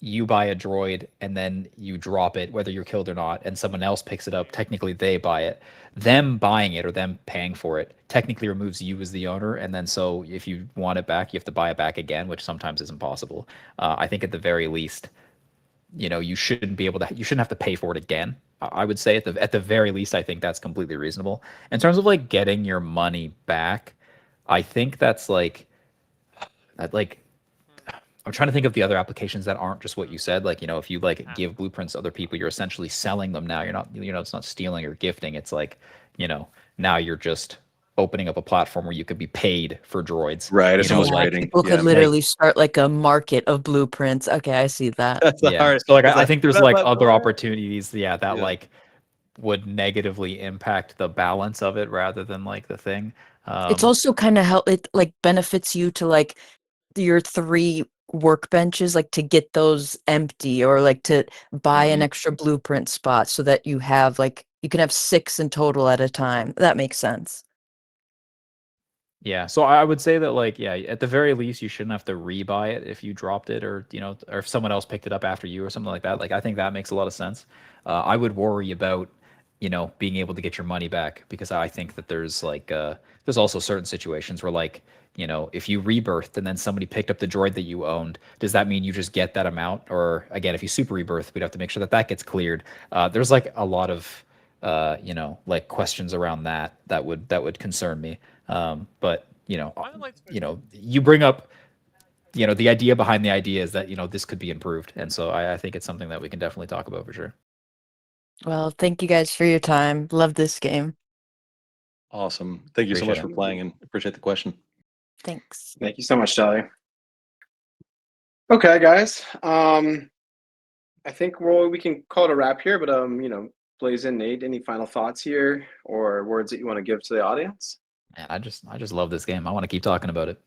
you buy a droid and then you drop it, whether you're killed or not, and someone else picks it up, technically they buy it. Them buying it or them paying for it technically removes you as the owner. And then so if you want it back, you have to buy it back again, which sometimes isn't possible. I think at the very least, you shouldn't have to pay for it again. I would say at the very least, I think that's completely reasonable. In terms of like getting your money back, I think that's like I'm trying to think of the other applications that aren't just what you said. Like, if you like give blueprints to other people, you're essentially selling them now. You're not, it's not stealing or gifting. It's like, now you're just opening up a platform where you could be paid for droids. Right. It's almost Yeah, trading. people could literally start like a market of blueprints. Okay, I see that. Yeah. So like I think there's like other opportunities, that like would negatively impact the balance of it rather than like the thing. It's also kind of it like benefits you to like your 3 workbenches, like to get those empty or like to buy an extra blueprint spot so that you have like you can have 6 in total at a time. That makes sense. Yeah, so I would say that like at the very least you shouldn't have to rebuy it if you dropped it or or if someone else picked it up after you or something like that. Like I think that makes a lot of sense. I would worry about being able to get your money back because I think that there's like there's also certain situations where like if you rebirthed and then somebody picked up the droid that you owned, does that mean you just get that amount? Or again, if you super rebirth, we'd have to make sure that that gets cleared. There's like a lot of like questions around that would concern me. But you bring up the idea behind the idea is that this could be improved, and so I think it's something that we can definitely talk about for sure. Well, thank you guys for your time. Love this game. Awesome. Thank you so much for playing and appreciate the question. Thanks. Thank you so much, Jelly. Okay, guys. I think we can call it a wrap here, but Blazin, Nate, any final thoughts here or words that you want to give to the audience? Man, I just love this game. I want to keep talking about it.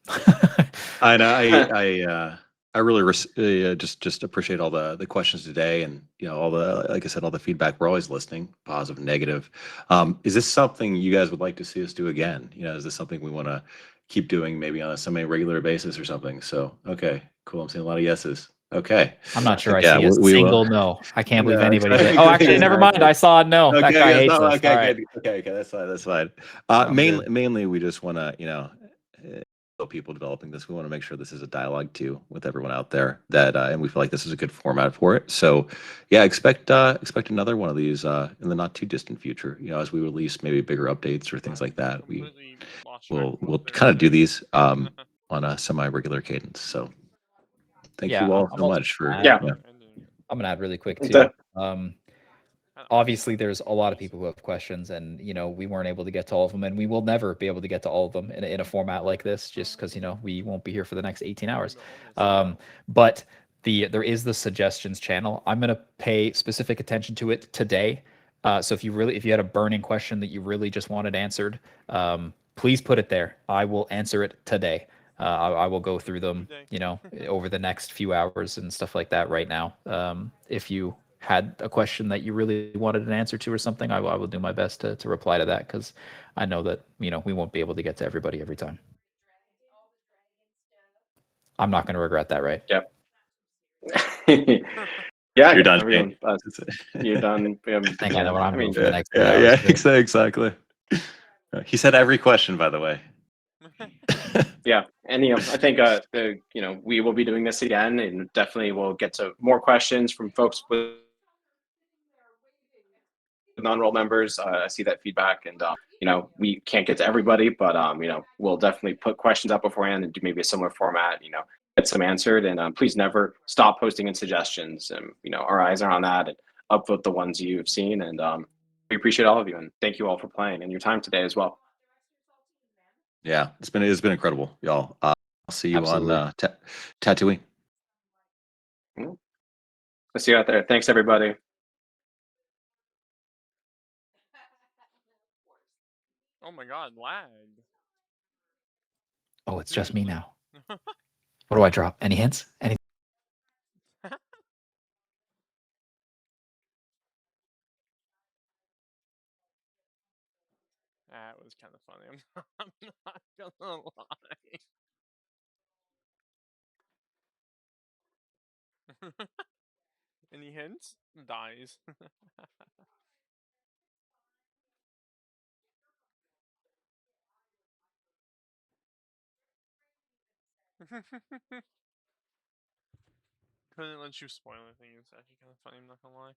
I know. I really just appreciate all the questions today, and all the, like I said, all the feedback. We're always listening, positive, negative. Is this something you guys would like to see us do again? Is this something we want to keep doing, maybe on a semi-regular basis or something? So okay, cool. I'm seeing a lot of yeses. Okay. I'm not sure I see a single no. I can't believe anybody exactly. said, oh, actually, never mind. I saw a no. Okay, that guy hates us. okay, All right. okay, that's fine. That's fine. Mainly, we just want to, people developing this. We want to make sure this is a dialogue too with everyone out there that, and we feel like this is a good format for it. So, yeah, expect another one of these in the not too distant future. As we release maybe bigger updates or things like that, we'll kind of do these on a semi-regular cadence. So. Thank you all so much for. I'm gonna add really quick too. obviously there's a lot of people who have questions, and we weren't able to get to all of them, and we will never be able to get to all of them in a format like this, just because we won't be here for the next 18 hours. But there is the suggestions channel. I'm going to pay specific attention to it today. So if you had a burning question that you really just wanted answered, please put it there. I will answer it today. I will go through them, over the next few hours and stuff like that right now. If you had a question that you really wanted an answer to or something, I will do my best to reply to that, because I know that, we won't be able to get to everybody every time. I'm not going to regret that, right? Yep. Yeah, You're done, I mean, you're done. I think I know what I'm doing for the next 2 yeah, hours. too. exactly. He said every question, by the way. Yeah, and I think we will be doing this again, and definitely we'll get to more questions from folks with non-roll members. I see that feedback, and we can't get to everybody, but we'll definitely put questions up beforehand and do maybe a similar format. Get some answered, and please never stop posting in suggestions. And our eyes are on that, and upvote the ones you've seen, and we appreciate all of you, and thank you all for playing and your time today as well. Yeah, it's been incredible, y'all. I'll see you Absolutely. on Tatooine. I'll see you out there. Thanks, everybody. Oh my god, lag. Oh, it's just me now. What do I drop? Any hints? Any? That was kind of funny. I'm not gonna lie. Any hints? Dies. Couldn't let you spoil anything. It's actually kind of funny. I'm not gonna lie.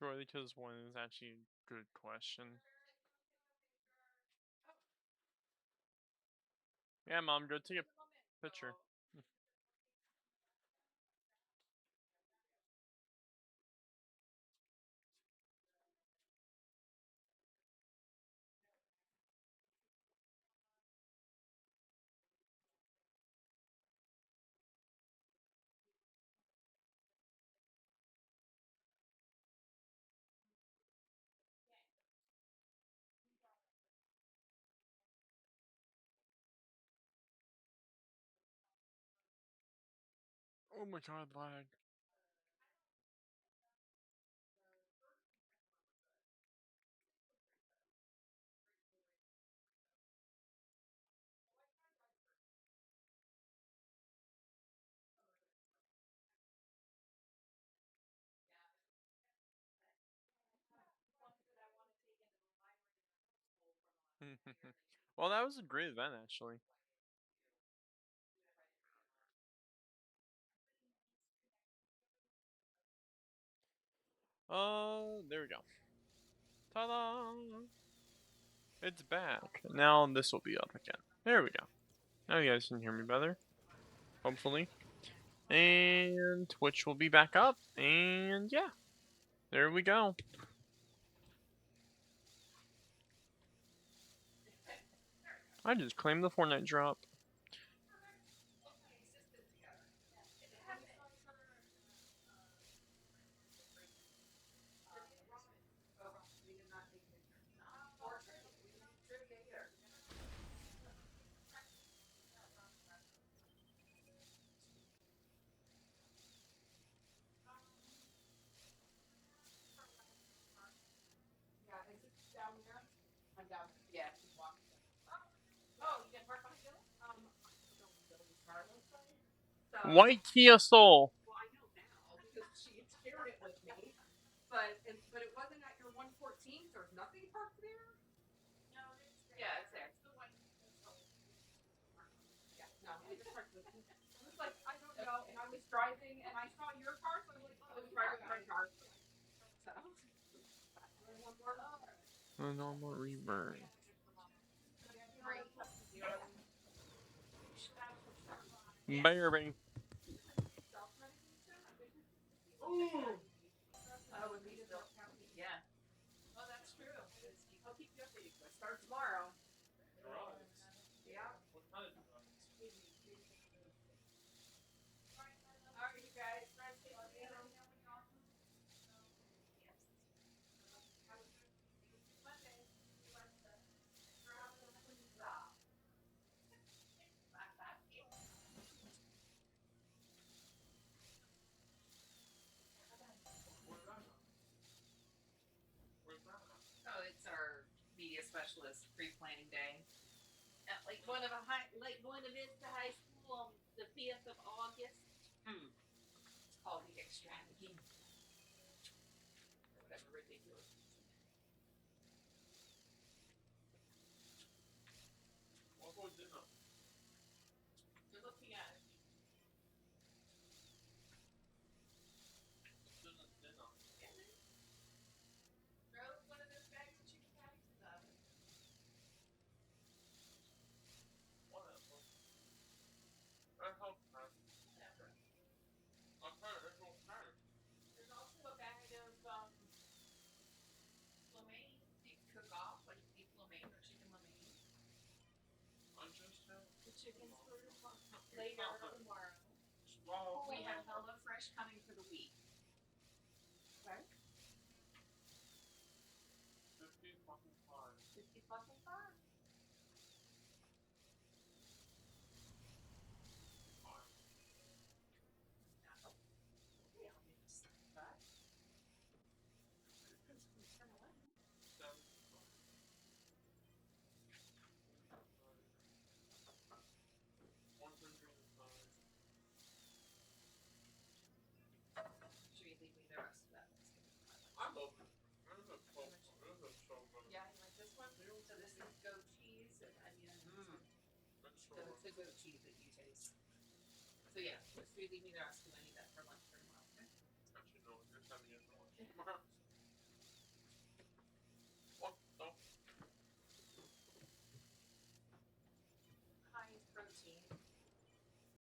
Droid because one is actually a good question. Yeah, Mom, go take a picture. Oh my god, lag. Well, that was a great event, actually. There we go. Ta-da! It's back. Now this will be up again. There we go. Now you guys can hear me better. Hopefully. And Twitch will be back up. And yeah. There we go. I just claimed the Fortnite drop. White Kia Soul. driving and I saw your car, so I was like, oh, I was driving my car. So. A normal reburn. Baby. Oh, and these don't count. Yeah. Well, that's true. I'll keep you updated. I start tomorrow. Yeah. What kind of drugs? All right, you guys. Drive safe. Oh, it's our media specialist pre-planning day. At Lake Buena Vista High School on the 5th of August. It's called the Extravaganza. Or whatever ridiculous. What was dinner? You're looking at it. Dinner. Throw one of those bags of chicken patties in the oven. Whatever. I hope not. Whatever. I'm kind of okay. There's also a bag of lo mein you can cook off, like beef lo mein or chicken lo mein. I just have The chicken's for later tomorrow. small. We have Hello Fresh coming for the week. Okay. 50 fucking fine. 50 fucking fine. Should we leave me the rest of that? I love it. This is so good. Yeah, I like this one. So this is goat cheese and onions. That's So it's the goat cheese that you taste. So yeah, just leave me the rest of it.